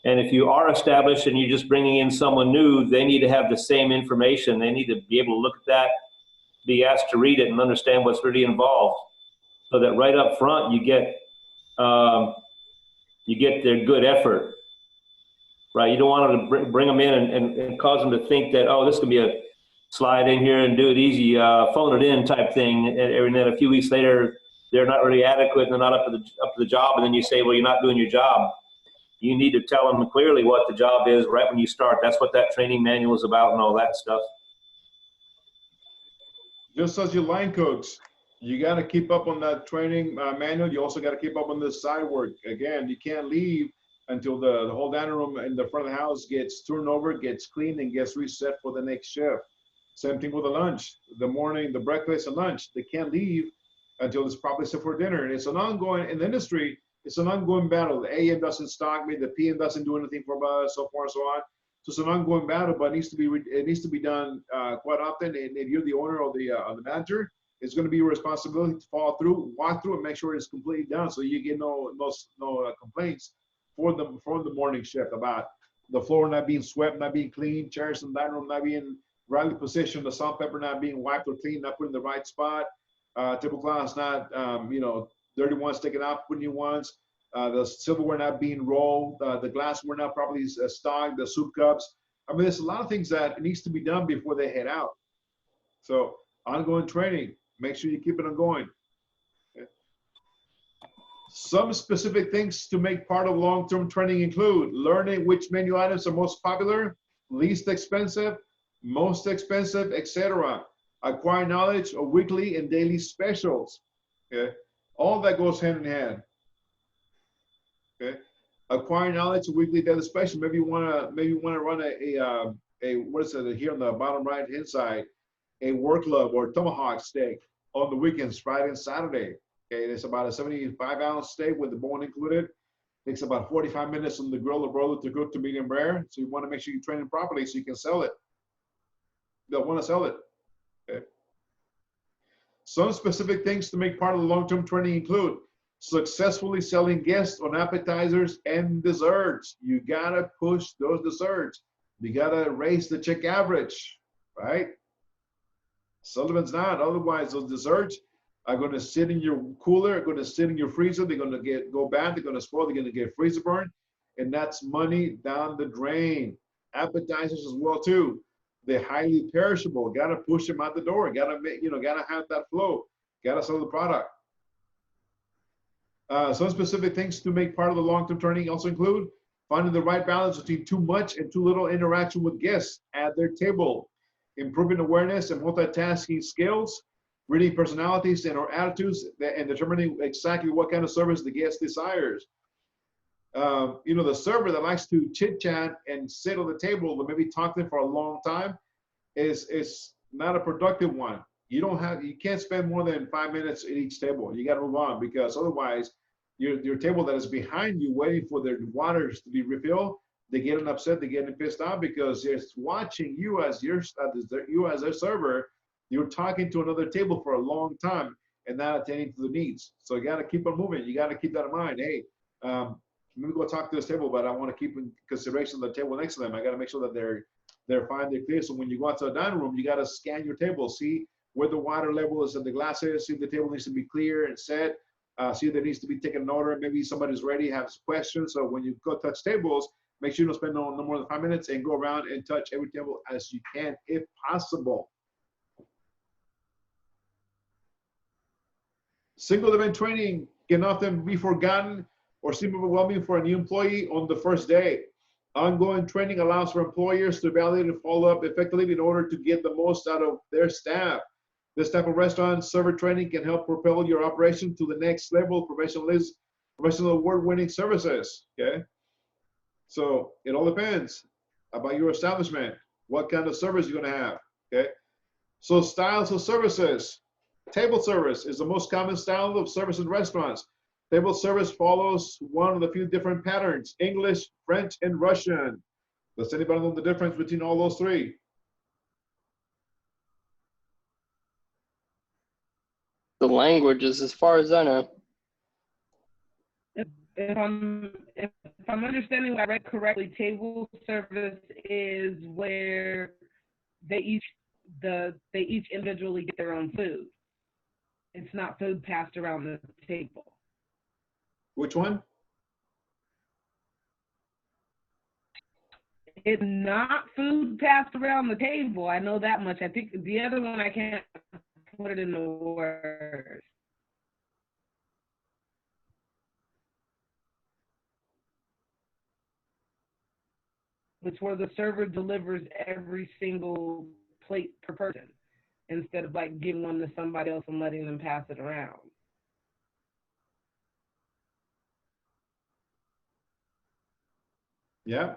And if you are established and you're just bringing in someone new, they need to have the same information. They need to be able to look at that, be asked to read it and understand what's really involved, so that right up front you get their good effort, right? You don't want to bring them in and cause them to think that, oh, this could be a slide in here and do it easy, phone it in type thing, and then a few weeks later they're not really adequate and they're not up to the job, and then you say, well, you're not doing your job. You need to tell them clearly what the job is right when you start. That's what that training manual is about and all that stuff. Just as your line coach, you got to keep up on that training manual. You also got to keep up on the side work. Again, you can't leave until the whole dining room in the front of the house gets turned over, gets cleaned, and gets reset for the next shift. Same thing with the lunch, the morning, the breakfast and lunch. They can't leave until it's properly set for dinner. And it's an ongoing, in the industry, it's an ongoing battle. The AM doesn't stock me, the PM doesn't do anything for us, so forth and so on. So it's an ongoing battle, but it needs to be done quite often. And if you're the owner or the manager, it's going to be your responsibility to follow through, walk through, and make sure it's completely done, so you get no complaints for the morning shift about the floor not being swept, not being cleaned, chairs in the dining room not being rightly positioned, the salt pepper not being wiped or cleaned, not put in the right spot, tablecloths not dirty ones taken out, put new ones. The silverware not being rolled, the glassware not properly stocked, the soup cups. I mean, there's a lot of things that needs to be done before they head out. So ongoing training, make sure you keep it ongoing. Okay. Some specific things to make part of long-term training include learning which menu items are most popular, least expensive, most expensive, etc. Acquire knowledge of weekly and daily specials. Okay, all that goes hand in hand. Okay, acquire knowledge of weekly daily special. Maybe you wanna run a what is it here on the bottom right hand side, a work club or tomahawk steak on the weekends, Friday and Saturday. Okay, it's about a 75-ounce steak with the bone included. Takes about 45 minutes on the grill or broiler to cook to medium rare. So you want to make sure you train it properly so you can sell it. They'll want to sell it. Okay. Some specific things to make part of the long-term training include successfully selling guests on appetizers and desserts. You gotta push those desserts. You gotta raise the check average, right? Sullivan's not. Otherwise, those desserts are going to sit in your cooler, are going to sit in your freezer. They're going to go bad. They're going to spoil. They're going to get freezer burn, and that's money down the drain. Appetizers as well too. They're highly perishable. Got to push them out the door. Got to make, got to have that flow. Got to sell the product. Some specific things to make part of the long-term training also include finding the right balance between too much and too little interaction with guests at their table, improving awareness and multitasking skills, reading personalities and or attitudes, and determining exactly what kind of service the guest desires. The server that likes to chit chat and sit on the table but maybe talk to them for a long time is not a productive one. You can't spend more than 5 minutes at each table. You got to move on, because otherwise your table that is behind you waiting for their waters to be refilled, they're getting upset, they're getting pissed off because they're watching you as their server. You're talking to another table for a long time and not attending to the needs. So you got to keep on moving. You got to keep that in mind. Hey, let me go talk to this table, but I want to keep in consideration the table next to them. I got to make sure that they're fine, they're clear. So when you go out to the dining room, you got to scan your table, see where the water level is in the glasses, see if the table needs to be clear and set, see if there needs to be taken an order. Maybe somebody's ready, has questions. So when you go touch tables, make sure you don't spend no more than 5 minutes and go around and touch every table as you can, if possible. Single event training can often be forgotten or seem overwhelming for a new employee on the first day. Ongoing training allows for employers to evaluate and follow up effectively in order to get the most out of their staff. This type of restaurant server training can help propel your operation to the next level of professional award-winning services, okay? So it all depends about your establishment, what kind of service you're gonna have, okay? So styles of services. Table service is the most common style of service in restaurants. Table service follows one of the few different patterns: English, French, and Russian. Does anybody know the difference between all those three? The languages, as far as I know. If I'm understanding what I read correctly, table service is where they each individually get their own food. It's not food passed around the table. Which one? It's not food passed around the table. I know that much. I think the other one I can't put it in the words. It's where the server delivers every single plate per person instead of like giving one to somebody else and letting them pass it around. Yeah.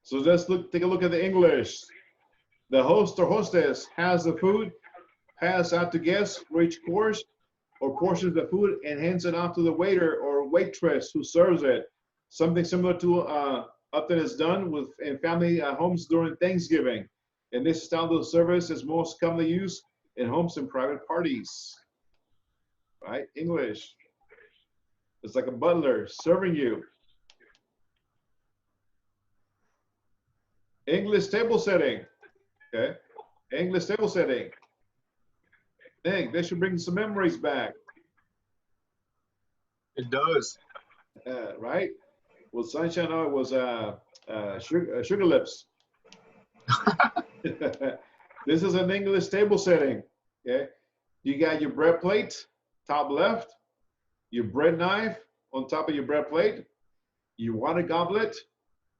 So let's take a look at the English. The host or hostess has the food, pass out to guests for each course or portions of the food, and hands it off to the waiter or waitress who serves it. Something similar to often is done in family homes during Thanksgiving. And this style of service is most commonly used in homes and private parties. Right? English. It's like a butler serving you. English table setting. Okay. English table setting. Nick, they should bring some memories back. It does. Right? Well, Sunshine, it was Sugar Lips. This is an English table setting. Okay. You got your bread plate, top left, your bread knife on top of your bread plate, your water goblet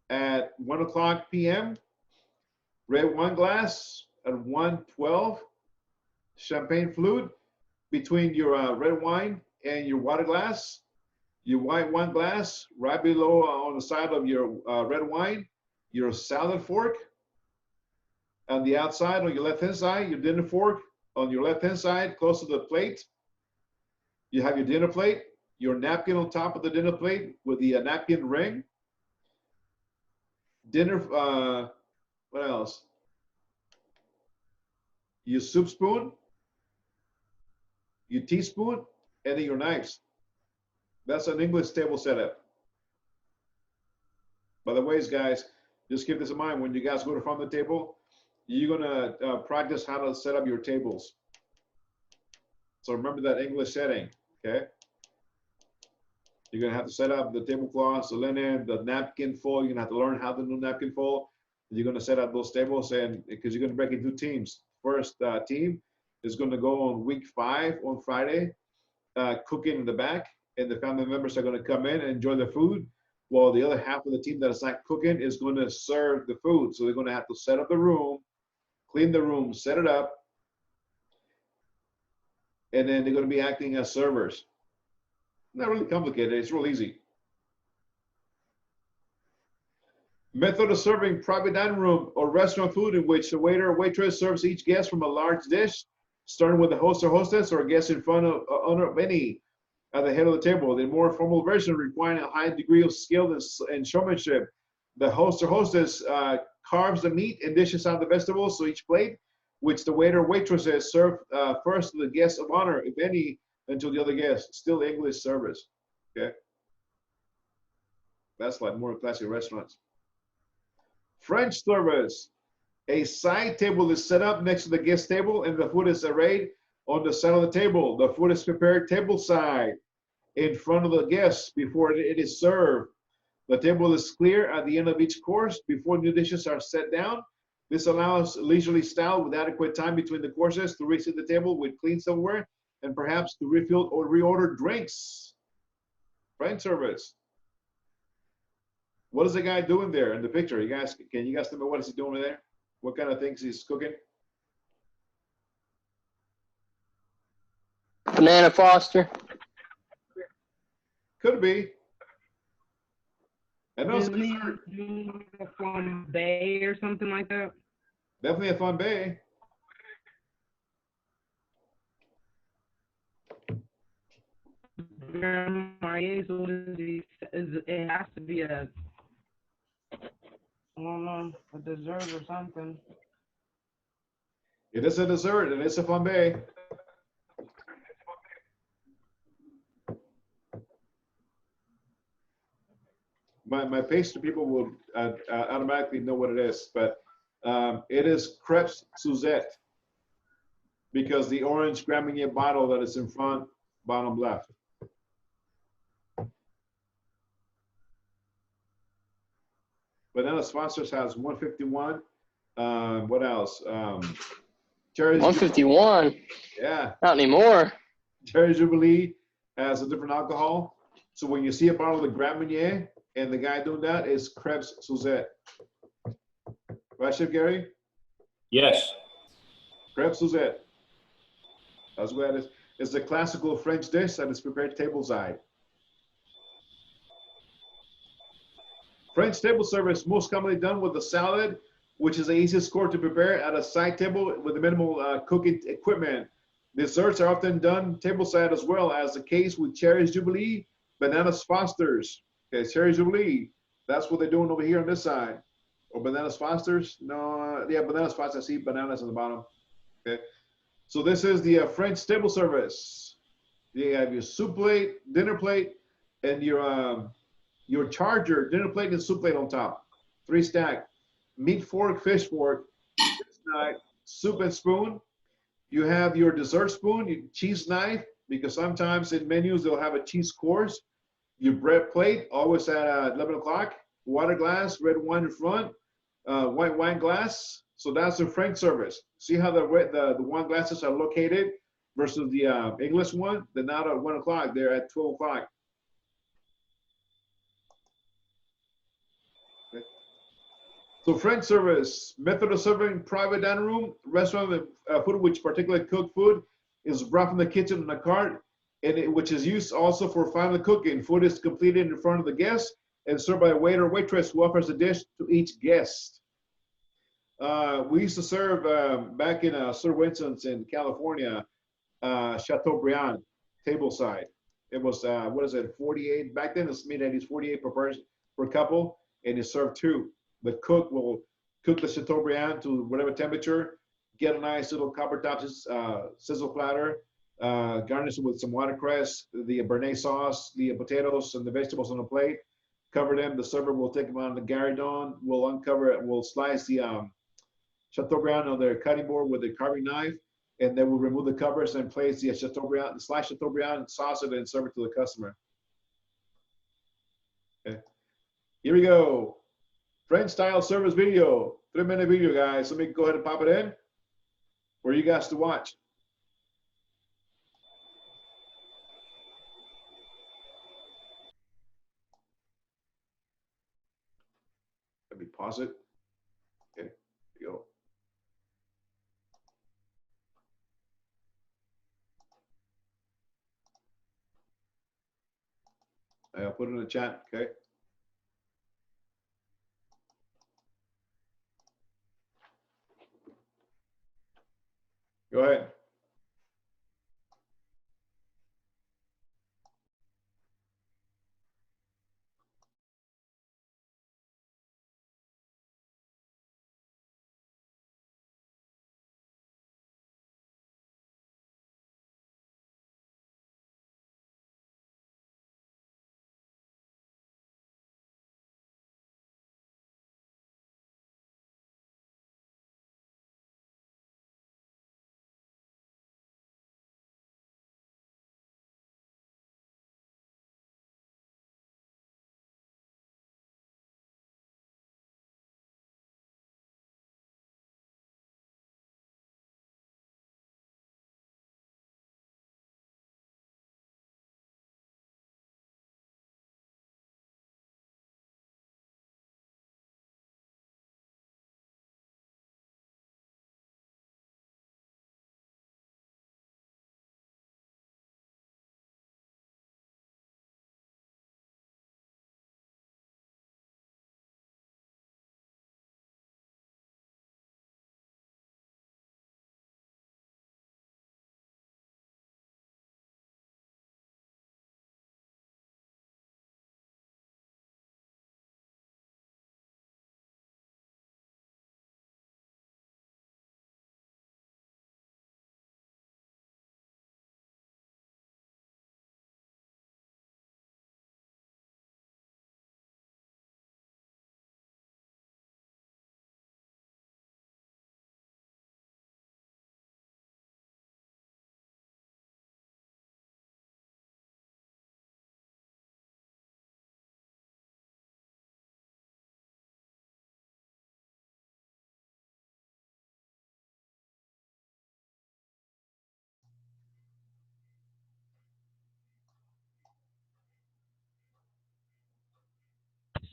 at 1:00 p.m., red wine glass at 1:12, champagne flute between your red wine and your water glass, your white wine glass right below on the side of your red wine, your salad fork on the outside on your left-hand side, your dinner fork on your left-hand side close to the plate. You have your dinner plate, your napkin on top of the dinner plate with the napkin ring. Dinner, what else? Your soup spoon, your teaspoon, and then your knives. That's an English table setup. By the ways, guys, just keep this in mind. When you guys go to farm the table, you're gonna practice how to set up your tables. So remember that English setting, okay? You're gonna have to set up the tablecloths, the linen, the napkin fold. You're gonna have to learn how to do napkin fold. You're gonna set up those tables, and because you're gonna break into teams. First team is gonna go on week 5 on Friday, cooking in the back, and the family members are gonna come in and enjoy the food, while the other half of the team that is not cooking is gonna serve the food. So they're gonna have to set up the room, clean the room, set it up, and then they're gonna be acting as servers. Not really complicated, it's real easy. Method of serving: private dining room or restaurant food in which the waiter or waitress serves each guest from a large dish, starting with the host or hostess or guest in front of honor of any at the head of the table. The more formal version requiring a high degree of skill and showmanship. The host or hostess carves the meat and dishes out the vegetables to each plate, which the waiter or waitress has served first to the guest of honor, if any, until the other guests. Still English service, okay? That's like more classic restaurants. French service. A side table is set up next to the guest table and the food is arrayed on the side of the table. The food is prepared table side in front of the guests before it is served. The table is clear at the end of each course before new dishes are set down. This allows leisurely style with adequate time between the courses to reach the table with clean silverware and perhaps to refill or reorder drinks. Friend service. What is the guy doing there in the picture? You guys, can you guys tell me what is he doing there? What kind of things he's cooking? Banana Foster. Could be. I know it's Isn't he doing a flambe or something like that? definitely a fun bay. So what is he? It has to be a, I don't know, a dessert or something. It is a dessert and it's a fun bay. My pastry people will automatically know what it is, but it is crepes Suzette because the orange Grand Marnier bottle that is in front, bottom left. Banana Sponsors has 151. What else? Cherry 151. Yeah. Not anymore. Cherry Jubilee has a different alcohol. So when you see a bottle of Grand Marnier and the guy doing that is Crepes Suzette. Right, Chef Gary? Yes. Crepes Suzette. That's what it is. It's a classical French dish that is prepared tableside. French table service most commonly done with a salad, which is the easiest course to prepare at a side table with minimal cooking equipment. Desserts are often done tableside as well, as the case with Cherry's Jubilee, Bananas Foster's. Okay, Cherry's Jubilee, that's what they're doing over here on this side. Or Bananas Foster's? No, yeah, Bananas Foster's. I see bananas on the bottom. Okay, so this is the French table service. You have your soup plate, dinner plate, and your charger, dinner plate and soup plate on top. 3 stack. Meat fork, fish fork, knife, soup and spoon. You have your dessert spoon, your cheese knife, because sometimes in menus they'll have a cheese course. Your bread plate, always at 11 o'clock. Water glass, red wine in front, white wine glass. So that's the French service. See how the wine glasses are located versus the English one? They're not at 1 o'clock, they're at 12 o'clock. So French service, method of serving private dining room, restaurant with food which particularly cooked food is brought from the kitchen in a cart, and which is used also for final cooking. Food is completed in front of the guest and served by a waiter or waitress who offers a dish to each guest. We used to serve back in Sir Winston's in California, Chateaubriand, tableside. It was, what is it, 48? Back then it's mid-80s, 48 per person, per couple, and it served 2. The cook will cook the Chateaubriand to whatever temperature, get a nice little copper top sizzle platter, garnish it with some watercress, the Béarnaise sauce, the potatoes and the vegetables on the plate, cover them. The server will take them on the Garidon, will uncover it, will slice the Chateaubriand on their cutting board with a carving knife, and then we'll remove the covers and place the Chateaubriand, the sliced Chateaubriand, sauce it, and serve it to the customer. Okay, here we go. French style service video, 3-minute video, guys. Let me go ahead and pop it in for you guys to watch. Let me pause it. Okay, here we go. I'll put it in the chat, okay? Go ahead.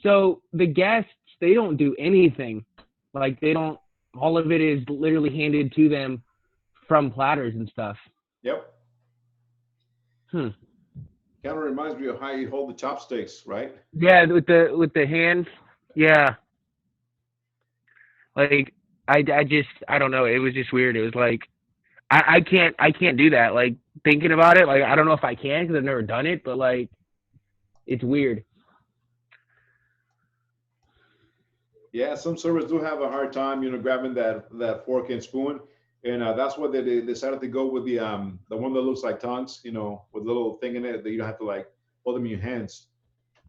So the guests, they don't do anything. Like they don't. All of it is literally handed to them from platters and stuff. Yep. Hmm. Kind of reminds me of how you hold the chopsticks, right? Yeah, with the hands. Yeah. Like I don't know. It was just weird. It was like I can't do that. Like thinking about it, like I don't know if I can because I've never done it, but like it's weird. Yeah, some servers do have a hard time, grabbing that fork and spoon, and that's what they decided to go with the one that looks like tongues, with a little thing in it that you don't have to like hold them in your hands.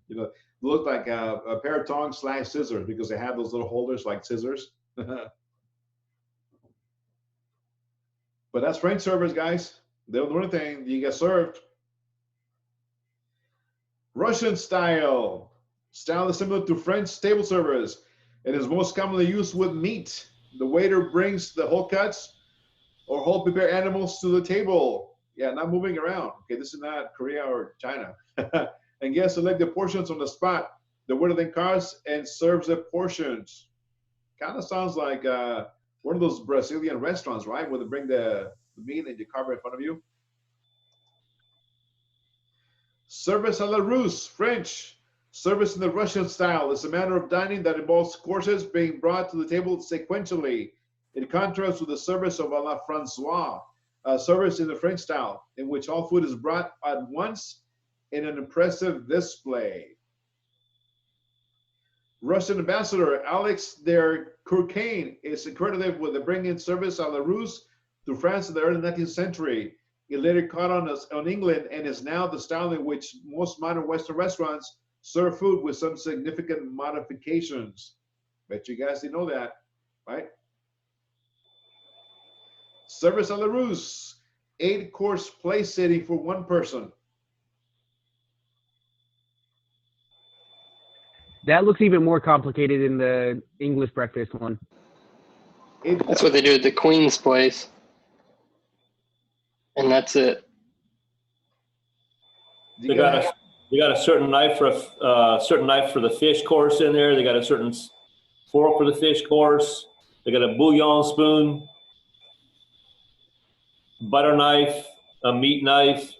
It looks like a pair of tongs / scissors because they have those little holders like scissors. But that's French servers, guys. They don't do anything. You get served. Russian style. Style is similar to French table servers. It is most commonly used with meat. The waiter brings the whole cuts or whole prepared animals to the table. Yeah, not moving around. Okay, this is not Korea or China. And guests select the portions on the spot. The waiter then carves and serves the portions. Kind of sounds like one of those Brazilian restaurants, right? Where they bring the meat and you carve it in front of you. Service à la Russe, French. Service in the Russian style is a manner of dining that involves courses being brought to the table sequentially. In contrast with the service of à la Francois, service in the French style, in which all food is brought at once in an impressive display. Russian ambassador Alex der Courcaine is credited with the bringing service à la Russe to France in the early 19th century. It later caught on England and is now the style in which most modern Western restaurants serve food with some significant modifications. Bet you guys didn't know that, right? Service à la Russe, 8-course place setting for one person. That looks even more complicated in the English breakfast one. That's what they do at the Queen's place. And that's it. They got a certain knife for the fish course in there. They got a certain fork for the fish course. They got a bouillon spoon, butter knife, a meat knife.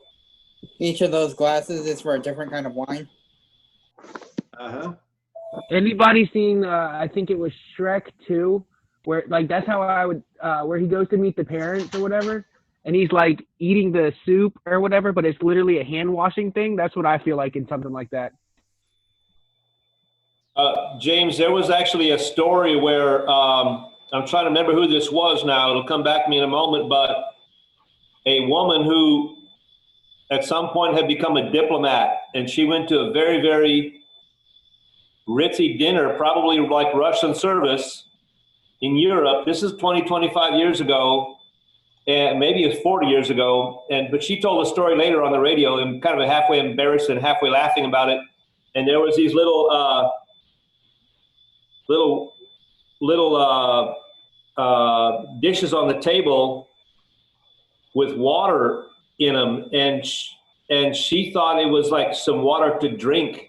Each of those glasses is for a different kind of wine. Uh-huh. Anybody seen? I think it was Shrek 2, where like that's how I would where he goes to meet the parents or whatever, and he's like eating the soup or whatever, but it's literally a hand washing thing. That's what I feel like in something like that. James, there was actually a story where I'm trying to remember who this was now. It'll come back to me in a moment, but a woman who at some point had become a diplomat, and she went to a very, very ritzy dinner, probably like Russian service in Europe. This is 20, 25 years ago, and maybe it's 40 years ago. But she told a story later on the radio and kind of halfway embarrassed and halfway laughing about it. And there was these little dishes on the table with water in them, and she thought it was like some water to drink.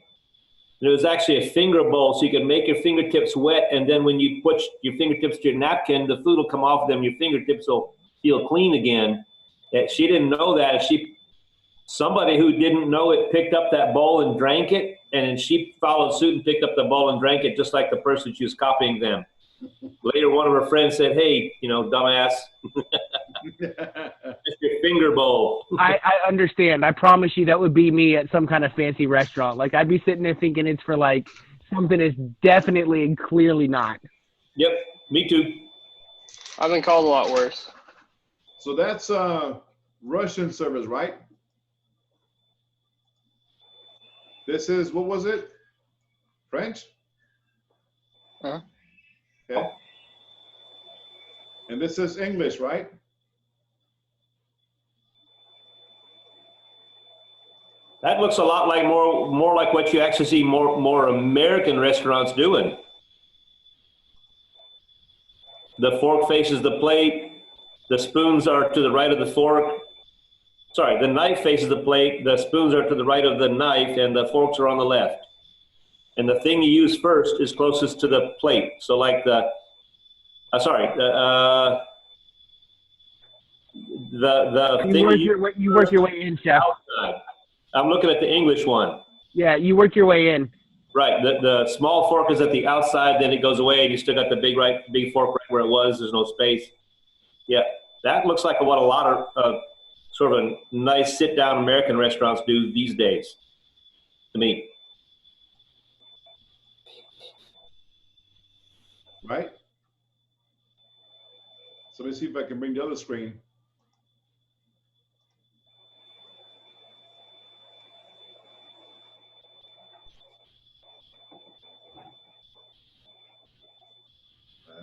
And it was actually a finger bowl, so you could make your fingertips wet, and then when you put your fingertips to your napkin, the food will come off them. Your fingertips will feel clean again. She didn't know that. Somebody who didn't know it picked up that bowl and drank it, and then she followed suit and picked up the bowl and drank it, just like the person she was copying them. Later, one of her friends said, "Hey, dumbass, it's your finger bowl." I understand. I promise you that would be me at some kind of fancy restaurant. Like I'd be sitting there thinking it's for like something it's definitely and clearly not. Yep, me too. I've been called a lot worse. So that's Russian service, right? This is, what was it? French? Huh? Okay. And this is English, right? That looks a lot like more like what you actually see more American restaurants doing. The fork faces the plate. The spoons are to the right of the fork. Sorry, the knife faces the plate. The spoons are to the right of the knife, and the forks are on the left. and the thing you use first is closest to the plate. So like the thing You work your way in, chef. outside. I'm looking at the English one. Yeah, you work your way in. Right. The small fork is at the outside, then it goes away, and you still got the big fork right where it was. There's no space. Yeah, that looks like what a lot of sort of nice sit-down American restaurants do these days, to me. Right? So let me see if I can bring the other screen.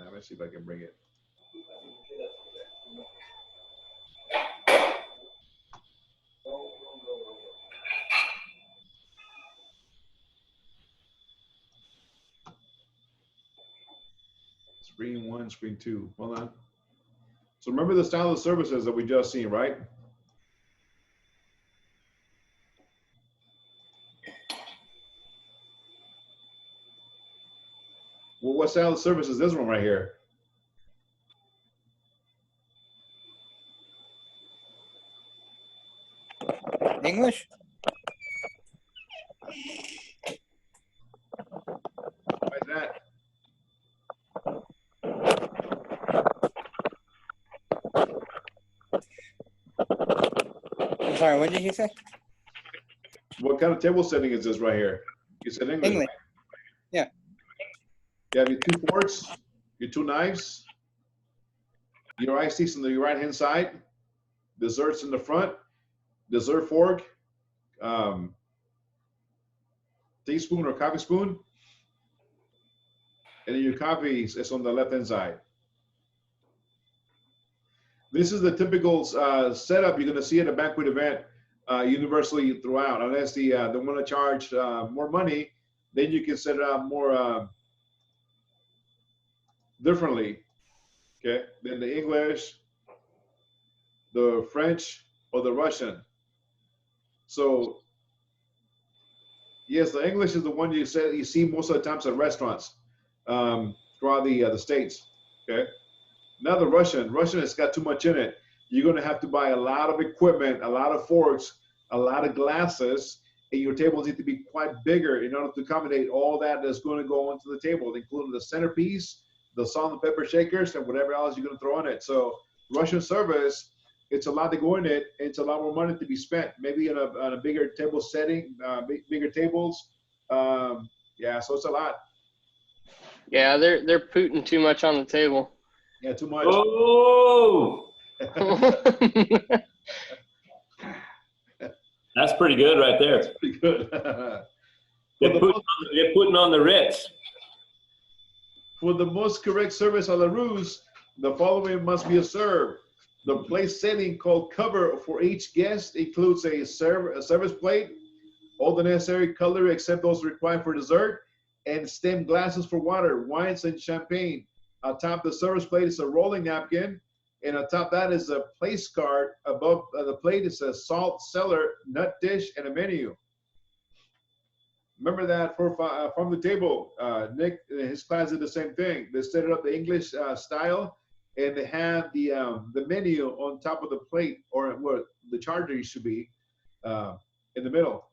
Let me see if I can bring it. Screen 1, screen 2. Hold on. So remember the style of services that we just seen, right? Well, what style of service is this one right here? English? Why is that? I'm sorry, what did you say? What kind of table setting is this right here? You said English. English. Yeah. You have your 2 forks, your 2 knives, your ice sticks on the right-hand side, desserts in the front, dessert fork, teaspoon or coffee spoon, and then your coffee is on the left-hand side. This is the typical setup you're going to see at a banquet event universally throughout, unless they want to charge more money, then you can set it up more differently, okay, than the English, the French, or the Russian. So yes, the English is the one you see most of the times at restaurants throughout the States, okay? Now the Russian has got too much in it. You're going to have to buy a lot of equipment, a lot of forks, a lot of glasses, and your tables need to be quite bigger in order to accommodate all that that's going to go onto the table, including the centerpiece, the salt and pepper shakers, and whatever else you're going to throw on it. So Russian service, it's a lot to go in it. It's a lot more money to be spent, maybe on a bigger table setting, bigger tables. Yeah, so it's a lot. Yeah, they're putting too much on the table. Yeah, too much. Oh, that's pretty good right there. That's pretty good. They're putting on the Ritz. For the most correct service a la Ruse, the following must be observed. The place setting called cover for each guest includes a service plate, all the necessary cutlery except those required for dessert, and stem glasses for water, wines, and champagne. Atop the service plate is a rolling napkin, and atop that is a place card. Above the plate is a salt cellar, nut dish, and a menu. Remember that from the table, Nick and his class did the same thing. They set it up the English style, and they had the menu on top of the plate, or where the charger should be, in the middle.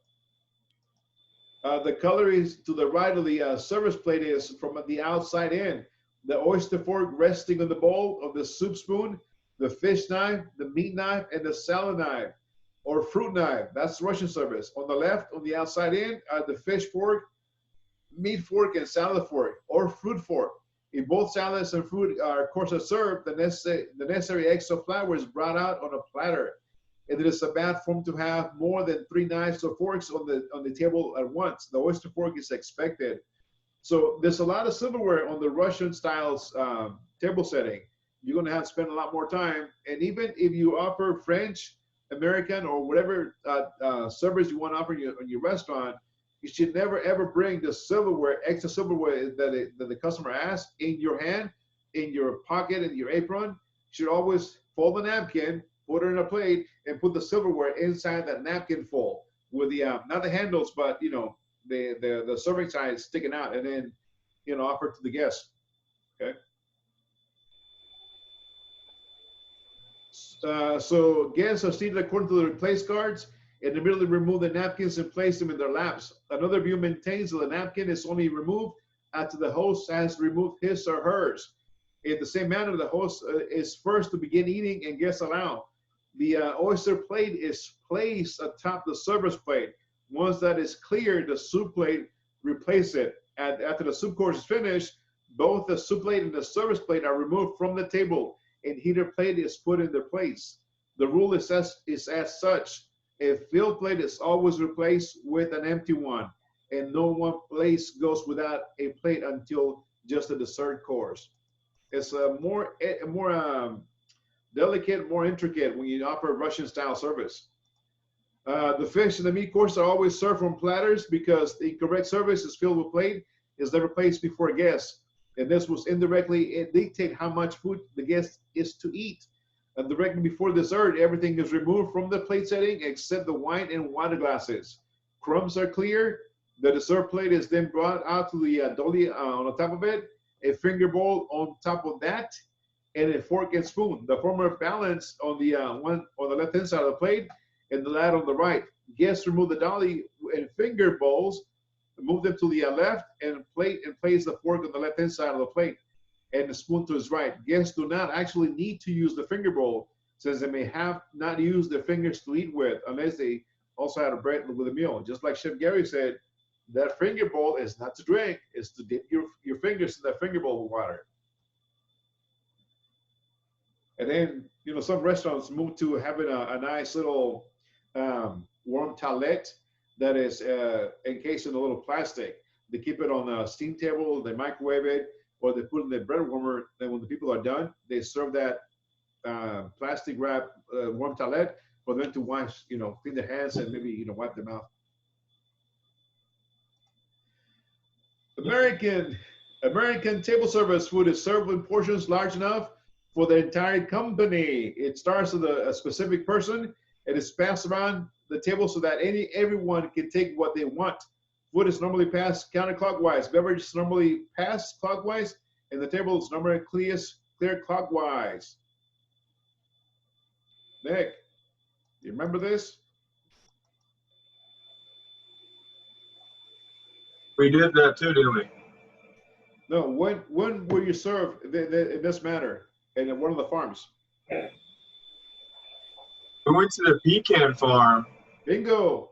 The cutlery to the right of the service plate is from the outside in. The oyster fork resting on the bowl of the soup spoon, the fish knife, the meat knife, and the salad knife or fruit knife. That's Russian service. On the left, on the outside in, the fish fork, meat fork, and salad fork or fruit fork. If both salads and fruit are courses served, the necessary extra flour is brought out on a platter. And it is a bad form to have more than 3 knives or forks on the table at once. The oyster fork is expected. So there's a lot of silverware on the Russian styles table setting. You're going to have to spend a lot more time. And even if you offer French, American, or whatever service you want to offer in your restaurant, you should never ever bring the silverware, extra silverware that the customer asks in your hand, in your pocket, in your apron. You should always fold the napkin, put it in a plate, and put the silverware inside that napkin fold with the not the handles, but the serving side sticking out, and then offer to the guests. Okay. So guests are seated according to their place cards and immediately remove the napkins and place them in their laps. Another view maintains that the napkin is only removed after the host has removed his or hers. In the same manner, the host is first to begin eating and guests allow. The oyster plate is placed atop the server's plate. Once that is cleared, the soup plate replace it. And after the soup course is finished, both the soup plate and the server's plate are removed from the table, and heater plate is put in their place. The rule is as such: a filled plate is always replaced with an empty one, and no one place goes without a plate until just the dessert course. It's more delicate, more intricate when you offer Russian-style service. The fish and the meat course are always served from platters because the correct service is filled with plate is never placed before a guest. And this will indirectly dictate how much food the guest is to eat. And directly before dessert, everything is removed from the plate setting except the wine and water glasses. Crumbs are clear. The dessert plate is then brought out to the dolly on the top of it, a finger bowl on top of that, and a fork and spoon. The former balanced on the one on the left-hand side of the plate, and the latter on the right. Guests remove the dolly and finger bowls, move them to the left, and place the fork on the left-hand side of the plate, and the spoon to his right. Guests do not actually need to use the finger bowl, since they may have not used their fingers to eat with, unless they also had a bread with a meal. Just like Chef Gary said, that finger bowl is not to drink, it's to dip your fingers in that finger bowl with water. And then, some restaurants move to having a nice little warm towelette that is encased in a little plastic. They keep it on a steam table, they microwave it, or they put it in the bread warmer. Then when the people are done, they serve that plastic wrap warm towelette for them to wash, clean their hands and maybe, wipe their mouth. American table service food is served in portions large enough for the entire company. It starts with a specific person. It is passed around the table so that everyone can take what they want. Food is normally passed counterclockwise. Beverage is normally passed clockwise, and the table is normally clear clockwise. Nick, do you remember this? We did that too, didn't we? No, when were you served in this manner in one of the farms? We went to the pecan farm. Bingo.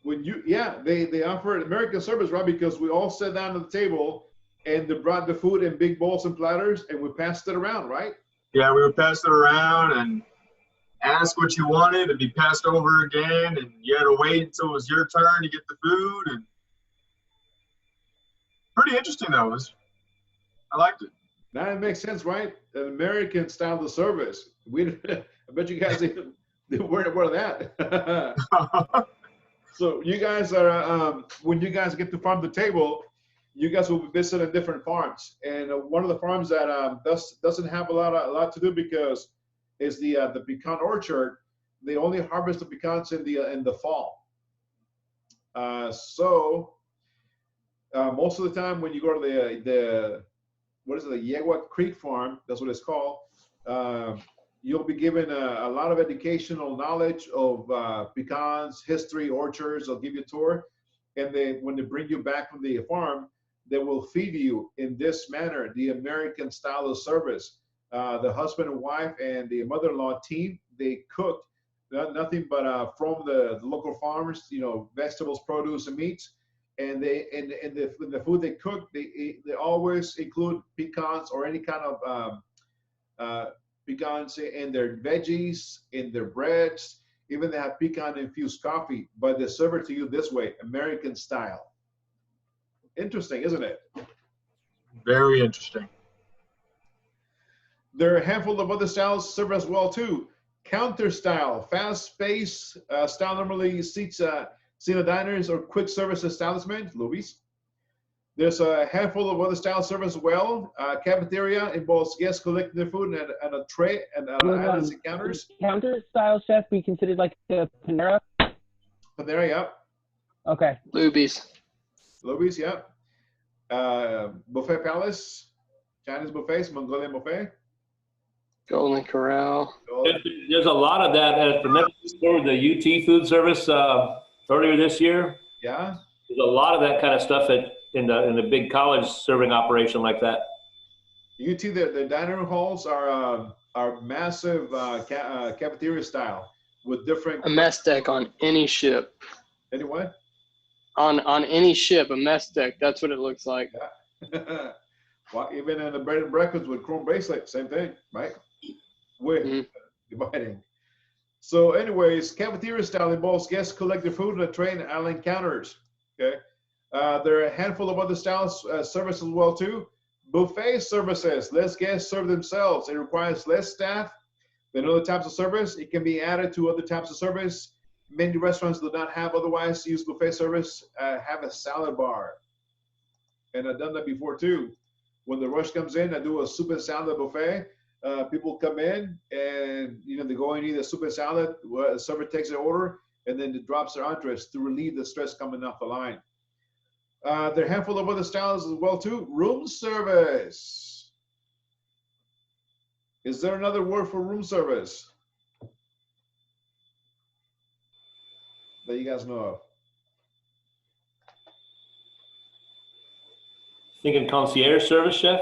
They offered American service, right? Because we all sat down at the table and they brought the food in big bowls and platters and we passed it around, right? Yeah, we would pass it around and ask what you wanted and be passed over again, and you had to wait until it was your turn to get the food. And pretty interesting though. I liked it. Now it makes sense, right? An American style of service. I bet you guys they weren't aware of that. So you guys are when you guys get to farm to table, you guys will be visiting different farms. And one of the farms that doesn't have a lot to do because is the pecan orchard. They only harvest the pecans in the fall. So most of the time when you go to the Yegua Creek Farm, that's what it's called, you'll be given a lot of educational knowledge of pecans, history, orchards. They'll give you a tour. And when they bring you back from the farm, they will feed you in this manner, the American style of service. The husband and wife and the mother-in-law team, they cooked nothing but from the local farmers, vegetables, produce, and meats. And the food they cook, they always include pecans or any kind of pecans in their veggies, in their breads. Even they have pecan-infused coffee, but they serve it to you this way, American style. Interesting, isn't it? Very interesting. There are a handful of other styles served as well too. Counter style, fast-paced style normally seats seen at diners or quick service establishments, Luis. There's a handful of other styles served as well. Cafeteria involves guests collecting their food and a tray and items and counters. Counter style, chef, be considered like a Panera? Panera, yeah. Okay. Lubies. Luby's, yeah. Buffet Palace, Chinese buffets, Mongolian buffet. Golden Corral. There's a lot of that at the UT food service earlier this year. Yeah. There's a lot of that kind of stuff in the big college serving operation like that. UT, the dining room halls are massive cafeteria style with different. A mess deck on any ship. Anyway. On any ship, a mess deck. That's what it looks like. Yeah. Well, even in the bread and breakfast with chrome bracelet, same thing, right? With dividing. So, anyways, cafeteria style involves guests collect their food on a tray and island counters. Okay. There are a handful of other styles service as well too. Buffet services, less guests serve themselves. It requires less staff than other types of service. It can be added to other types of service. Many restaurants do not have otherwise use buffet service, have a salad bar. And I've done that before too. When the rush comes in, I do a soup and salad buffet. People come in and, they go and eat a soup and salad. The server takes their order and then it drops their entrees to relieve the stress coming off the line. There are a handful of other styles as well too. Room service. Is there another word for room service that you guys know of? Thinking concierge service, chef?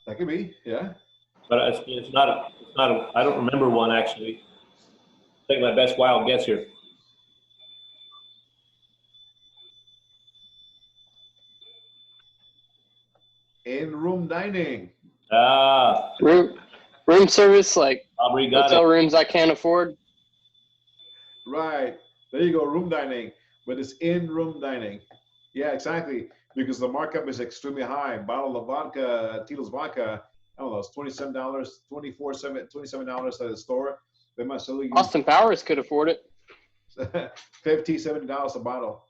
That could be, yeah. But it's not I don't remember one actually. Take my best wild guess here. In-room dining. Room service, like hotel rooms I can't afford. Right. There you go, room dining. But it's in-room dining. Yeah, exactly. Because the markup is extremely high. Bottle of vodka, Tito's vodka, I don't know, it's $27, $27 at the store. They must sell you. Austin Powers could afford it. $50, $70 a bottle.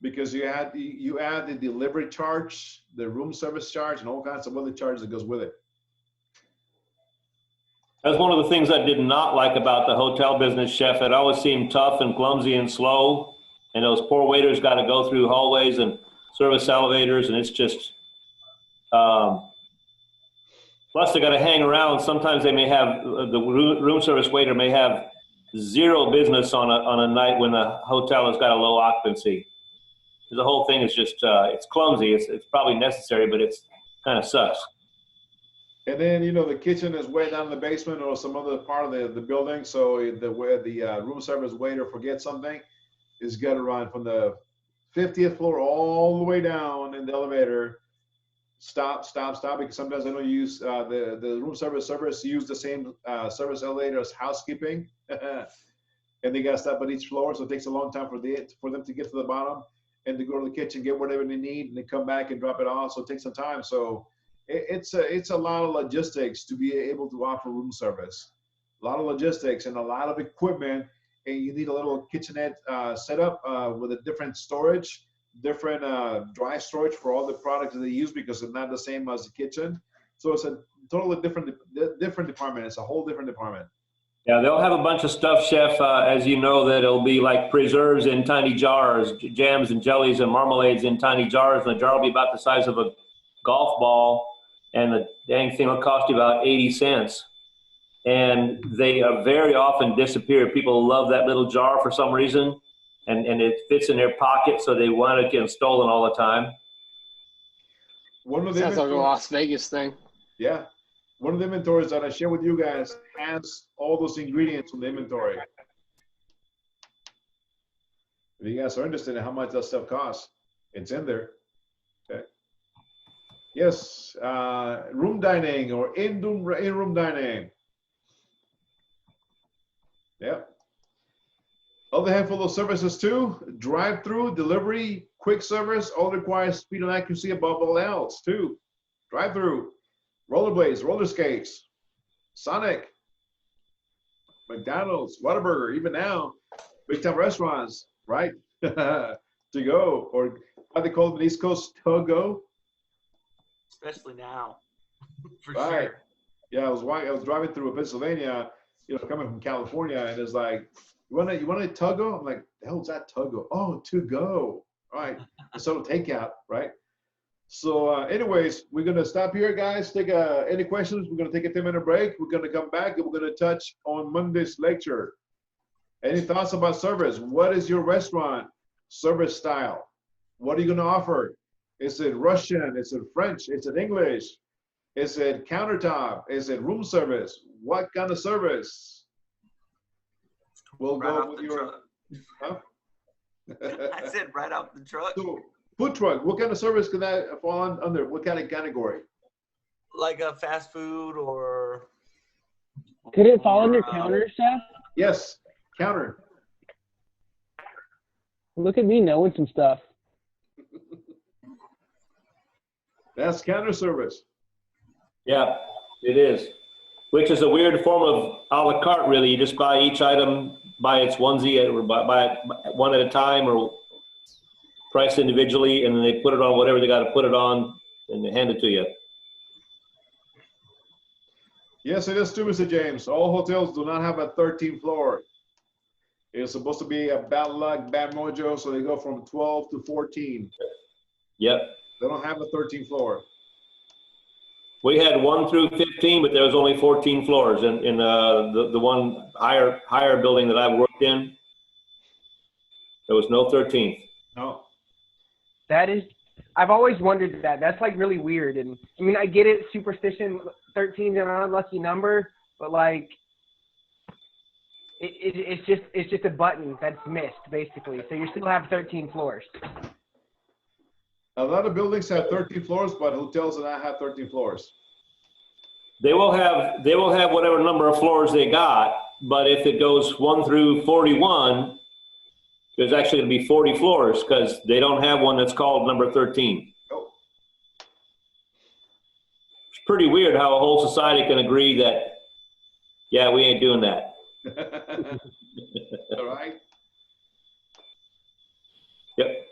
Because you add the delivery charge, the room service charge, and all kinds of other charges that goes with it. That's one of the things I did not like about the hotel business, chef. It always seemed tough and clumsy and slow. And those poor waiters got to go through hallways and service elevators, and it's just, plus they got to hang around. Sometimes they may have, the room service waiter may have zero business on a night when the hotel has got a low occupancy. The whole thing is just, it's clumsy. It's probably necessary, but it's kind of sucks. And then, the kitchen is way down in the basement or some other part of the building. So where the room service waiter forgets something, is got to run from the 50th floor all the way down in the elevator. Stop, because sometimes I don't use the room service use the same service elevator as housekeeping. And they got to stop at each floor. So it takes a long time for them to get to the bottom and to go to the kitchen, get whatever they need, and they come back and drop it off. So it takes some time. So it's a lot of logistics to be able to offer room service. A lot of logistics and a lot of equipment. And you need a little kitchenette setup with a different storage, different dry storage for all the products that they use because it's not the same as the kitchen. So it's a totally different department. It's a whole different department. Yeah, they'll have a bunch of stuff, chef, as you know, that it'll be like preserves in tiny jars, jams and jellies and marmalades in tiny jars. And the jar will be about the size of a golf ball. And the dang thing will cost you about 80 cents. And they very often disappear. People love that little jar for some reason, and it fits in their pocket, so they want it getting stolen all the time. Sounds like a Las Vegas thing. Yeah. One of the inventories that I share with you guys has all those ingredients from the inventory. If you guys are interested in how much that stuff costs, it's in there. Okay. Yes. Room dining or in-room dining. Yeah. Other handful of services too. Drive-through, delivery, quick service, all require speed and accuracy above all else too. Drive-through, rollerblades, roller skates, Sonic, McDonald's, Whataburger, even now, big time restaurants, right? To go, or what they call it in the East Coast, to go. Especially now, for right. sure. Yeah, I was driving through Pennsylvania. coming from California, and it's like, you want a Tuggo? I'm like, the hell's that Tuggo? Oh, to go. All right. So takeout, right? So anyways, we're going to stop here, guys. Take any questions. We're going to take a 10-minute break. We're going to come back, and we're going to touch on Monday's lecture. Any thoughts about service? What is your restaurant service style? What are you going to offer? Is it Russian? Is it French? Is it English? Is it countertop? Is it room service? What kind of service? We'll Right go off with the your. truck. Huh? I said right off the truck. So, food truck. What kind of service can that fall under? What kind of category? Like a fast food or. Could it fall under or, counter, chef? Yes, counter. Look at me knowing some stuff. That's counter service. Yeah, it is. Which is a weird form of a la carte, really. You just buy each item by its onesie, or buy it one at a time, or priced individually, and then they put it on whatever they got to put it on, and they hand it to you. Yes, it is too, Mr. James. All hotels do not have a 13th floor. It's supposed to be a bad luck, bad mojo, so they go from 12 to 14. Yep. They don't have a 13th floor. We had 1 through 15, but there was only 14 floors in the one higher building that I worked in. There was no 13th. No. That is, I've always wondered that. That's like really weird. And I mean, I get it, superstition, 13 is an unlucky number, but like, it's just a button that's missed, basically. So you still have 13 floors. A lot of buildings have 13 floors, but hotels do not have 13 floors. They will have whatever number of floors they got, but if it goes 1 through 41, there's actually going to be 40 floors because they don't have one that's called number 13. Oh. It's pretty weird how a whole society can agree that, yeah, we ain't doing that. All right. Yep.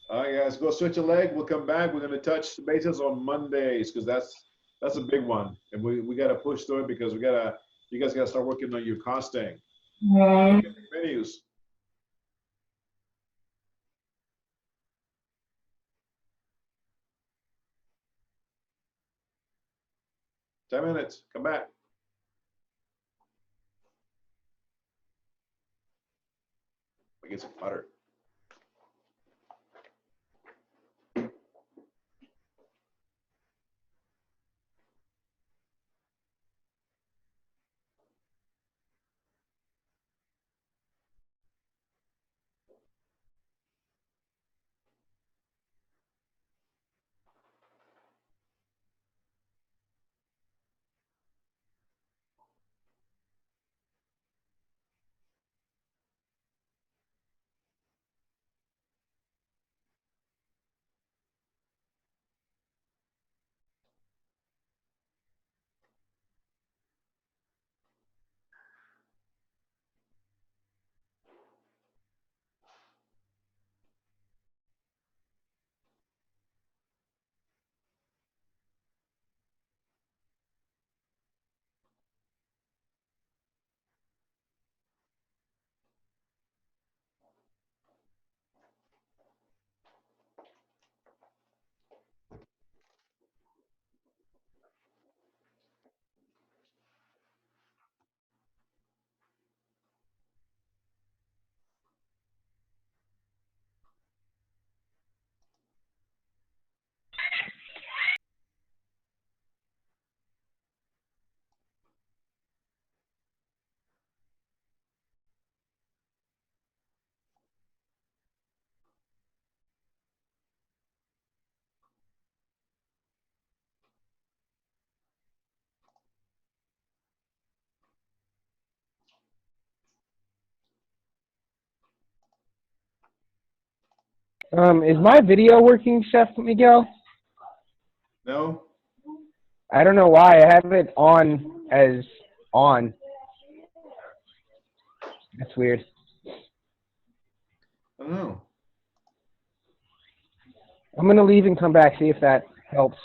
All right, guys, go stretch a leg. We'll come back. We're going to touch bases on Mondays because that's a big one, and we got to push through it because you guys got to start working on your costing. Menus. Ten minutes. Come back. We get some butter. Is my video working, Chef Miguel? No? I don't know why. I have it on as on. That's weird. I don't know. I'm going to leave and come back, see if that helps.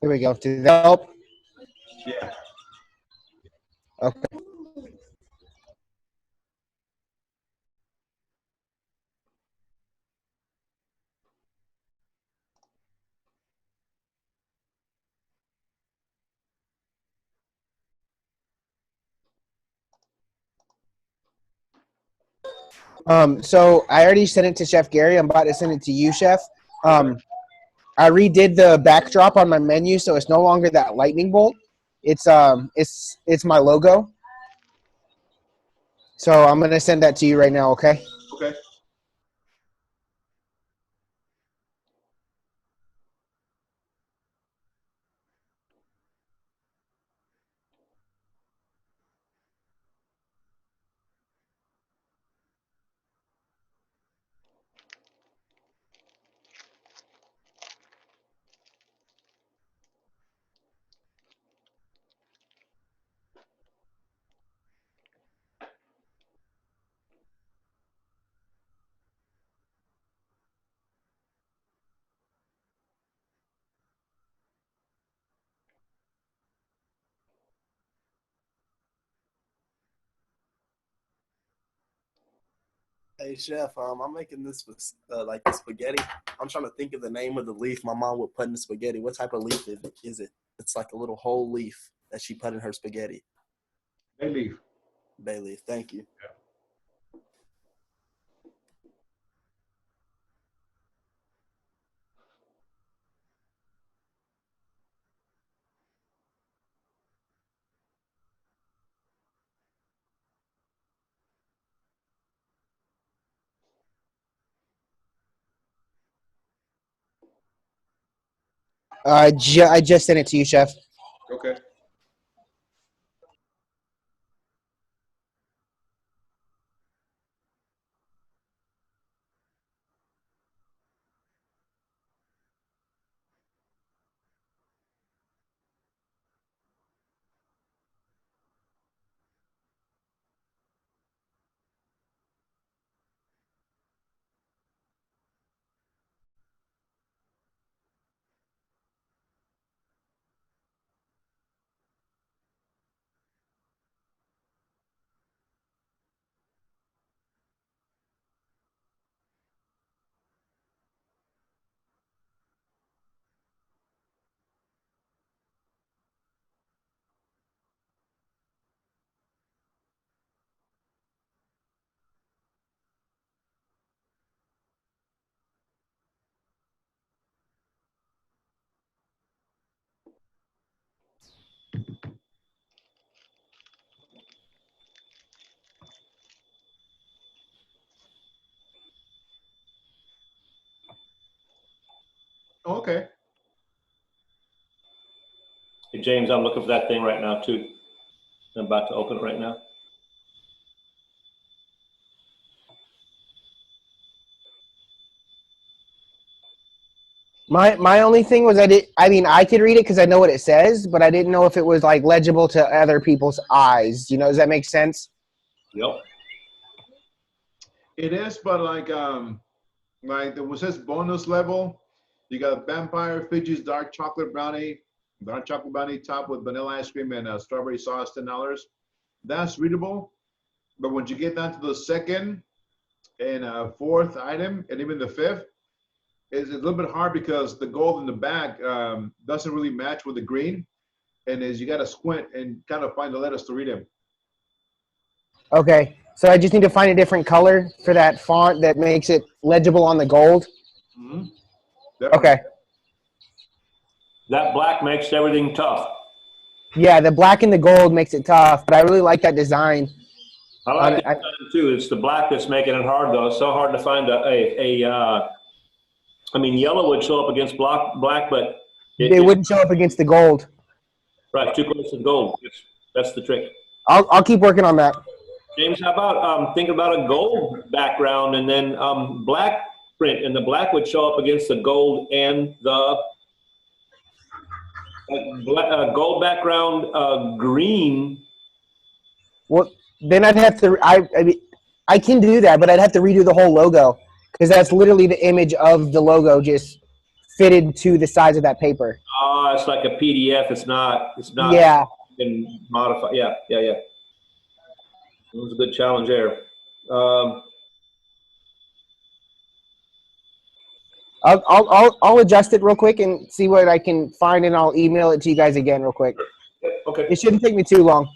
Here we go. Did that help? Yeah. Okay. So I already sent it to Chef Gary. I'm about to send it to you, Chef. I redid the backdrop on my menu, so it's no longer that lightning bolt. It's my logo. So I'm gonna send that to you right now. Okay. Okay. Hey chef, I'm making this like the spaghetti. I'm trying to think of the name of the leaf my mom would put in the spaghetti. What type of leaf is it? It's like a little whole leaf that she put in her spaghetti. Bay leaf. Bay leaf. Thank you. I just sent it to you, Chef. Okay. Okay. Hey, James, I'm looking for that thing right now too. I'm about to open it right now. My only thing was I could read it because I know what it says, but I didn't know if it was like legible to other people's eyes. You know, does that make sense? Yep. It is, but like there was this bonus level. You got Vampire Fiji's dark chocolate brownie topped with vanilla ice cream and strawberry sauce, $10. That's readable, but when you get down to the second and fourth item, and even the fifth, it's a little bit hard because the gold in the back doesn't really match with the green, and you got to squint and kind of find the letters to read them. Okay, so I just need to find a different color for that font that makes it legible on the gold. Mm-hmm. Okay. That black makes everything tough. Yeah, the black and the gold makes it tough, but I really like that design. I like the design too. It's the black that's making it hard though. It's so hard to find I mean, yellow would show up against black, but it wouldn't show up against the gold. Right, too close to gold. That's the trick. I'll keep working on that. James, how about thinking about a gold background and then black print, and the black would show up against the gold and the gold background green. Well, then I'd have to. I can do that, but I'd have to redo the whole logo because that's literally the image of the logo just fitted to the size of that paper. Oh, it's like a PDF. It's not. Yeah. Been modified. Yeah. It was a good challenge there. I'll adjust it real quick and see what I can find, and I'll email it to you guys again real quick. Okay. It shouldn't take me too long.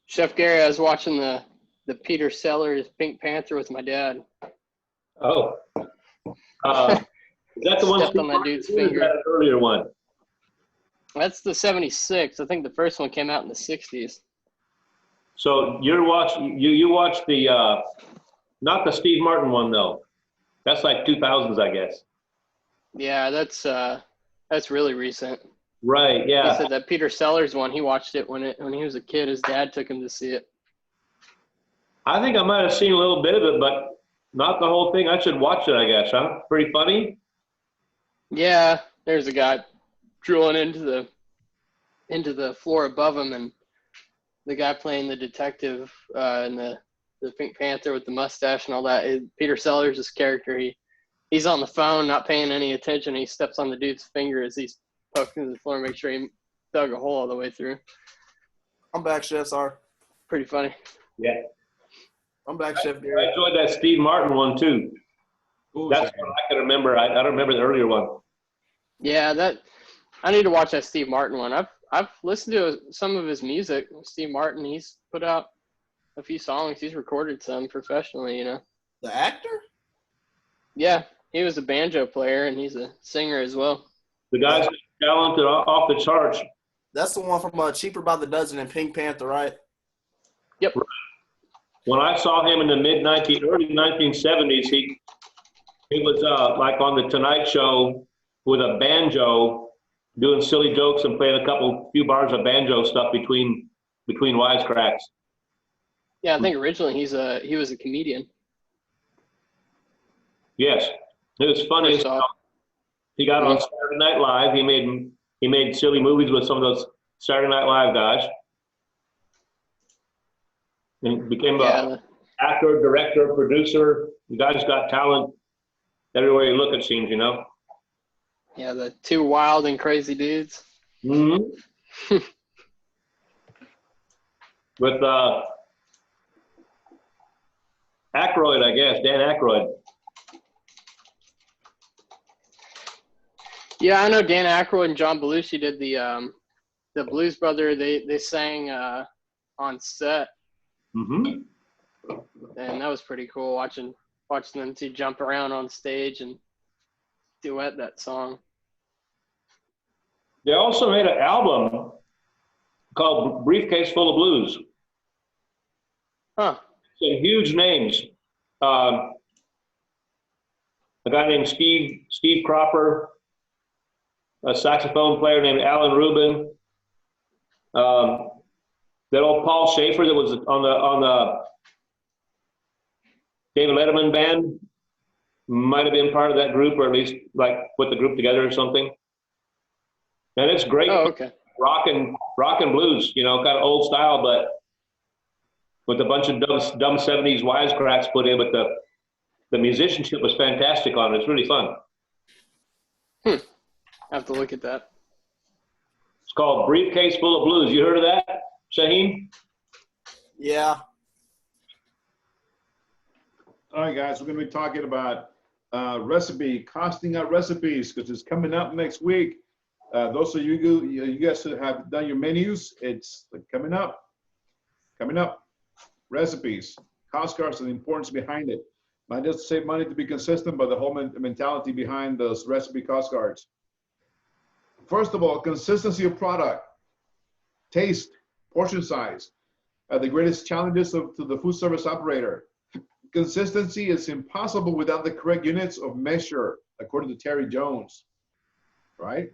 Chef Gary, I was watching the Peter Sellers Pink Panther with my dad. Oh. Is that the one? Stepped on that dude's or is finger. that an earlier one? That's the 76. I think the first one came out in the 60s. So you watched the not the Steve Martin one though. That's like 2000s, I guess. Yeah, that's really recent. Right. Yeah. He said that Peter Sellers one, he watched it when he was a kid. His dad took him to see it. I think I might have seen a little bit of it, but not the whole thing. I should watch it, I guess, huh? Pretty funny. Yeah, there's a guy drilling into the floor above him, and the guy playing the detective in the Pink Panther with the mustache and all that is Peter Sellers' character. He's on the phone, not paying any attention. He steps on the dude's finger as he's poking through the floor, make sure he dug a hole all the way through. I'm back, Chef. Sorry. Pretty funny. Yeah. I'm back, Chef I Gary. enjoyed that Steve Martin one too. Ooh, That's what I can remember. I don't remember the earlier one. Yeah, I need to watch that Steve Martin one. I've listened to some of his music. Steve Martin, he's put out a few songs. He's recorded some professionally, you know. The actor? Yeah, he was a banjo player and he's a singer as well. The guy's talented off the charts. That's the one from Cheaper by the Dozen and Pink Panther, right? Yep. When I saw him in the early 1970s, he was like on the Tonight Show with a banjo, doing silly jokes and playing few bars of banjo stuff between wisecracks. Yeah, I think originally he was a comedian. Yes, it was funny. First off. He got on Saturday Night Live. He made silly movies with some of those Saturday Night Live guys, and became an actor, director, producer. The guy's got talent everywhere you look, it seems, you know. Yeah, the two wild and crazy dudes. Mm-hmm. With Aykroyd, I guess, Dan Aykroyd. Yeah, I know Dan Aykroyd and John Belushi did the Blues Brother. They sang on set, Mm-hmm. and that was pretty cool watching them two jump around on stage and duet that song. They also made an album called Briefcase Full of Blues. Huh. Some huge names. A guy named Steve Cropper, a saxophone player named Alan Rubin, that old Paul Schaefer that was on the David Letterman band, might have been part of that group, or at least like put the group together or something. And it's great. Oh, okay. Rock and blues, you know, kind of old style, but with a bunch of dumb 70s wisecracks put in, but the musicianship was fantastic on it. It's really fun. I have to look at that. It's called Briefcase Full of Blues. You heard of that, Shaheen? Yeah. All right, guys, we're going to be talking about costing out recipes, because it's coming up next week. Those of you guys who have done your menus, it's coming up. Recipes, cost cards, and the importance behind it. Not just to save money to be consistent, but the whole mentality behind those recipe cost cards. First of all, consistency of product, taste, portion size, the greatest challenges to the food service operator. Consistency is impossible without the correct units of measure, according to Terry Jones, right?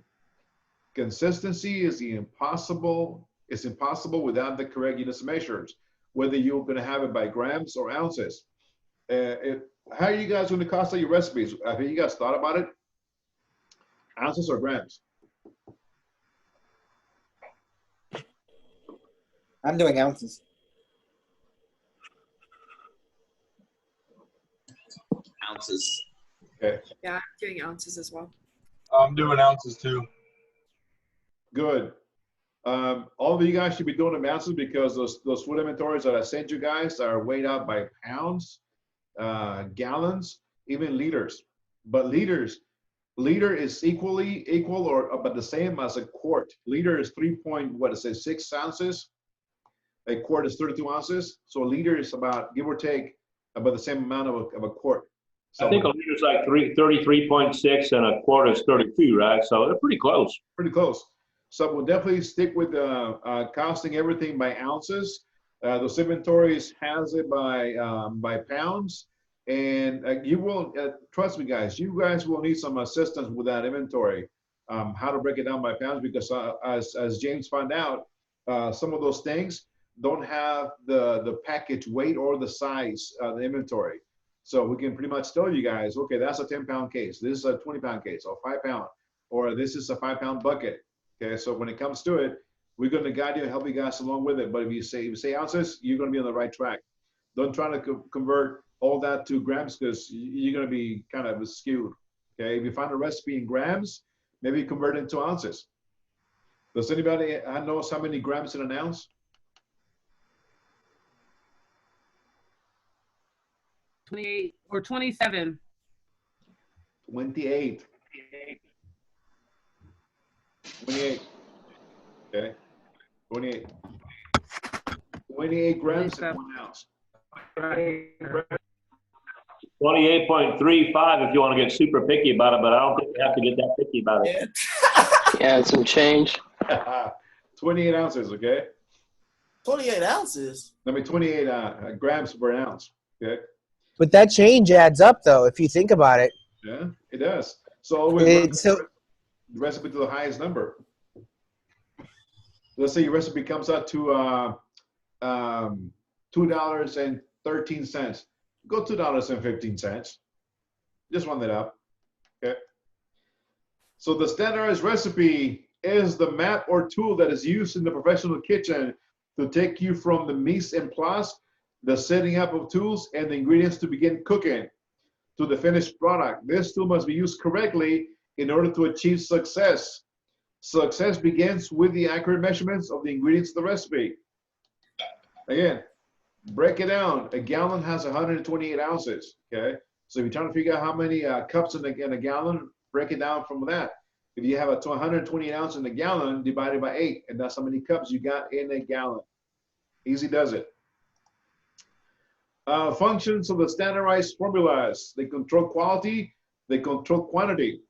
Consistency is impossible without the correct units of measures, whether you're going to have it by grams or ounces. How are you guys going to cost out your recipes? Have you guys thought about it? Ounces or grams? I'm doing ounces. Ounces. Okay. Yeah, I'm doing ounces as well. I'm doing ounces too. Good. All of you guys should be doing the ounces, because those food inventories that I sent you guys are weighed out by pounds, gallons, even liters. But liter is equal or about the same as a quart. Liter is 6 ounces. A quart is 32 ounces. So a liter is about, give or take, about the same amount of a quart. So I think a liter is like 33.6 and a quart is 32, right? So they're pretty close. Pretty close. So we'll definitely stick with costing everything by ounces. Those inventories has it by pounds, and you will trust me, guys. You guys will need some assistance with that inventory, how to break it down by pounds, because as James found out, some of those things don't have the package weight or the size of the inventory. So we can pretty much tell you guys, okay, that's a 10-pound case. This is a 20-pound case, or 5-pound, or this is a 5-pound bucket. Okay, so when it comes to it, we're going to guide you and help you guys along with it. But if you say ounces, you're going to be on the right track. Don't try to convert all that to grams, because you're going to be kind of skewed. Okay, if you find a recipe in grams, maybe convert it into ounces. Does anybody know how many grams in an ounce? 28 or 27. 28. 28. Okay. 28. 28 grams in 1 ounce. 28.35 if you want to get super picky about it, but I don't think you have to get that picky about it. Yeah, some change. 28 ounces, okay? 28 ounces? I mean, 28 grams per ounce, okay? But that change adds up, though, if you think about it. Yeah, it does. So always the recipe to the highest number. Let's say your recipe comes out to $2.13. Go $2.15. Just round that up. Okay. So the standardized recipe is the map or tool that is used in the professional kitchen to take you from the mise en place, the setting up of tools and the ingredients to begin cooking, to the finished product. This tool must be used correctly in order to achieve success. Success begins with the accurate measurements of the ingredients of the recipe. Again, break it down. A gallon has 128 ounces, okay? So if you're trying to figure out how many cups in a gallon, break it down from that. If you have a 128 ounce in a gallon, divided by 8, and that's how many cups you got in a gallon. Easy does it. Functions of the standardized formulas. They control quality, they control quantity.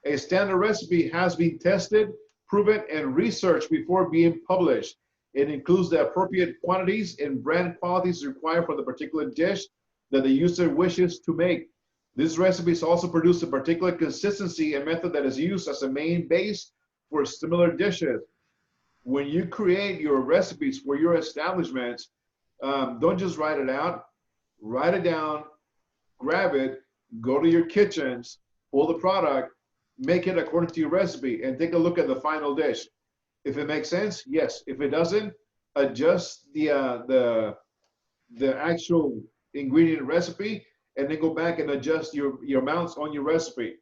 A standard recipe has been tested, proven, and researched before being published. It includes the appropriate quantities and brand qualities required for the particular dish that the user wishes to make. These recipes also produce a particular consistency and method that is used as a main base for similar dishes. When you create your recipes for your establishments, don't just write it out, write it down, grab it, go to your kitchens, pull the product, make it according to your recipe, and take a look at the final dish. If it makes sense, yes. If it doesn't, adjust the actual ingredient recipe, and then go back and adjust your amounts on your recipe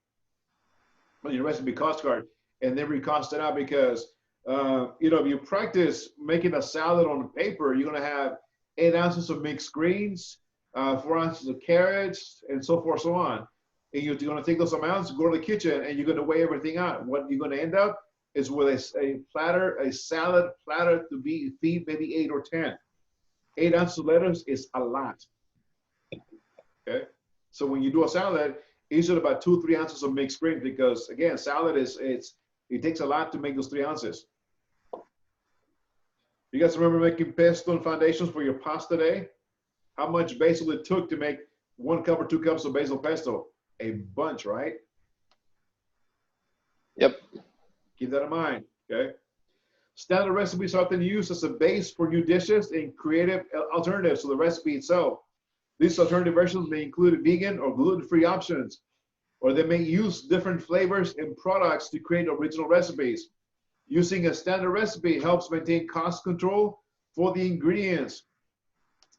cost card, and then recost it out, because you know, if you practice making a salad on paper, you're gonna have 8 ounces of mixed greens, 4 ounces of carrots, and so forth, so on. And you're gonna take those amounts, go to the kitchen, and you're gonna weigh everything out. What you're gonna end up is with a salad platter to feed maybe 8 or 10. 8 ounces of lettuce is a lot. Okay, so when you do a salad, usually about 2 or 3 ounces of mixed greens, because again, salad it takes a lot to make those 3 ounces. You guys remember making pesto and foundations for your pasta day? How much basil it took to make 1 cup or 2 cups of basil pesto? A bunch, right? Yep. Keep that in mind, okay? Standard recipes are often used as a base for new dishes and creative alternatives to the recipe itself. These alternative versions may include vegan or gluten-free options, or they may use different flavors and products to create original recipes. Using a standard recipe helps maintain cost control for the ingredients.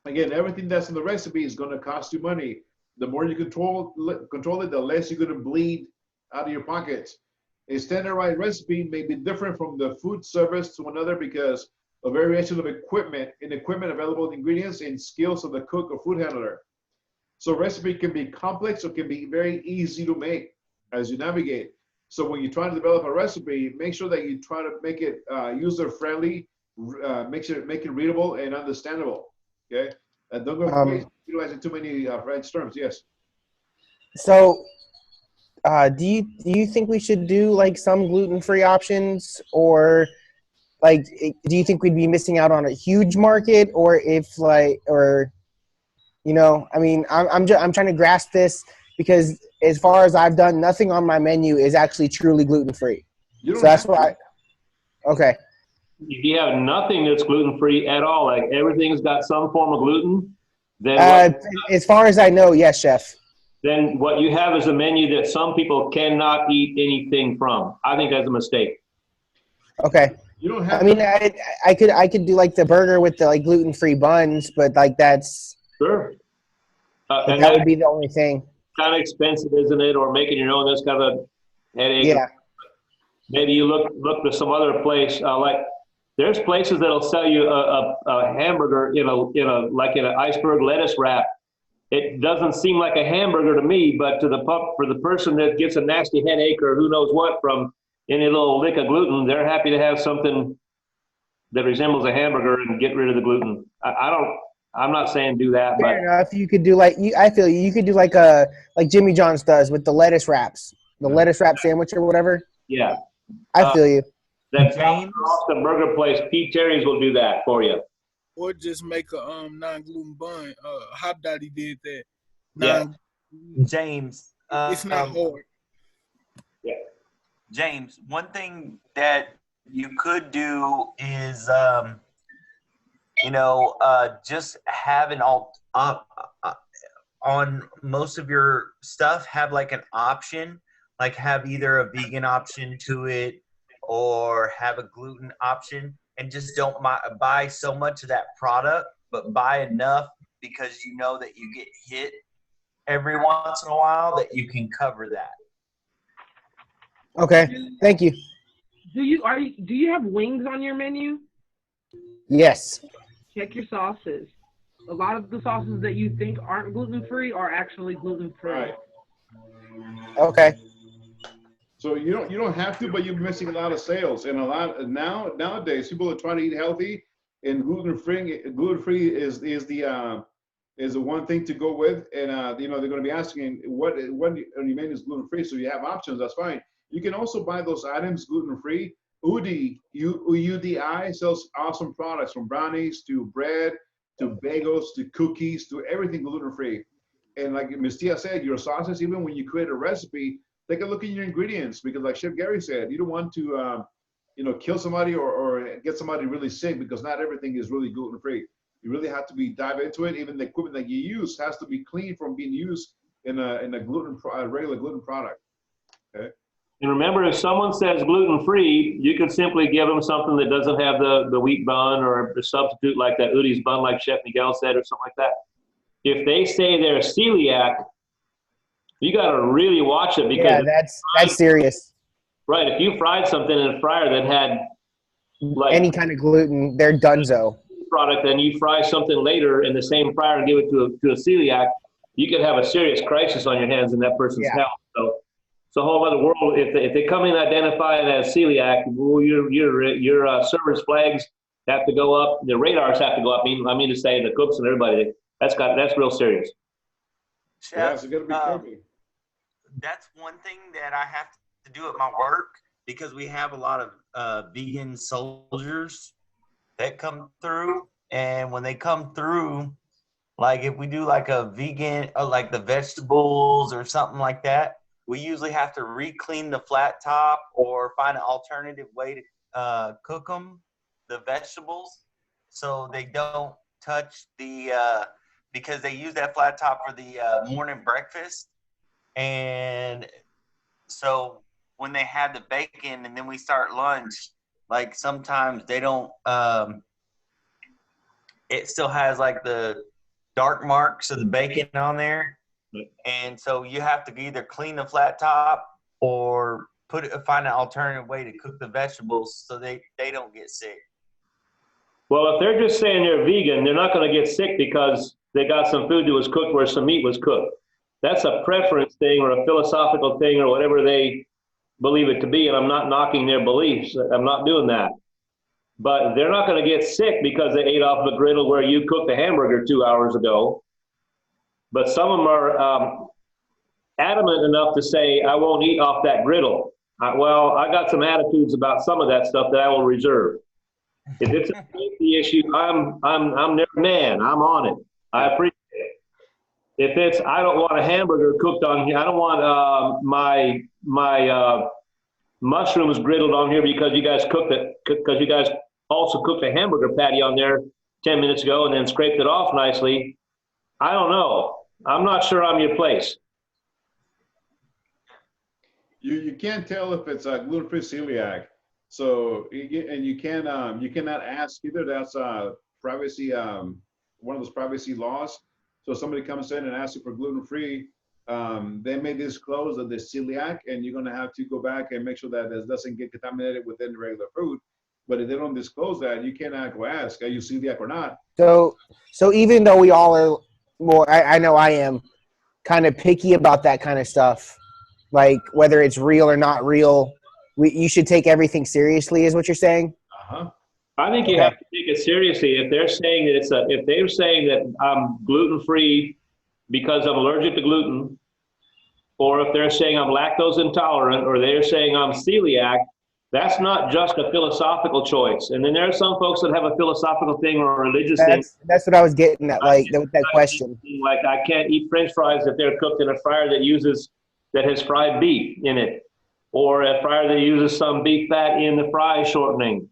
Again, everything that's in the recipe is going to cost you money. The more you control it, the less you're going to bleed out of your pockets. A standardized recipe may be different from the food service to another because of variation of equipment available ingredients and skills of the cook or food handler. So recipe can be complex or can be very easy to make as you navigate. So when you try to develop a recipe, make sure that you try to make it user-friendly, make it readable and understandable, okay? And don't go utilizing too many French terms, yes. So do you think we should do like some gluten-free options, or like do you think we'd be missing out on a huge market, or if like, or you know, I mean, I'm trying to grasp this, because as far as I've done, nothing on my menu is actually truly gluten-free. So that's why. Okay. If you have nothing that's gluten-free at all, like everything's got some form of gluten, then as far as I know, yes, chef. Then what you have is a menu that some people cannot eat anything from. I think that's a mistake. Okay. You don't have. I mean, I could do like the burger with the like gluten-free buns, but like that's sure. And that would be the only thing. Kind of expensive, isn't it? Or making your own, that's kind of a headache. Yeah. Maybe you look to some other place. Like there's places that'll sell you a hamburger in an iceberg lettuce wrap. It doesn't seem like a hamburger to me, but for the person that gets a nasty headache or who knows what from any little lick of gluten, they're happy to have something that resembles a hamburger and get rid of the gluten. I'm not saying do that, but fair enough. You could do I feel you could do like Jimmy John's does with the lettuce wraps, the lettuce wrap sandwich or whatever. Yeah. I feel you. That Austin burger place, Pete Terry's, will do that for you. Or just make a non-gluten bun. Hot Dotty did that. Yeah. James. It's not hard. Yeah. James, one thing that you could do is, just have an on most of your stuff, have like an option, like have either a vegan option to it or have a gluten option, and just don't buy so much of that product, but buy enough because you know that you get hit every once in a while that you can cover that. Okay. Thank you. Do you have wings on your menu? Yes. Check your sauces. A lot of the sauces that you think aren't gluten-free are actually gluten-free. Right. Okay. So you don't have to, but you're missing a lot of sales. And a lot nowadays people are trying to eat healthy, and gluten-free is the one thing to go with. And they're going to be asking what on your menu is gluten-free. So you have options. That's fine. You can also buy those items gluten-free. UDI sells awesome products, from brownies to bread to bagels to cookies to everything gluten-free. And like Ms. Tia said, your sauces, even when you create a recipe, take a look at your ingredients, because like Chef Gary said, you don't want to kill somebody or get somebody really sick, because not everything is really gluten-free. You really have to dive into it. Even the equipment that you use has to be clean from being used in a regular gluten product. Okay. And remember, if someone says gluten-free, you can simply give them something that doesn't have the wheat bun, or a substitute like that Udi's bun, like Chef Miguel said, or something like that. If they say they're celiac, you got to really watch it, because that's serious. Right. If you fried something in a fryer that had like any kind of gluten, they're donezo. Product, and you fry something later in the same fryer and give it to a celiac, you could have a serious crisis on your hands in that person's health. So it's a whole other world. If they come in identified as celiac, well, your service flags have to go up, the radars have to go up. I mean to say, the cooks and everybody, that's real serious. Yeah, so gotta be careful. That's one thing that I have to do at my work, because we have a lot of vegan soldiers that come through. And when they come through, like if we do like a vegan, or like the vegetables or something like that, we usually have to re-clean the flat top or find an alternative way to cook them, the vegetables, so they don't touch the, because they use that flat top for the morning breakfast. And so when they have the bacon and then we start lunch, like sometimes they don't, it still has like the dark marks of the bacon on there. And so you have to either clean the flat top or find an alternative way to cook the vegetables so they don't get sick. Well, if they're just saying they're vegan, they're not going to get sick because they got some food that was cooked where some meat was cooked. That's a preference thing or a philosophical thing or whatever they believe it to be, and I'm not knocking their beliefs. I'm not doing that. But they're not going to get sick because they ate off the griddle where you cooked a hamburger 2 hours ago. But some of them are adamant enough to say, I won't eat off that griddle. Well, I got some attitudes about some of that stuff that I will reserve. If it's a safety issue, I'm their man. I'm on it. I appreciate it. If it's, I don't want a hamburger cooked on here. I don't want my mushrooms griddled on here because you guys cooked it, because you guys also cooked a hamburger patty on there 10 minutes ago and then scraped it off nicely. I don't know. I'm not sure I'm your place. You can't tell if it's a gluten-free celiac. So, and you cannot ask either. That's privacy, one of those privacy laws. So somebody comes in and asks you for gluten-free, they may disclose that they're celiac, and you're gonna have to go back and make sure that it doesn't get contaminated within regular food. But if they don't disclose that, you cannot go ask, are you celiac or not? So even though we all are, well, I know I am kind of picky about that kind of stuff, like whether it's real or not real, you should take everything seriously, is what you're saying? Uh-huh. I think you have to take it seriously. If they're saying that if they're saying that I'm gluten-free because I'm allergic to gluten, or if they're saying I'm lactose intolerant, or they're saying I'm celiac, that's not just a philosophical choice. And then there are some folks that have a philosophical thing or a religious thing. That's what I was getting at, like that question. Like I can't eat French fries if they're cooked in a fryer that has fried beef in it, or a fryer that uses some beef fat in the fry shortening.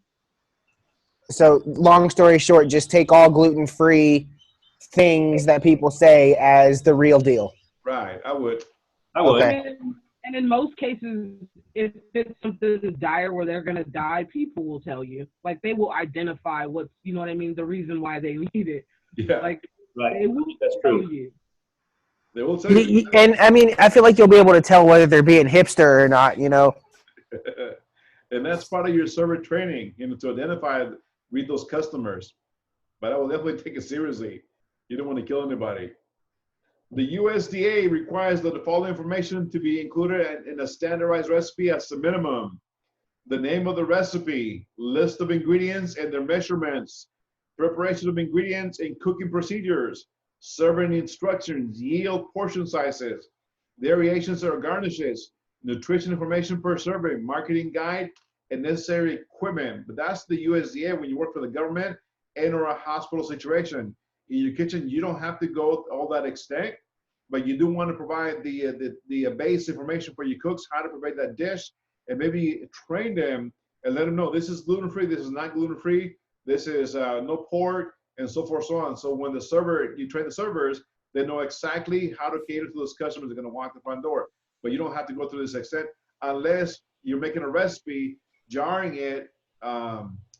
So long story short, just take all gluten-free things that people say as the real deal. Right, I would. Okay. And in most cases, if it's something dire where they're going to die, people will tell you. Like, they will identify what's, you know what I mean, the reason why they need it. Yeah. Like, right. They will tell you. They will tell you. And I mean, I feel like you'll be able to tell whether they're being hipster or not, you know? And that's part of your server training, to identify, read those customers. But I will definitely take it seriously. You don't want to kill anybody. The USDA requires that the following information to be included in a standardized recipe as a minimum: the name of the recipe, list of ingredients and their measurements, preparation of ingredients and cooking procedures, serving instructions, yield portion sizes, variations or garnishes, nutrition information per serving, marketing guide, and necessary equipment. But that's the USDA when you work for the government and or a hospital situation. In your kitchen, you don't have to go all that extent, but you do want to provide the base information for your cooks, how to prepare that dish, and maybe train them and let them know this is gluten-free, this is not gluten-free, this is no pork, and so forth, so on. So when you train the servers, they know exactly how to cater to those customers that are going to walk the front door. But you don't have to go through this extent unless you're making a recipe, jarring it,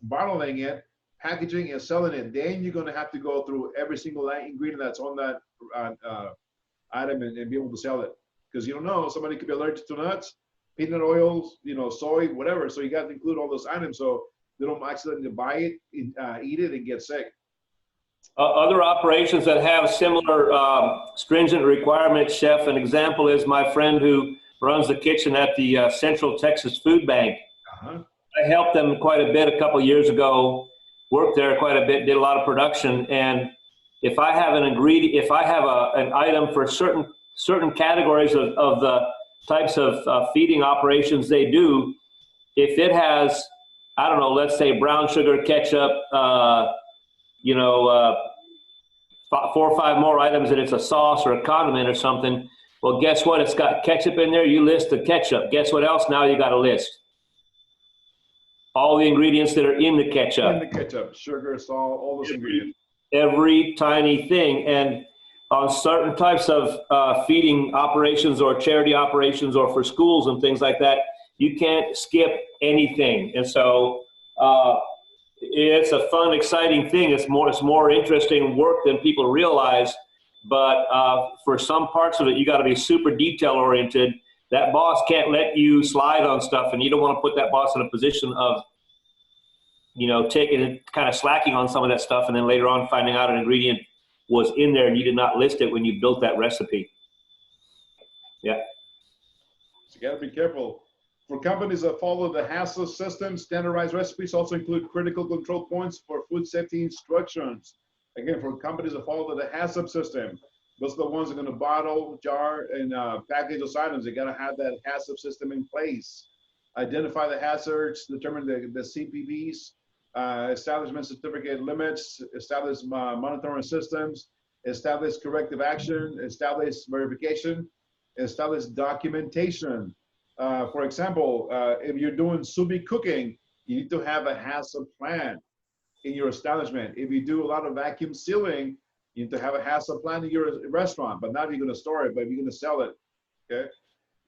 bottling it, packaging and selling it. Then you're going to have to go through every single ingredient that's on that item and be able to sell it. Because you don't know, somebody could be allergic to nuts, peanut oils, soy, whatever. So you got to include all those items so they don't accidentally buy it, eat it, and get sick. Other operations that have similar stringent requirements, Chef, an example is my friend who runs the kitchen at the Central Texas Food Bank. I helped them quite a bit a couple years ago, worked there quite a bit, did a lot of production, and if I have an ingredient, if I have an item for certain categories of the types of feeding operations they do, if it has, I don't know, let's say brown sugar, ketchup, 4 or 5 more items that it's a sauce or a condiment or something, well, guess what? It's got ketchup in there. You list the ketchup. Guess what else? Now you got a list. All the ingredients that are in the ketchup. In the ketchup, sugar, salt, all those ingredients. Every tiny thing. And on certain types of feeding operations or charity operations or for schools and things like that, you can't skip anything. And so it's a fun, exciting thing. It's more interesting work than people realize. But for some parts of it, you got to be super detail oriented. That boss can't let you slide on stuff, and you don't want to put that boss in a position of, taking it, kind of slacking on some of that stuff, and then later on finding out an ingredient was in there and you did not list it when you built that recipe. Yeah. So you got to be careful. For companies that follow the HACCP system, standardized recipes also include critical control points for food safety instructions. Again, for companies that follow the HACCP system, those are the ones that are going to bottle, jar, and package those items. They got to have that HACCP system in place. Identify the hazards, determine the CPVs, establishment certificate limits, establish monitoring systems, establish corrective action, establish verification, establish documentation. For example, if you're doing sous vide cooking, you need to have a HACCP plan in your establishment. If you do a lot of vacuum sealing, you need to have a HACCP plan in your restaurant, but not if you're going to store it, but if you're going to sell it. Okay.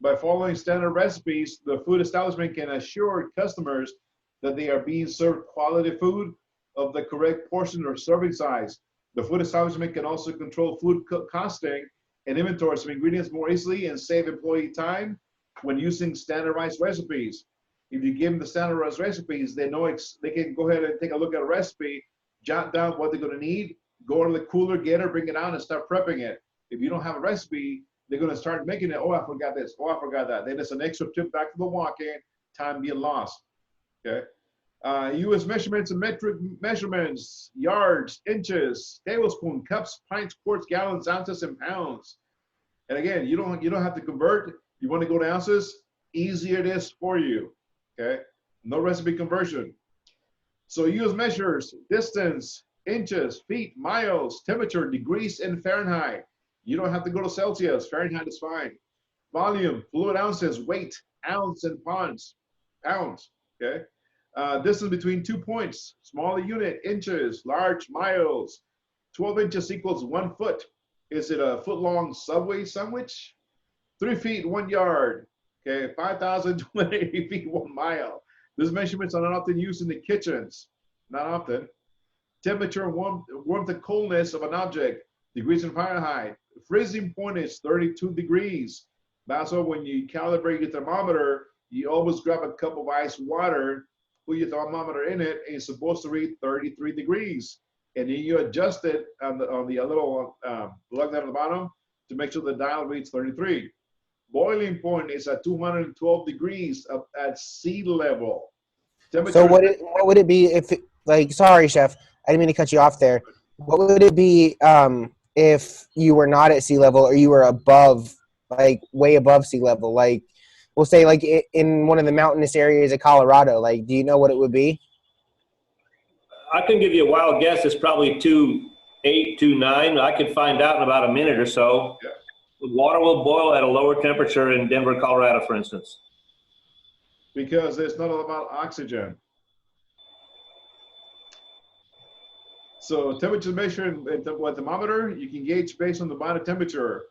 By following standard recipes, the food establishment can assure customers that they are being served quality food of the correct portion or serving size. The food establishment can also control food costing and inventory of ingredients more easily and save employee time when using standardized recipes. If you give them the standardized recipes, they know they can go ahead and take a look at a recipe, jot down what they're going to need, go to the cooler, get it, bring it out, and start prepping it. If you don't have a recipe, they're going to start making it. Oh, I forgot this. Oh, I forgot that. Then it's an extra trip back to the walk-in, time being lost. Okay. U.S. measurements and metric measurements, yards, inches, tablespoon, cups, pints, quarts, gallons, ounces, and pounds. And again, you don't have to convert. You want to go to ounces? Easier it is for you. Okay. No recipe conversion. So U.S. measures, distance, inches, feet, miles, temperature, degrees, and Fahrenheit. You don't have to go to Celsius. Fahrenheit is fine. Volume, fluid ounces, weight, ounce, and pounds. Okay. Distance between 2 points, smaller unit, inches, large, miles. 12 inches equals 1 foot. Is it a foot-long Subway sandwich? 3 feet, 1 yard. Okay, 5,280 feet, 1 mile. These measurements are not often used in the kitchens. Not often. Temperature, warmth and coldness of an object, degrees in Fahrenheit. Freezing point is 32 degrees. That's why when you calibrate your thermometer, you always grab a cup of ice water, put your thermometer in it, and it's supposed to read 33 degrees. And then you adjust it on the little plug down at the bottom to make sure the dial reads 33. Boiling point is at 212 degrees at sea level. So what would it be if, sorry, Chef, I didn't mean to cut you off there. What would it be if you were not at sea level or you were above, like way above sea level? Like, we'll say like in one of the mountainous areas of Colorado, like, do you know what it would be? I can give you a wild guess. It's probably 2.8, 2.9. I could find out in about a minute or so. Yeah. The water will boil at a lower temperature in Denver, Colorado, for instance. Because it's not all about oxygen. So temperature measured with a thermometer, you can gauge based on the body temperature.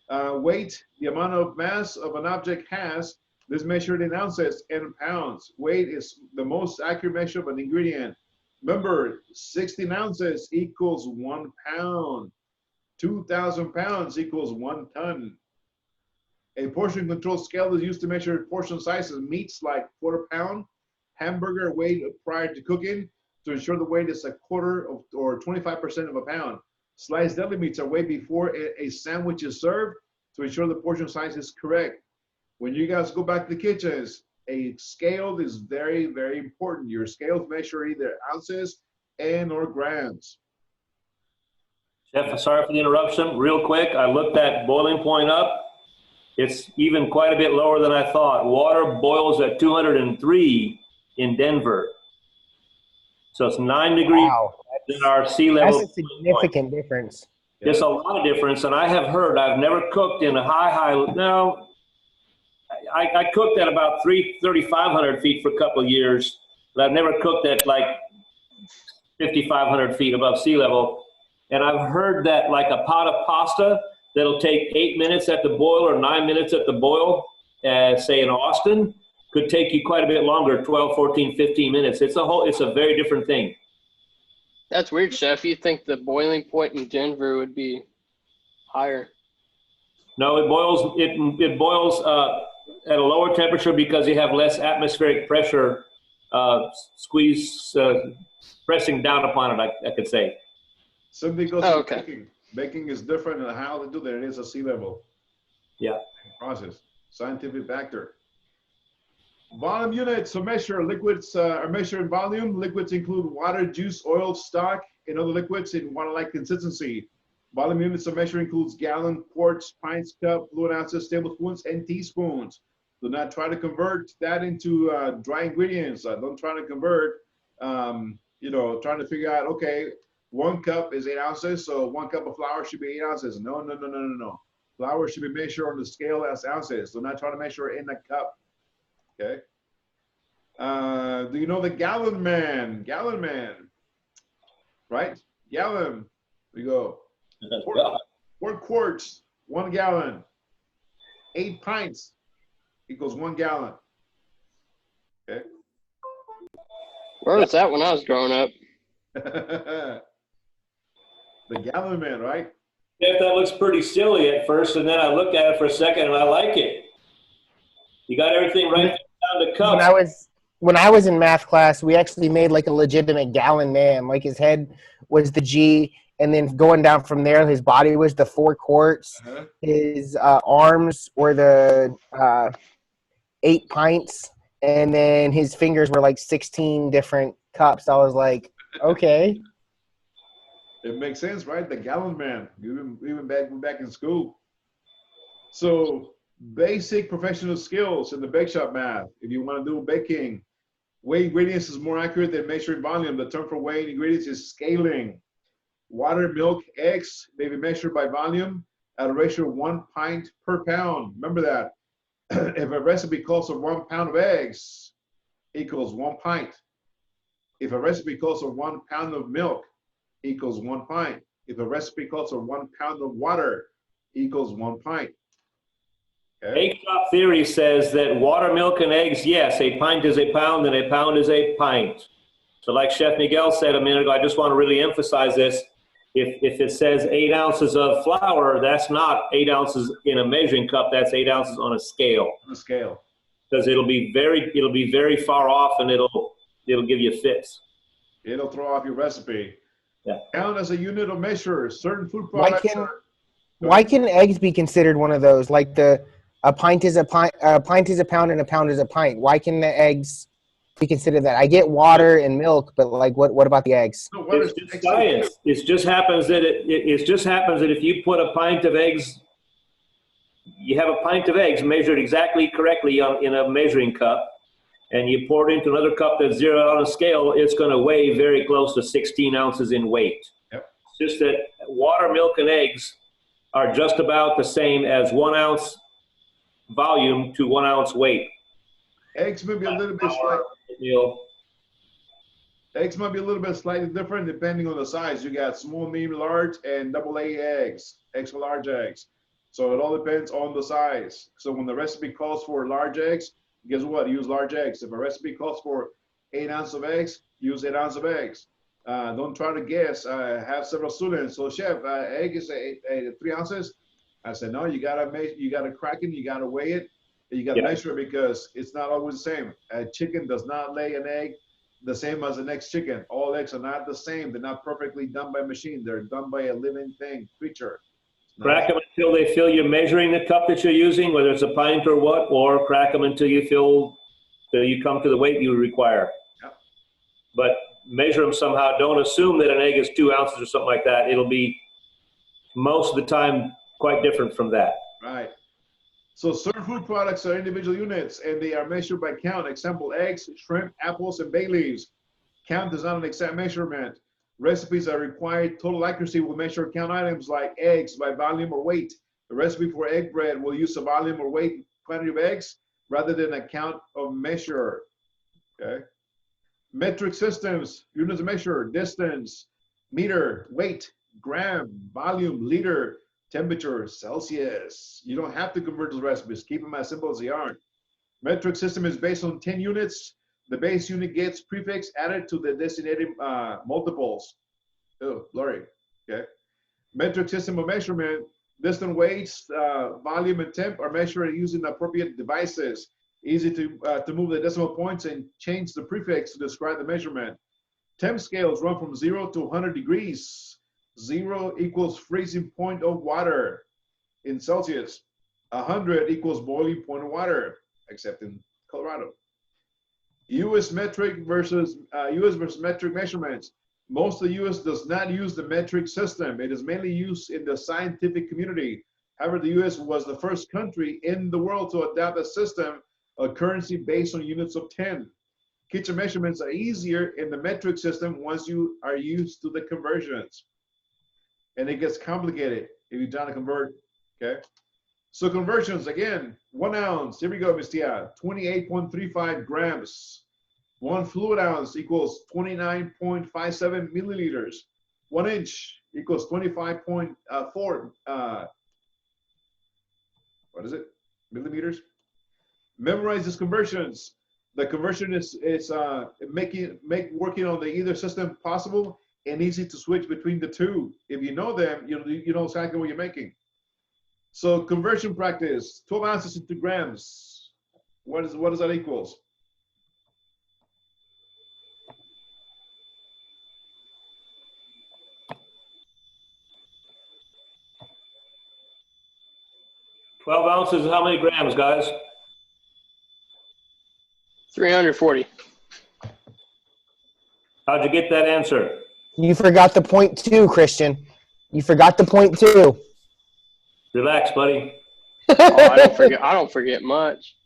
Weight, the amount of mass of an object has, this measured in ounces and pounds. Weight is the most accurate measure of an ingredient. Remember, 16 ounces equals 1 pound. 2,000 pounds equals 1 ton. A portion control scale is used to measure portion sizes. Meats like 1/4 pound, hamburger weight prior to cooking to ensure the weight is 1/4 or 25% of a pound. Sliced deli meats are weighed before a sandwich is served to ensure the portion size is correct. When you guys go back to the kitchens, a scale is very, very important. Your scales measure either ounces and or grams. Chef, sorry for the interruption. Real quick, I looked that boiling point up. It's even quite a bit lower than I thought. Water boils at 203 in Denver. So it's 9 degrees Wow. than our sea level. That's a significant difference. It's a lot of difference, and I have heard, I've never cooked in a no, I cooked at about 3,500 feet for a couple of years, but I've never cooked at like 5,500 feet above sea level. And I've heard that like a pot of pasta that'll take 8 minutes at the boil or 9 minutes at the boil, say in Austin, could take you quite a bit longer, 12, 14, 15 minutes. It's a very different thing. That's weird, Chef. You think the boiling point in Denver would be higher? No, it boils at a lower temperature because you have less atmospheric pressure pressing down upon it, I could say. Something goes to baking. Baking is different in how they do that. It is a sea level. Yeah. Process. Scientific factor. Volume units. So measure liquids are measured in volume. Liquids include water, juice, oil, stock, and other liquids in water-like consistency. Volume units of measure includes gallon, quarts, pints, cup, fluid ounces, tablespoons, and teaspoons. Do not try to convert that into dry ingredients. Don't try to convert, trying to figure out, okay, 1 cup is 8 ounces, so 1 cup of flour should be 8 ounces. No. Flour should be measured on the scale as ounces. Do not try to measure in a cup. Okay. Do you know the gallon man? Gallon man, right? Gallon. We go. 4 quarts, 1 gallon. 8 pints equals 1 gallon. Okay. Where was that when I was growing up? The gallon man, right? Yeah, that looks pretty silly at first, and then I looked at it for a second and I like it. You got everything right down to cups. When I was in math class, we actually made like a legitimate gallon man. Like his head was the G, and then going down from there, his body was the 4 quarts. His arms were the 8 pints, and then his fingers were like 16 different cups. I was like, okay. It makes sense, right? The gallon man, even back in school. So basic professional skills in the bake shop math. If you want to do baking, weigh ingredients is more accurate than measuring volume. The term for weighing ingredients is scaling. Water, milk, eggs may be measured by volume at a ratio of 1 pint per pound. Remember that. If a recipe calls for 1 pound of eggs, equals 1 pint. If a recipe calls for 1 pound of milk, equals 1 pint. If a recipe calls for 1 pound of water, equals 1 pint. Okay. Egg shop theory says that water, milk, and eggs, yes, a pint is a pound and a pound is a pint. So like Chef Miguel said a minute ago, I just want to really emphasize this. If it says 8 ounces of flour, that's not 8 ounces in a measuring cup, that's 8 ounces on a scale. On a scale. because it'll be very far off, and it'll give you fits. It'll throw off your recipe. Yeah. Count as a unit of measure. Certain food Why products. Why can eggs be considered one of those? Like a pint is a pint is a pound, and a pound is a pint. Why can the eggs be considered that? I get water and milk, but like what about the eggs? It's just science. It just happens that if you put a pint of eggs, you have a pint of eggs measured exactly correctly in a measuring cup, and you pour it into another cup that's zero on a scale, it's going to weigh very close to 16 ounces in weight. Yep. It's just that water, milk, and eggs are just about the same as 1 ounce volume to 1 ounce weight. Eggs may be a little bit Eggs might be a little bit slightly different depending on the size. You got small, medium, large, and double A eggs, extra large eggs. So it all depends on the size. So when the recipe calls for large eggs, guess what? Use large eggs. If a recipe calls for 8 ounces of eggs, use 8 ounces of eggs. Don't try to guess. I have several students. So chef, egg is 3 ounces. I said, no, you gotta crack it, you gotta weigh it, you gotta measure it because it's not always the same. A chicken does not lay an egg the same as the next chicken. All eggs are not the same. They're not perfectly done by machine. They're done by a living thing, creature. Crack them until they feel you're measuring the cup that you're using, whether it's a pint or what, or crack them until you come to the weight you require. Yep. But measure them somehow. Don't assume that an egg is 2 ounces or something like that. It'll be most of the time quite different from that. Right. So certain food products are individual units and they are measured by count. Example, eggs, shrimp, apples, and bay leaves. Count is not an exact measurement. Recipes are required total accuracy will measure count items like eggs by volume or weight. The recipe for egg bread will use a volume or weight quantity of eggs rather than a count of measure. Okay. Metric systems, units of measure, distance, meter, weight, gram, volume, liter, temperature, Celsius. You don't have to convert those recipes. Keep them as simple as they are. Metric system is based on 10 units. The base unit gets prefix added to the designated multiples. Oh, blurry. Okay. Metric system of measurement, distant weights, volume, and temp are measured using appropriate devices. Easy to move the decimal points and change the prefix to describe the measurement. Temp scales run from 0 to 100 degrees. 0 equals freezing point of water in Celsius. 100 equals boiling point of water, except in Colorado. U.S. metric versus metric measurements. Most of the U.S. does not use the metric system. It is mainly used in the scientific community. However, the U.S. was the first country in the world to adopt a system, a currency based on units of 10. Kitchen measurements are easier in the metric system once you are used to the conversions. And it gets complicated if you're trying to convert, okay? So conversions, again, 1 ounce, here we go, Ms. Tia, 28.35 grams. 1 fluid ounce equals 29.57 milliliters. 1 inch equals 25.4, what is it, millimeters? Memorize these conversions. The conversion is working on the either system possible and easy to switch between the two. If you know them, you know exactly what you're making. So conversion practice, 12 ounces into grams. What does that equals? $12 ounces is how many grams, guys? 340. How'd you get that answer? You forgot the point 2, Christian. You forgot the point 2. Relax, buddy. I don't forget much.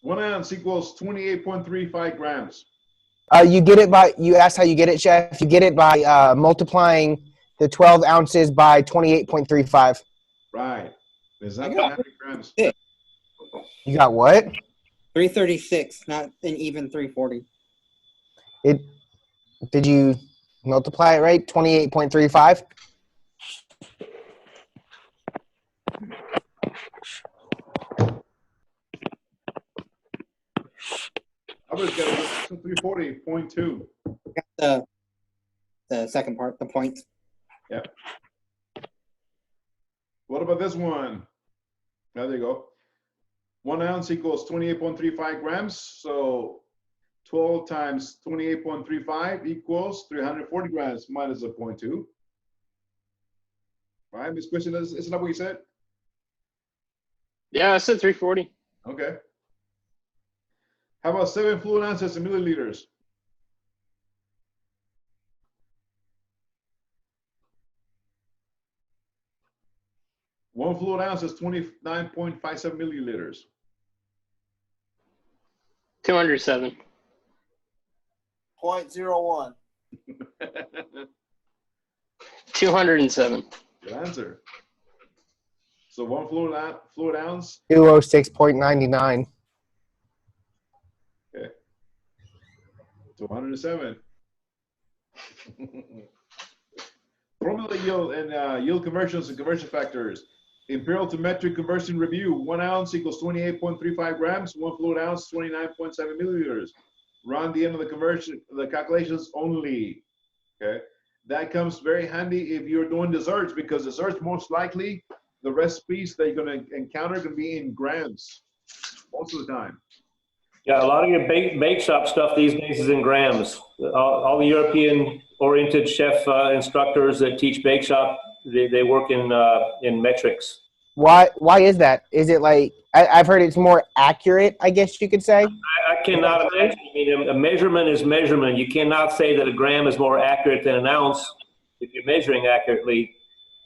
1 ounce equals 28.35 grams. You asked how you get it, Chef. You get it by multiplying the 12 ounces by 28.35. Right. Is that how many grams? You got what? 336, not an even 340. Did you multiply it right? 28.35? I was got 340.2. The second part, the point. Yep. What about this one? There you go. 1 ounce equals 28.35 grams. So 12 times 28.35 equals 340 grams minus a 0.2. Right, Ms. Christian, isn't that what you said? Yeah, I said 340. Okay. How about 7 fluid ounces in milliliters? One fluid ounce is 29.57 milliliters. 207. 0.01. 207. Good answer. So one fluid ounce. 206.99. Okay. 207. Formula yield and yield conversions and conversion factors. Imperial to metric conversion review. 1 ounce equals 28.35 grams. 1 fluid ounce, 29.7 milliliters. Run the end of the conversion, the calculations only. Okay. That comes very handy if you're doing desserts, because desserts most likely the recipes that you're going to encounter are going to be in grams most of the time. Yeah, a lot of your bake shop stuff these days is in grams. All the European-oriented chef instructors that teach bake shop, they work in metrics. Why is that? Is it like, I've heard it's more accurate, I guess you could say? I cannot imagine. I mean, a measurement is measurement. You cannot say that a gram is more accurate than an ounce if you're measuring accurately.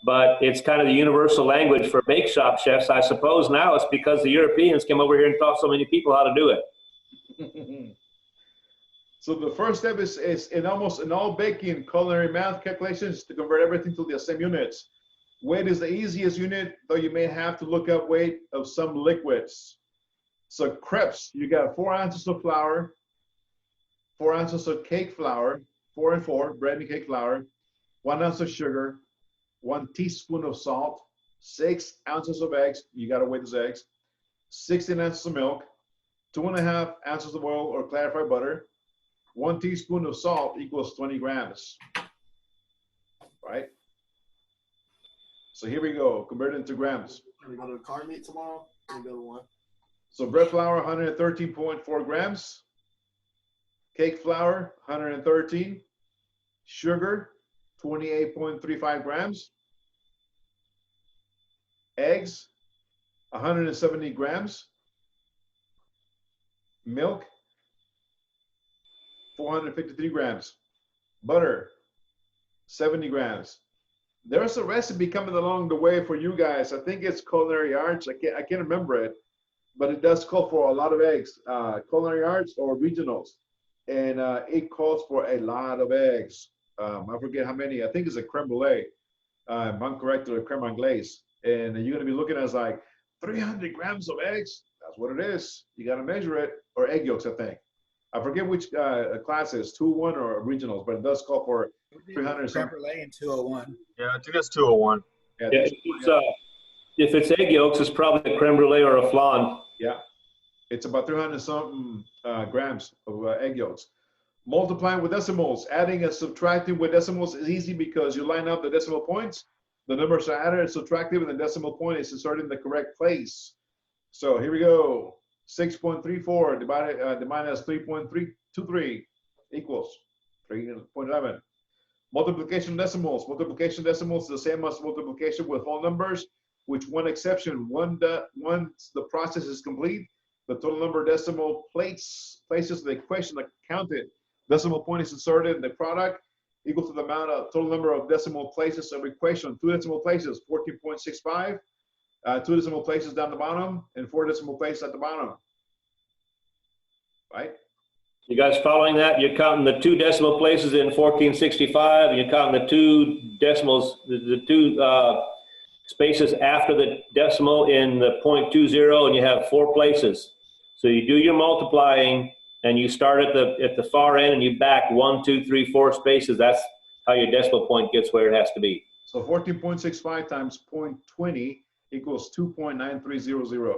But it's kind of the universal language for bake shop chefs. I suppose now it's because the Europeans came over here and taught so many people how to do it. So the first step is in all baking culinary math calculations to convert everything to the same units. Weight is the easiest unit, though you may have to look up weight of some liquids. So crepes, you got 4 ounces of flour, 4 ounces of cake flour, 4 and 4, bread and cake flour, 1 ounce of sugar, 1 teaspoon of salt, 6 ounces of eggs, you got to weigh those eggs, 16 ounces of milk, 2.5 ounces of oil or clarified butter, 1 teaspoon of salt equals 20 grams, right? So here we go, convert it into grams. We go to the car meet tomorrow. We go to one. So bread flour, 113.4 grams. Cake flour, 113. Sugar, 28.35 grams. Eggs, 170 grams. Milk, 453 grams. Butter, 70 grams. There's a recipe coming along the way for you guys. I think it's Culinary Arts. I can't remember it, but it does call for a lot of eggs. Culinary Arts or Regionals, and it calls for a lot of eggs. I forget how many. I think it's a creme brulee. If I'm correct, or a creme anglaise. And you're going to be looking at like 300 grams of eggs. That's what it is. You got to measure it, or egg yolks, I think. I forget which class is 201 or Regionals, but it does call for 300. Creme brulee and 201. Yeah, I think that's 201. Yeah, if it's egg yolks, it's probably a creme brulee or a flan. Yeah, it's about 300 something grams of egg yolks. Multiplying with decimals, adding and subtracting with decimals is easy because you line up the decimal points. The numbers are added and subtracted, and the decimal point is inserted in the correct place. So here we go. 6.34 divided minus 3.323 equals 3.11. Multiplication decimals. Multiplication decimals is the same as multiplication with whole numbers, with one exception. Once the process is complete, the total number of decimal places in the equation that counted decimal point is inserted in the product equal to the amount of total number of decimal places of equation. 2 decimal places, 14.65. 2 decimal places down the bottom, and 4 decimal places at the bottom. Right? You guys following that? You're counting the 2 decimal places in 1465, and you're counting the 2 decimals, the 2 spaces after the decimal in the 0.20, and you have 4 places. So you do your multiplying, and you start at the far end, and you back 1, 2, 3, 4 spaces. That's how your decimal point gets where it has to be. So 14.65 times 0.20 equals 2.9300.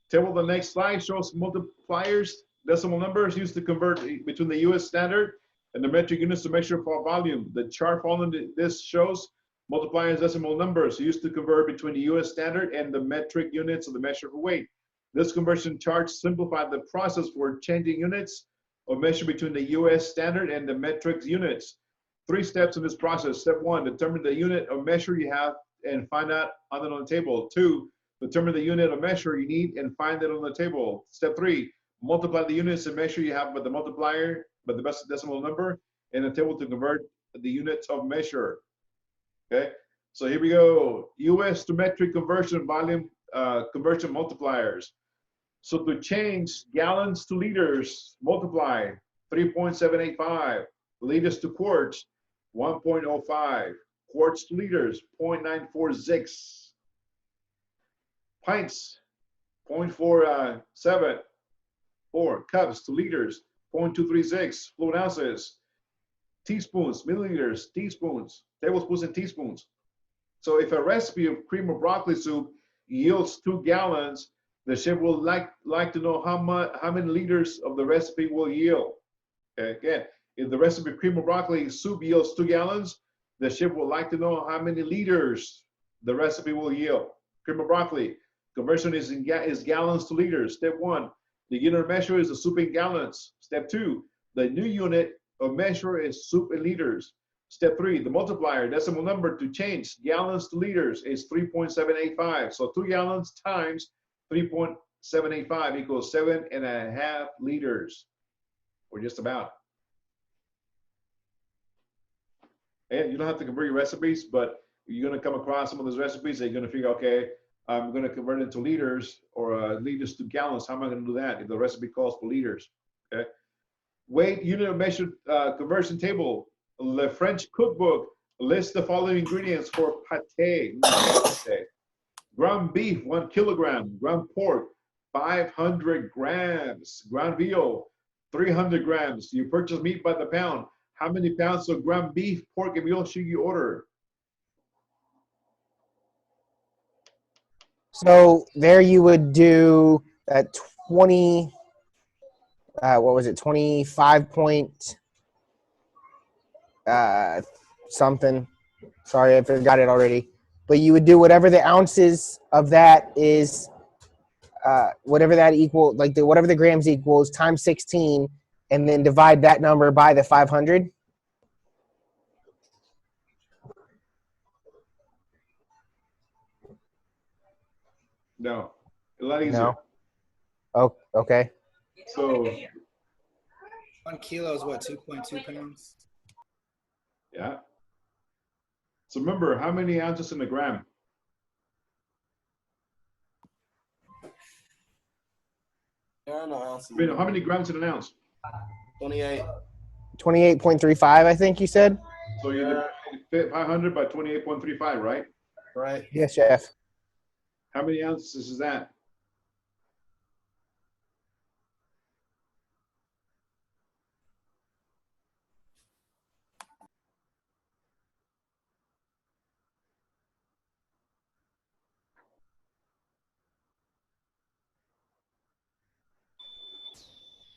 Table the next slide shows multipliers, decimal numbers used to convert between the U.S. standard and the metric units to measure for volume. The chart following this shows Multipliers, decimal numbers used to convert between the US standard and the metric units of the measure of weight. This conversion chart simplified the process for changing units of measure between the US standard and the metric units. 3 steps in this process. Step 1, determine the unit of measure you have and find out on the table. 2, determine the unit of measure you need and find it on the table. Step 3, multiply the units of measure you have by the multiplier, by the best decimal number, in the table to convert the units of measure. Okay, so here we go. US to metric conversion, volume conversion multipliers. So to change gallons to liters, multiply 3.785, liters to quarts, 1.05, quarts to liters, 0.946, pints, 0.474, cups to liters, 0.236, fluid ounces, teaspoons, milliliters, teaspoons, tablespoons, and teaspoons. So if a recipe of cream of broccoli soup yields 2 gallons, the chef will like to know how many liters of the recipe will yield. Okay, again, if the recipe of cream of broccoli soup yields 2 gallons, the chef will like to know how many liters the recipe will yield. Cream of broccoli conversion is gallons to liters. Step 1, the unit of measure is the soup in gallons. Step 2, the new unit of measure is soup in liters. Step 3, the multiplier, decimal number to change gallons to liters is 3.785. So 2 gallons times 3.785 equals 7.5 liters, or just about. And you don't have to convert your recipes, but you're going to come across some of those recipes and you're going to figure, okay, I'm going to convert it to liters or liters to gallons. How am I going to do that if the recipe calls for liters? Okay. Weight unit of measure conversion table. The French cookbook lists the following ingredients for pate. Ground beef, 1 kilogram. Ground pork, 500 grams. Ground veal, 300 grams. You purchase meat by the pound. How many pounds of ground beef, pork, and veal should you order? So there you would do 20, what was it, 25 point something. Sorry, I forgot it already. But you would do whatever the ounces of that is, whatever that equal, like whatever the grams equals, times 16, and then divide that number by the 500. No, a lot easier. No. Oh, okay. So 1 kilo is what, 2.2 pounds? yeah. So remember, how many ounces in a gram? There are no ounces. I mean, how many grams in an ounce? 28. 28.35, I think you said. So you divide 500 by 28.35, right? Right. Yes, chef. How many ounces is that?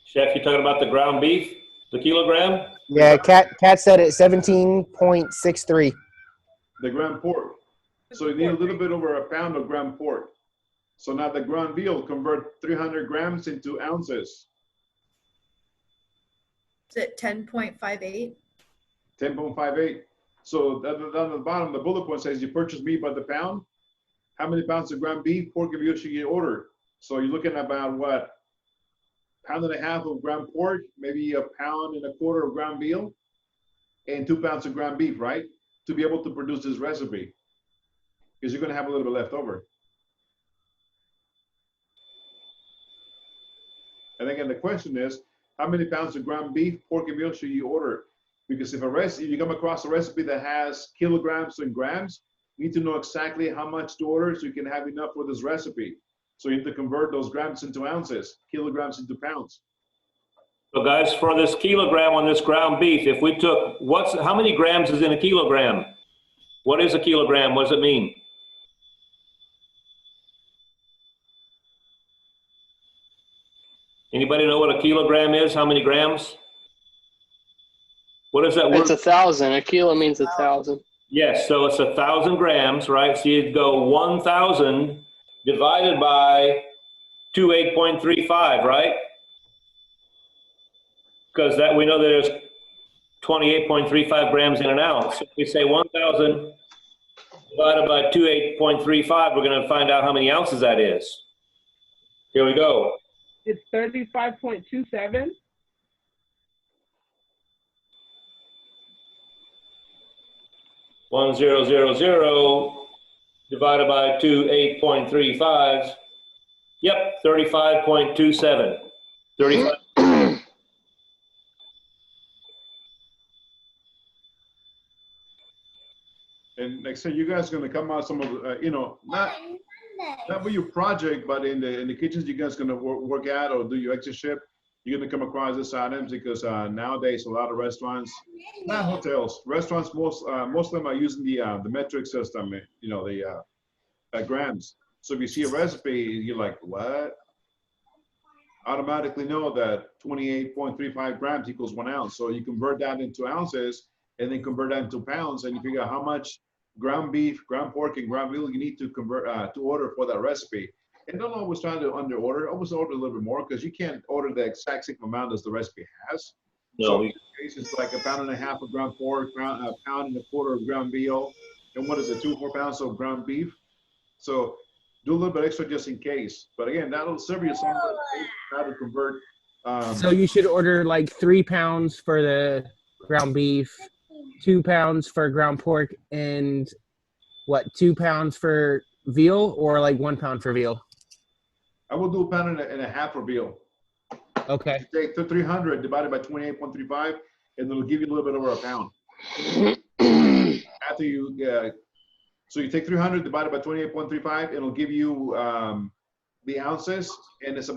Chef, you talking about the ground beef, the kilogram? Yeah, Kat said it 17.63. The ground pork. So you need a little bit over a pound of ground pork. So now the ground veal, convert 300 grams into ounces. Is it 10.58? 10.58. So down the bottom, the bullet point says you purchase meat by the pound. How many pounds of ground beef, pork, and veal should you order? So you're looking at about what? Pound and a half of ground pork, maybe a pound and a quarter of ground veal, and 2 pounds of ground beef, right? To be able to produce this recipe. Because you're going to have a little bit left over. And again, the question is, how many pounds of ground beef, pork, and veal should you order? Because if you come across a recipe that has kilograms and grams, you need to know exactly how much to order so you can have enough for this recipe. So you need to convert those grams into ounces, kilograms into pounds. So guys, for this kilogram on this ground beef, if we took, how many grams is in a kilogram? What is a kilogram? What does it mean? Anybody know what a kilogram is? How many grams? What is that word? It's 1,000. A kilo means 1,000. Yes, so it's 1,000 grams, right? So you'd go 1,000 divided by 28.35, right? Because that we know that there's 28.35 grams in an ounce. So if we say 1,000 divided by 28.35, we're going to find out how many ounces that is. Here we go. It's 35.27. One zero zero zero divided by 28.35. Yep, 35.27. 35. And like I said, you guys are gonna come out some of, not with your project, but in the kitchens you guys gonna work at or do your extra shift, you're gonna come across these items because nowadays a lot of restaurants, not hotels, restaurants, most of them are using the metric system, the grams. So if you see a recipe, you're like, what? Automatically know that 28.35 grams equals 1 ounce. So you convert that into ounces and then convert that into pounds, and you figure out how much ground beef, ground pork, and ground veal you need to convert to order for that recipe. And don't always try to under order. Always order a little bit more because you can't order the exact same amount as the recipe has. No. So in this case, it's like 1.5 pounds of ground pork, a pound and a quarter of ground veal, and what is it, 2 or 4 pounds of ground beef. So do a little bit extra just in case. But again, that'll serve you some how to convert. So you should order like 3 pounds for the ground beef, 2 pounds for ground pork, and what, 2 pounds for veal, or like 1 pound for veal? I will do 1.5 pounds for veal. Okay. You take 300 divided by 28.35, and it'll give you a little bit over a pound. After you, so you take 300 divided by 28.35, it'll give you the ounces, and it's a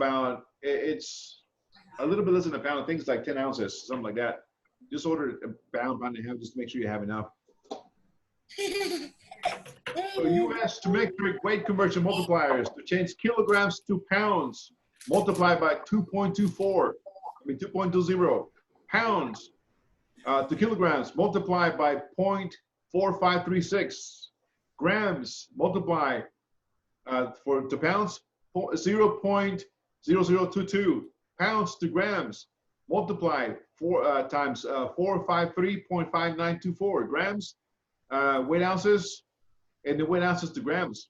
little bit less than a pound. I think it's like 10 ounces, something like that. Just order a pound and a half, just to make sure you have enough. So you asked to make weight conversion multipliers to change kilograms to pounds, multiply by 2.20 pounds to kilograms, multiply by 0.4536 grams, multiply to pounds, 0.0022 pounds to grams, multiply times 453.5924 grams, weight ounces, and the weight ounces to grams.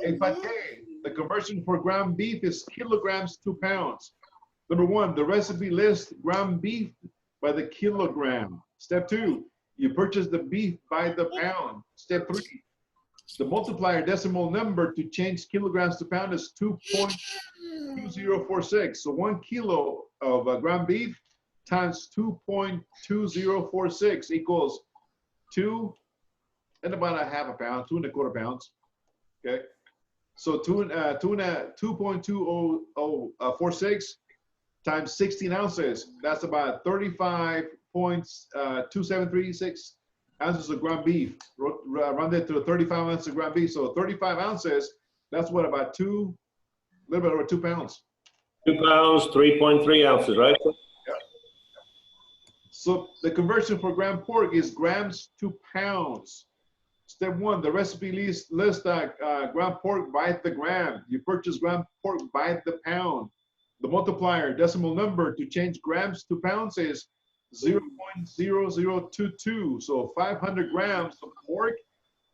In fact, the conversion for ground beef is kilograms to pounds. Number 1, the recipe lists ground beef by the kilogram. Step 2, you purchase the beef by the pound. Step 3, the multiplier decimal number to change kilograms to pound is 2.2046. So 1 kilo of ground beef times 2.2046 equals 2 and about 1/2 pound, 2 1/4 pounds. Okay, so 2.2046 times 16 ounces. That's about 35.2736 ounces of ground beef. Run that to 35 ounces of ground beef. So 35 ounces. That's what, about a little bit over 2 pounds. 2 pounds, 3.3 ounces, right? Yeah. So the conversion for ground pork is grams to pounds. Step 1, the recipe lists ground pork by the gram. You purchase ground pork by the pound. The multiplier decimal number to change grams to pounds is 0.0022. So 500 grams of pork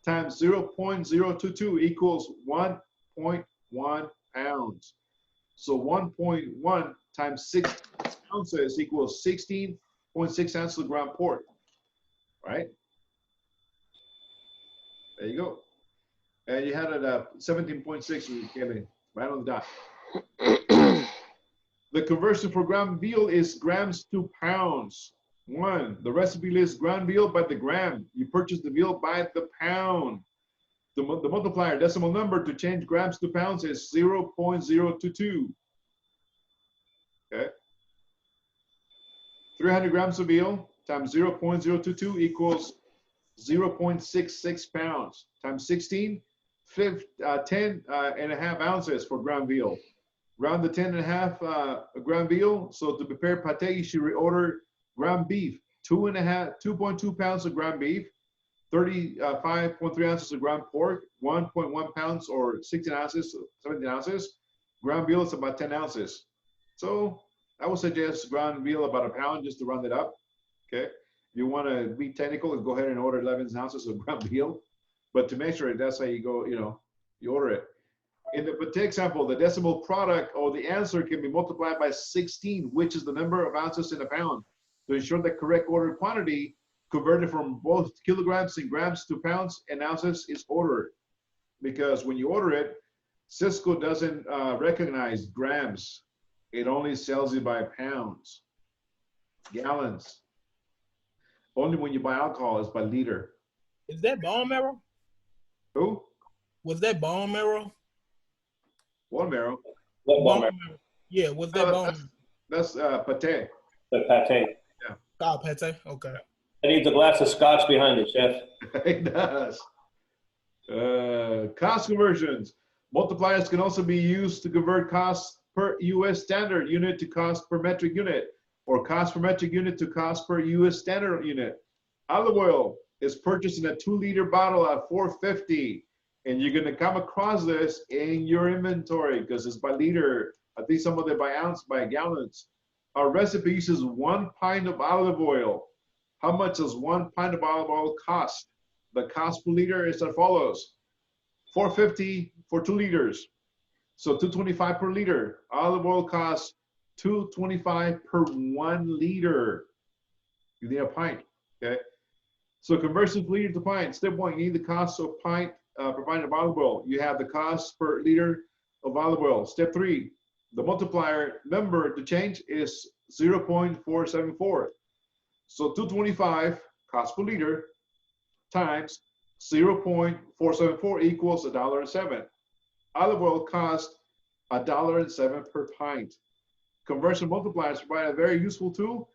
times 0.022 equals 1.1 pounds. So 1.1 times 6 ounces equals 16.6 ounces of ground pork, right? There you go. And you had it at 17.6, right on the dot. The conversion for ground veal is grams to pounds. 1, the recipe lists ground veal by the gram. You purchase the veal by the pound. The multiplier decimal number to change grams to pounds is 0.022. Okay. 300 grams of veal times 0.022 equals 0.66 pounds times 16, 10.5 ounces for ground veal. Round the 10.5 ground veal. So to prepare pate, you should reorder ground beef 2.2 pounds of ground beef, 35.3 ounces of ground pork, 1.1 pounds or 16 ounces, 17 ounces. Ground veal is about 10 ounces. So I would suggest ground veal about a pound just to round it up. Okay. If you want to be technical, go ahead and order 11 ounces of ground veal. But to measure it, that's how you go, you order it. In the Pate example, the decimal product or the answer can be multiplied by 16, which is the number of ounces in a pound. To ensure the correct ordered quantity converted from both kilograms and grams to pounds and ounces is ordered. Because when you order it, Cisco doesn't recognize grams. It only sells it by pounds, gallons. Only when you buy alcohol is by liter. Is that bone marrow? Who? Was that bone marrow? Bone marrow. What bone marrow? Yeah, was that bone? That's pate. The pate. Yeah. Oh, pate. Okay. It needs a glass of scotch behind it, Chef. It does. Cost conversions. Multipliers can also be used to convert cost per U.S. standard unit to cost per metric unit, or cost per metric unit to cost per U.S. standard unit. Olive oil is purchased in a 2-liter bottle at $4.50, and you're going to come across this in your inventory because it's by liter. I think some of them by ounce, by gallons. Our recipe uses 1 pint of olive oil. How much does 1 pint of olive oil cost? The cost per liter is as follows: $4.50 for 2 liters. So $2.25 per liter. Olive oil costs $2.25 per 1 liter. You need a pint, okay? So conversion from liter to pint. Step 1, you need the cost of pint provided of olive oil. You have the cost per liter of olive oil. Step 3, the multiplier number to change is 0.474. So $2.25 cost per liter times 0.474 equals $1.07. Olive oil costs $1.07 per pint. Conversion multipliers provide a very useful tool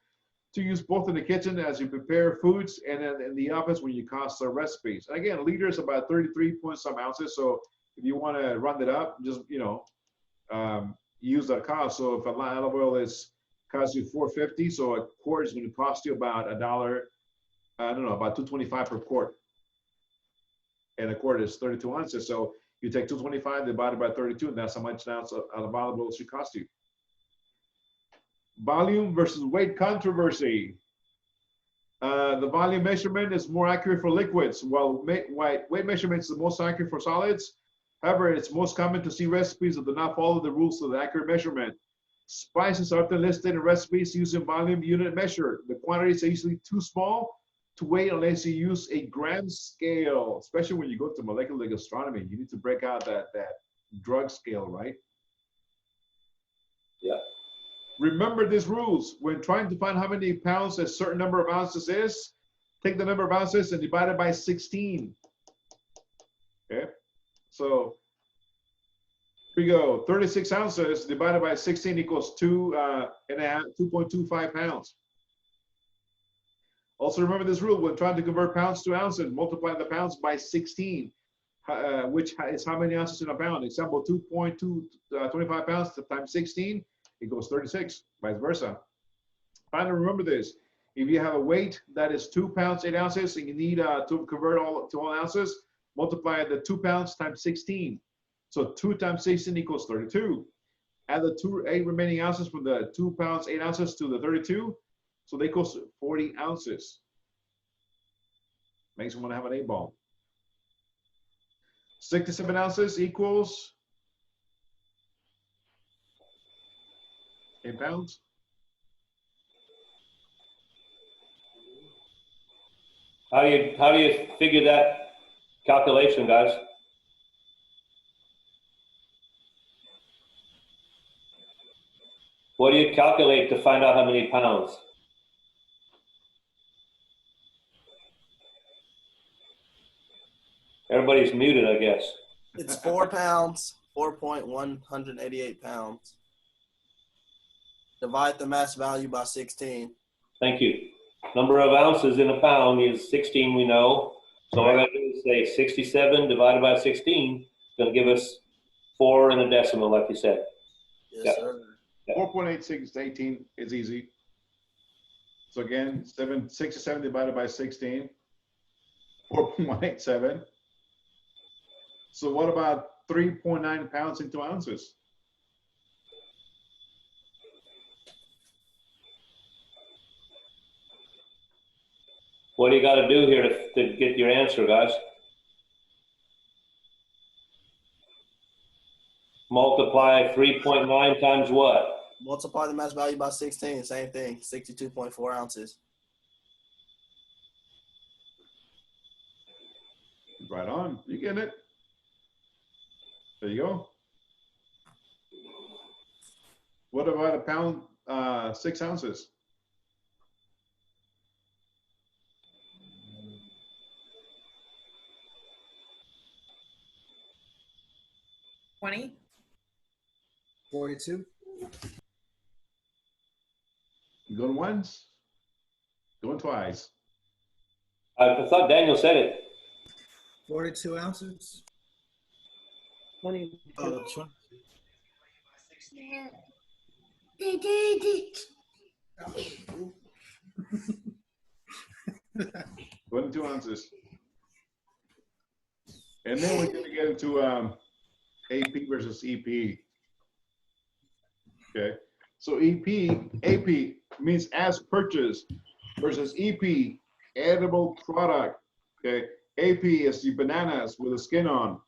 to use both in the kitchen as you prepare foods and in the office when you cost the recipes. And again, a liter is about 33 point some ounces. So if you want to round it up, just use that cost. So if a olive oil costs you $4.50, so a quart is going to cost you about $1. I don't know, about $2.25 per quart. And a quart is 32 ounces. So you take $2.25 divided by 32, and that's how much an ounce of olive oil should cost you. Volume versus weight controversy. The volume measurement is more accurate for liquids, while weight measurement is the most accurate for solids. However, it's most common to see recipes that do not follow the rules of the accurate measurement. Spices are often listed in recipes using volume unit measure. The quantities are usually too small to weigh unless you use a gram scale, especially when you go to molecular gastronomy. You need to break out that drug scale, right? Yeah. Remember these rules. When trying to find how many pounds a certain number of ounces is, take the number of ounces and divide it by 16. Okay, so here we go. 36 ounces divided by 16 equals 2.25 pounds. Also remember this rule. When trying to convert pounds to ounces, multiply the pounds by 16, which is how many ounces in a pound. Example, 2.25 pounds times 16 equals 36, vice versa. Finally, remember this. If you have a weight that is 2 pounds, 8 ounces, and you need to convert to all ounces, multiply the 2 pounds times 16. So 2 times 16 equals 32. Add the 8 remaining ounces from the 2 pounds, 8 ounces to the 32. So they equals 40 ounces. Makes you want to have an 8-ball. 67 ounces equals 8 pounds. How do you figure that calculation, guys? What do you calculate to find out how many pounds? Everybody's muted, I guess. It's 4 pounds, 4.188 pounds. Divide the mass value by 16. Thank you. Number of ounces in a pound is 16, we know. So all I gotta do is say 67 divided by 16. It's gonna give us 4 and a decimal, like you said. Yes, sir. 4.86 to 18 is easy. So again, 67 divided by 16, 4.87. So what about 3.9 pounds into ounces? What do you got to do here to get your answer, guys? Multiply 3.9 times what? Multiply the mass value by 16, same thing, 62.4 ounces. Right on. You get it. There you go. What about a pound, 6 ounces? $20. 42. Going once, going twice. I thought Daniel said it. 42 ounces. 20. Oh, 20. 22 ounces. And then we're gonna get into AP versus EP. Okay, so AP means as purchased versus EP, edible product. Okay, AP is the bananas with the skin on.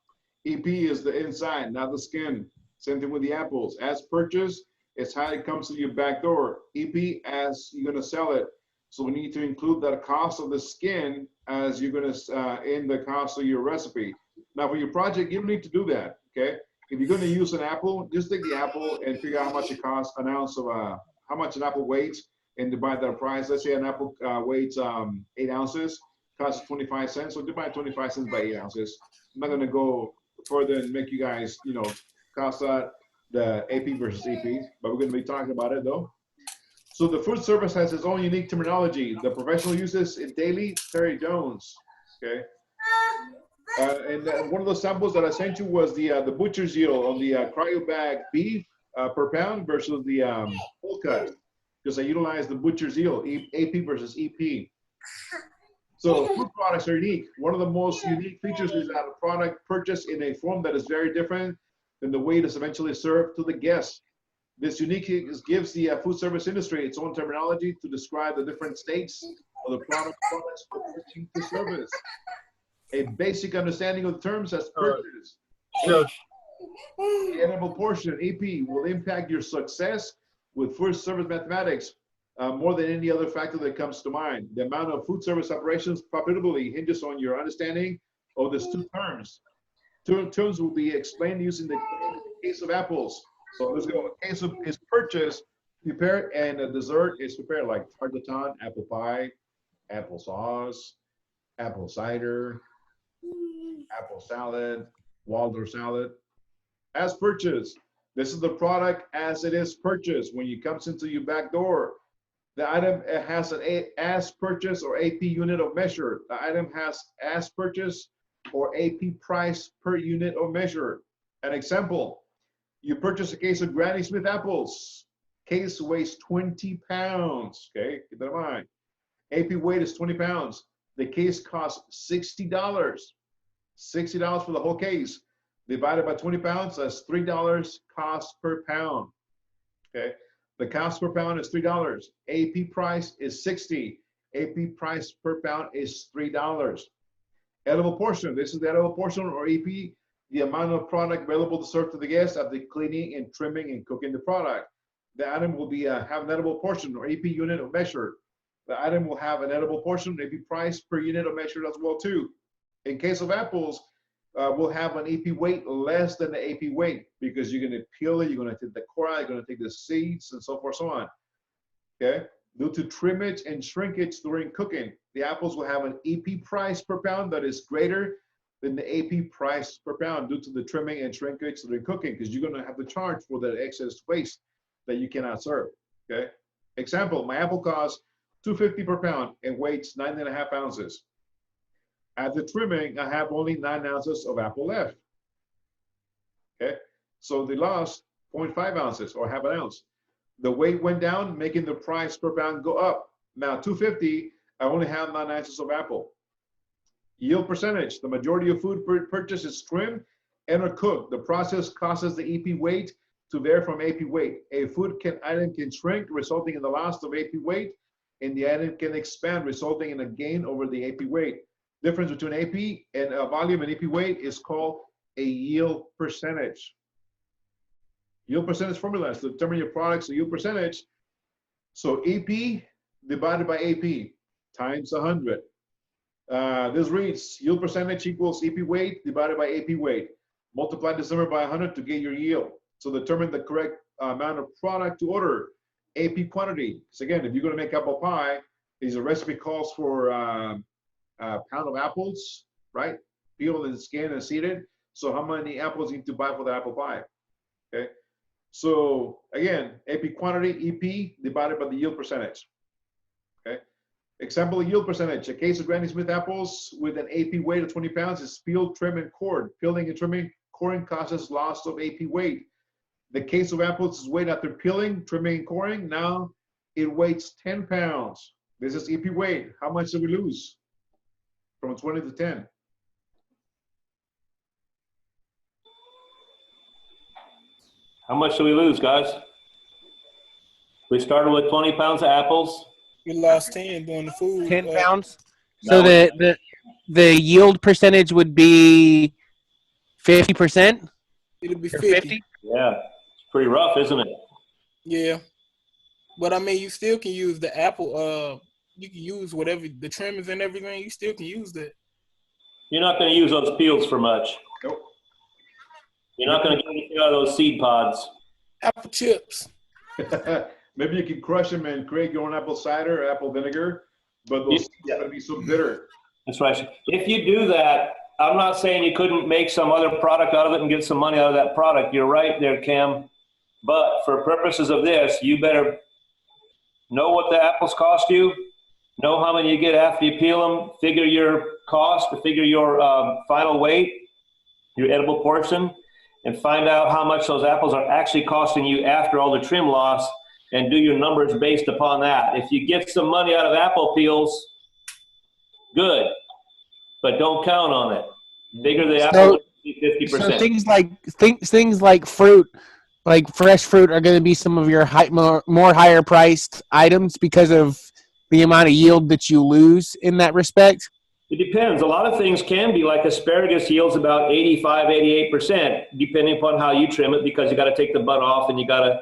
EP is the inside, not the skin. Same thing with the apples. As purchased, it's how it comes to your back door. EP, as you're gonna sell it. So we need to include that cost of the skin as you're gonna in the cost of your recipe. Now for your project, you don't need to do that, okay? If you're gonna use an apple, just take the apple and figure out how much it costs, an ounce of, how much an apple weighs, and divide that price. Let's say an apple weighs 8 ounces, costs 25 cents, so divide 25 cents by 8 ounces. I'm not gonna go further and make you guys, you know, cost that the AP versus EP, but we're gonna be talking about it though. So the food service has its own unique terminology. The professional uses it daily, Terry Jones, okay? And one of the samples that I sent you was the butcher's yield on the cryo bag beef per pound versus the whole cut, because I utilized the butcher's yield, AP versus EP. So food products are unique. One of the most unique features is that a product purchased in a form that is very different than the way it is eventually served to the guest. This uniqueness gives the food service industry its own terminology to describe the different states of the products for purchasing the service. A basic understanding of the terms as purchase. The edible portion, EP, will impact your success with food service mathematics more than any other factor that comes to mind. The amount of food service operations profitably hinges on your understanding of these two terms. Two terms will be explained using the case of apples. So let's go. A case of is purchase, prepared, and a dessert is prepared like tarte tatin, apple pie, applesauce, apple cider, apple salad, Waldorf salad. As purchased, this is the product as it is purchased when it comes into your back door. The item has an as purchase or AP unit of measure. The item has as purchase or AP price per unit of measure. An example, you purchase a case of Granny Smith apples. Case weighs 20 pounds, okay? Keep that in mind. AP weight is 20 pounds. The case costs $60. $60 for the whole case. Divided by 20 pounds, that's $3 cost per pound, okay? The cost per pound is $3. AP price is $60. AP price per pound is $3. Edible portion, this is the edible portion or EP, the amount of product available to serve to the guests after cleaning and trimming and cooking the product. The item will be have an edible portion or AP unit of measure. The item will have an edible portion, AP price per unit of measure as well too. In case of apples, we'll have an AP weight less than the AP weight because you're going to peel it, you're going to take the core out, you're going to take the seeds and so forth, so on. Okay. Due to trimmage and shrinkage during cooking, the apples will have an EP price per pound that is greater than the AP price per pound due to the trimming and shrinkage during cooking, because you're going to have to charge for the excess waste that you cannot serve. Okay. Example: my apple costs $2.50 per pound and weighs 9.5 ounces. After trimming, I have only 9 ounces of apple left. Okay, so they lost 0.5 ounces or half an ounce. The weight went down, making the price per pound go up. Now 250, I only have 9 ounces of apple. Yield percentage, the majority of food purchased is trimmed and or cooked. The process causes the EP weight to vary from AP weight. A item can shrink, resulting in the loss of AP weight, and the item can expand, resulting in a gain over the AP weight. Difference between AP and volume and AP weight is called a yield percentage. Yield percentage formula is to determine your product's yield percentage. So EP divided by AP times 100. This reads yield percentage equals EP weight divided by AP weight. Multiply this number by 100 to get your yield. So determine the correct amount of product to order. AP quantity. So again, if you're going to make apple pie, the recipe calls for a pound of apples, right? Peeled and skinned and seeded. So how many apples you need to buy for the apple pie? Okay. So again, AP quantity, EP divided by the yield percentage. Okay. Example yield percentage. A case of Granny Smith apples with an AP weight of 20 pounds is peeled, trimmed, and cored. Peeling and trimming, coring causes loss of AP weight. The case of apples is weighed after peeling, trimming, and coring. Now it weighs 10 pounds. This is EP weight. How much did we lose? From 20 to 10. How much do we lose, guys? We started with 20 pounds of apples. We lost 10 doing the food. 10 pounds. So the yield percentage would be 50%? It'll be 50. Yeah, it's pretty rough, isn't it? Yeah. But I mean, you still can use the apple. You can use whatever, the trimmings and everything. You still can use that. You're not going to use those peels for much. Nope. You're not going to get anything out of those seed pods. Apple chips. Maybe you can crush them and create your own apple cider or apple vinegar, but those seeds are going to be so bitter. That's right. If you do that, I'm not saying you couldn't make some other product out of it and get some money out of that product. You're right there, Cam. But for purposes of this, you better know what the apples cost you, know how many you get after you peel them, figure your cost, figure your final weight, your edible portion, and find out how much those apples are actually costing you after all the trim loss, and do your numbers based upon that. If you get some money out of apple peels, good, but don't count on it. Figure the apple 50%. So things like fruit, like fresh fruit, are going to be some of your more higher priced items because of the amount of yield that you lose in that respect? It depends. A lot of things can be, like asparagus yields about 85, 88%, depending upon how you trim it, because you got to take the bud off and you got to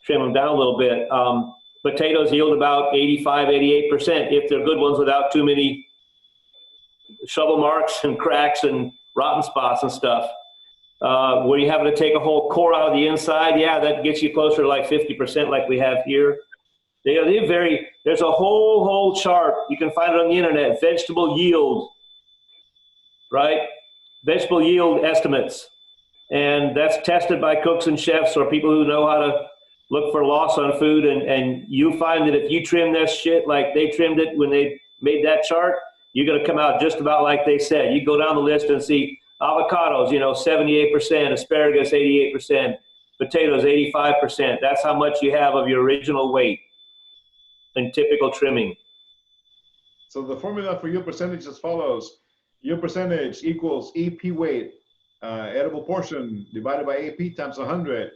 trim them down a little bit. Potatoes yield about 85, 88% if they're good ones without too many shovel marks and cracks and rotten spots and stuff. Where you having to take a whole core out of the inside, yeah, that gets you closer to like 50% like we have here. They vary. There's a whole chart. You can find it on the internet. Vegetable yield, right? Vegetable yield estimates. And that's tested by cooks and chefs or people who know how to look for loss on food. And you find that if you trim this shit like they trimmed it when they made that chart, you're going to come out just about like they said. You go down the list and see avocados, 78%, asparagus, 88%, potatoes, 85%. That's how much you have of your original weight in typical trimming. So the formula for yield percentage is as follows. Yield percentage equals EP weight, edible portion divided by AP times 100.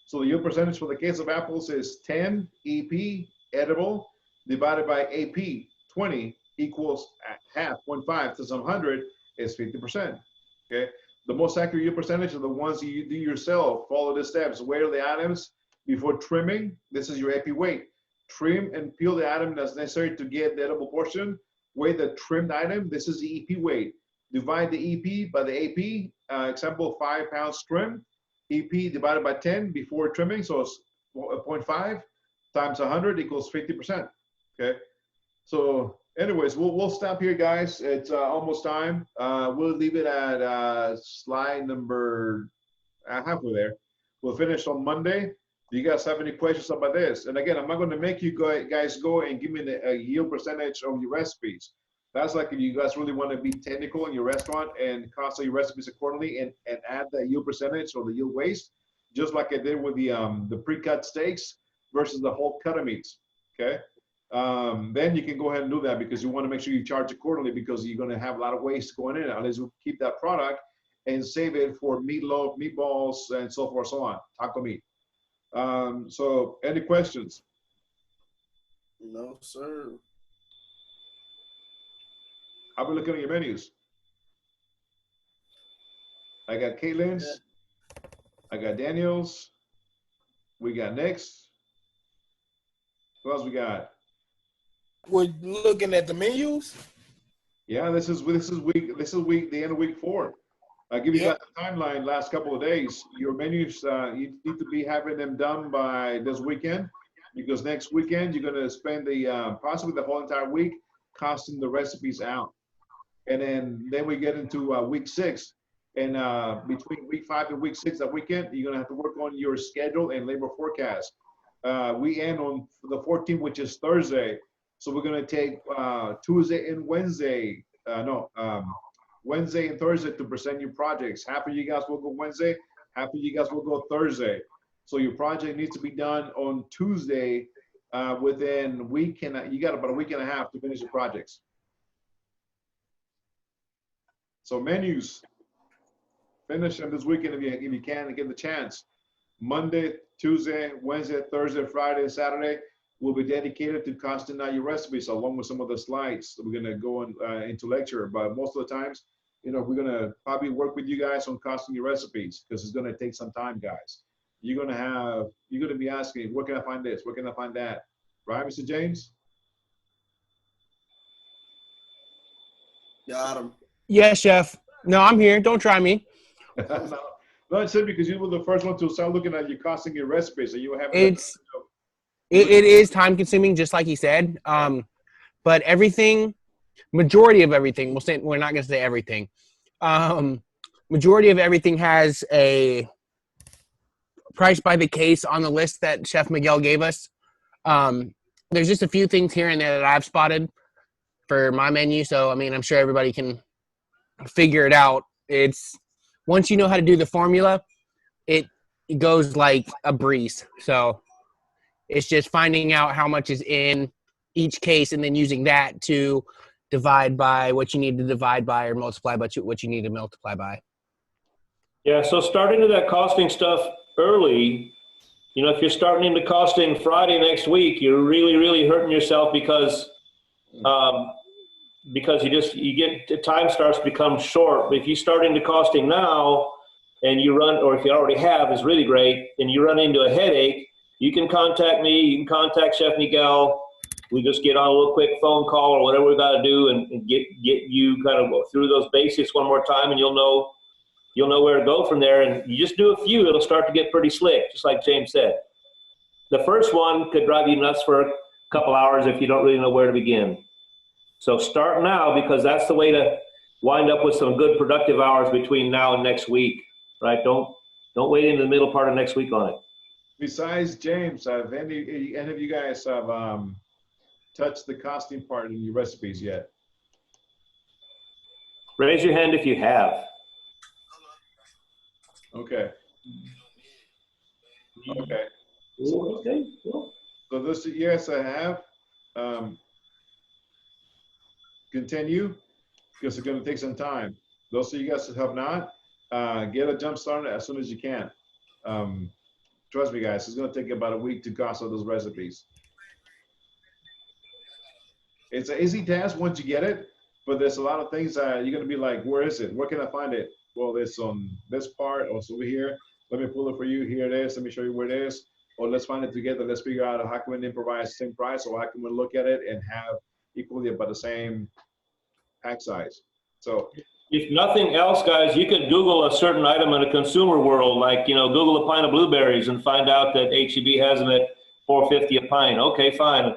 So the yield percentage for the case of apples is 10 EP edible divided by AP 20 equals half, 0.5 times 100 is 50%. Okay. The most accurate yield percentage are the ones you do yourself. Follow the steps. Weigh the items before trimming. This is your AP weight. Trim and peel the item that's necessary to get the edible portion. Weigh the trimmed item. This is the EP weight. Divide the EP by the AP. Example, 5 pounds trim. EP divided by 10 before trimming. So it's 0.5 times 100 equals 50%. Okay. So anyways, we'll stop here, guys. It's almost time. We'll leave it at slide number halfway there. We'll finish on Monday. Do you guys have any questions about this? And again, I'm not going to make you guys go and give me a yield percentage of your recipes. That's like if you guys really want to be technical in your restaurant and cost your recipes accordingly and add the yield percentage or the yield waste, just like I did with the pre-cut steaks versus the whole cut of meats. Okay. then you can go ahead and do that because you want to make sure you charge accordingly because you're going to have a lot of waste going in unless you keep that product and save it for meatloaf, meatballs, and so forth, so on, taco meat. So any questions? No, sir. How about looking at your menus? I got Caitlin's, I got Daniel's, we got Nick's. Who else we got? We're looking at the menus. Yeah, this is week the end of week 4. I give you guys a timeline last couple of days. Your menus, you need to be having them done by this weekend because next weekend you're going to spend the possibly the whole entire week costing the recipes out. And then we get into week 6. And between week 5 and week 6, that weekend, you're going to have to work on your schedule and labor forecast. We end on the 14th, which is Thursday. So we're going to take Tuesday and Wednesday, Wednesday and Thursday to present your projects. Half of you guys will go Wednesday, half of you guys will go Thursday. So your project needs to be done on Tuesday within a week, and you got about a week and a half to finish the projects. So menus, finish them this weekend if you can and get the chance. Monday, Tuesday, Wednesday, Thursday, Friday, Saturday will be dedicated to costing out your recipes along with some of the slides that we're going to go into lecture. But most of the times, we're going to probably work with you guys on costing your recipes because it's going to take some time, guys. You're going to be asking, where can I find this? Where can I find that? Right, Mr. James? Got him. Yeah, chef. No, I'm here. Don't try me. No, it's because you were the first one to start looking at your costing your recipes, so you have. It is time consuming, just like he said. But majority of everything, we're not going to say everything. Majority of everything has a price by the case on the list that Chef Miguel gave us. There's just a few things here and there that I've spotted for my menu. So, I mean, I'm sure everybody can figure it out. Once you know how to do the formula, it goes like a breeze. So it's just finding out how much is in each case and then using that to divide by what you need to divide by or multiply by what you need to multiply by. Yeah, so starting to that costing stuff early, if you're starting into costing Friday next week, you're really, really hurting yourself because time starts to become short. But if you start into costing now and you run, or if you already have, is really great, and you run into a headache, you can contact me, you can contact Chef Miguel. We just get on a little quick phone call or whatever we got to do and get you kind of go through those basics one more time, and you'll know where to go from there. And you just do a few, it'll start to get pretty slick, just like James said. The first one could drive you nuts for a couple hours if you don't really know where to begin. So start now, because that's the way to wind up with some good productive hours between now and next week, right? Don't wait into the middle part of next week on it. Besides James, have any of you guys have touched the costing part in your recipes yet? Raise your hand if you have. Okay. Okay. Okay. So this, yes, I have. Continue, because it's going to take some time. Those of you guys that have not, get a jump started as soon as you can. Trust me, guys, it's going to take about a week to cost all those recipes. It's an easy task once you get it, but there's a lot of things you're going to be like, where is it? Where can I find it? Well, it's on this part, or it's over here. Let me pull it for you. Here it is. Let me show you where it is. Or let's find it together. Let's figure out how can we improvise the same price, or how can we look at it and have equally about the same pack size. So if nothing else, guys, you could Google a certain item in a consumer world, like, Google a pint of blueberries and find out that H-E-B has them at $4.50 a pint. Okay, fine.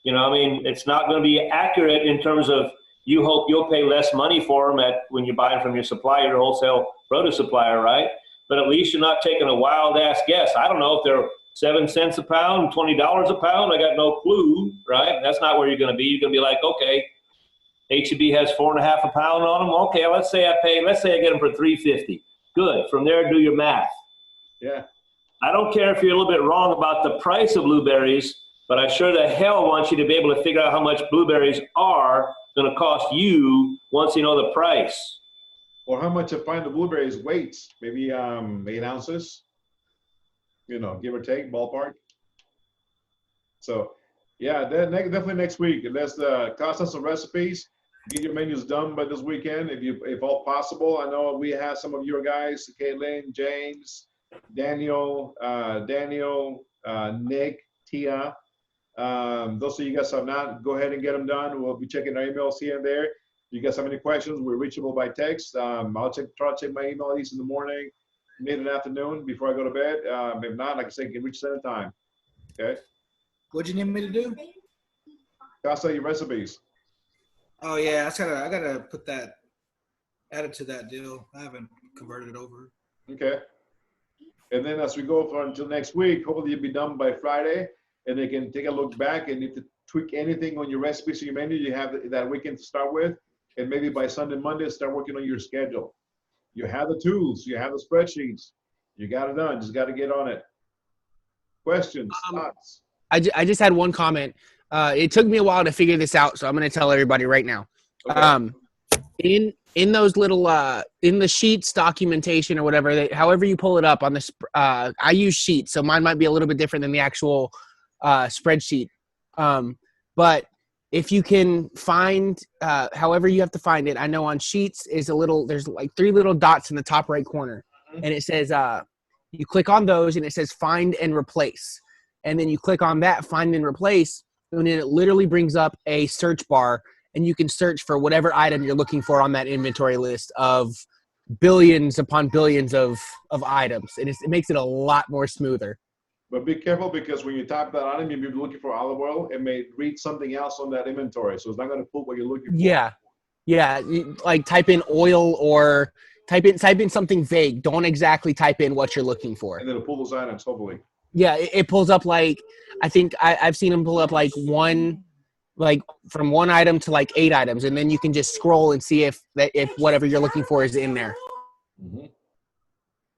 It's not going to be accurate in terms of you hope you'll pay less money for them when you're buying from your supplier, your wholesale produce supplier, right? But at least you're not taking a wild ass guess. I don't know if they're 7 cents a pound, $20 a pound. I got no clue, right? That's not where you're going to be. You're going to be like, okay, H-E-B has 4.5 a pound on them. Okay, let's say I get them for $3.50. Good. From there, do your math. Yeah. I don't care if you're a little bit wrong about the price of blueberries. but I sure the hell want you to be able to figure out how much blueberries are going to cost you once you know the price. Or how much a pint of blueberries weighs? Maybe 8 ounces. You know, give or take, ballpark. So, yeah, definitely next week. Let's cost us some recipes. Get your menus done by this weekend, if all possible. I know we have some of your guys, Caitlin, James, Daniel, Nick, Tia. Those of you guys have not, go ahead and get them done. We'll be checking our emails here and there. If you guys have any questions, we're reachable by text. I'll try to check my email at least in the morning, mid and afternoon before I go to bed. If not, like I said, you can reach us anytime. Okay? What'd you need me to do? Casa, your recipes. Oh yeah, I gotta put that, add it to that deal. I haven't converted it over. Okay. And then as we go for until next week, hopefully you'll be done by Friday, and they can take a look back, and if you tweak anything on your recipes or your menu, you have that weekend to start with, and maybe by Sunday, Monday, start working on your schedule. You have the tools, you have the spreadsheets, you got it done, just got to get on it. Questions, thoughts? I just had one comment. It took me a while to figure this out, so I'm going to tell everybody right now. Okay. In those little in the Sheets documentation or whatever, however you pull it up on this, I use Sheets, so mine might be a little bit different than the actual spreadsheet. But if you can find, however you have to find it, I know on Sheets is there's like 3 little dots in the top right corner, and it says you click on those, and it says find and replace, and then you click on that find and replace. And then it literally brings up a search bar, and you can search for whatever item you're looking for on that inventory list of billions upon billions of items. And it makes it a lot more smoother. But be careful, because when you type that item, you'll be looking for olive oil, it may read something else on that inventory. So it's not going to pull what you're looking for. Yeah. Like type in oil or type in something vague. Don't exactly type in what you're looking for. And then it'll pull those items, hopefully. Yeah, it pulls up like, I think I've seen them pull up like from 1 item to like 8 items, and then you can just scroll and see if whatever you're looking for is in there. Mm-hmm.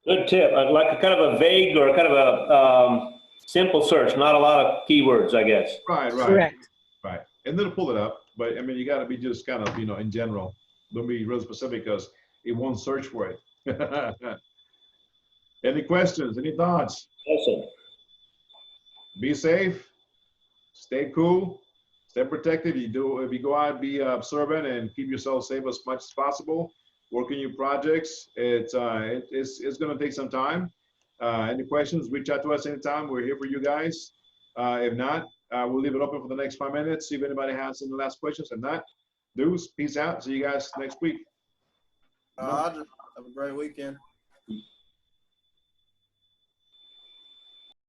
Good tip. Like a kind of a vague or kind of a simple search, not a lot of keywords, I guess. Right. Correct. Right. And then it'll pull it up. But I mean, you got to be just kind of, in general. Don't be real specific, because it won't search for it. Any questions? Any thoughts? Awesome. Be safe. Stay cool. Stay protected. If you go out, be observant and keep yourself safe as much as possible. Work on your projects. It's going to take some time. Any questions? Reach out to us anytime. We're here for you guys. If not, we'll leave it open for the next 5 minutes. See if anybody has any last questions. If not, deuce. Peace out. See you guys next week. Have a great weekend.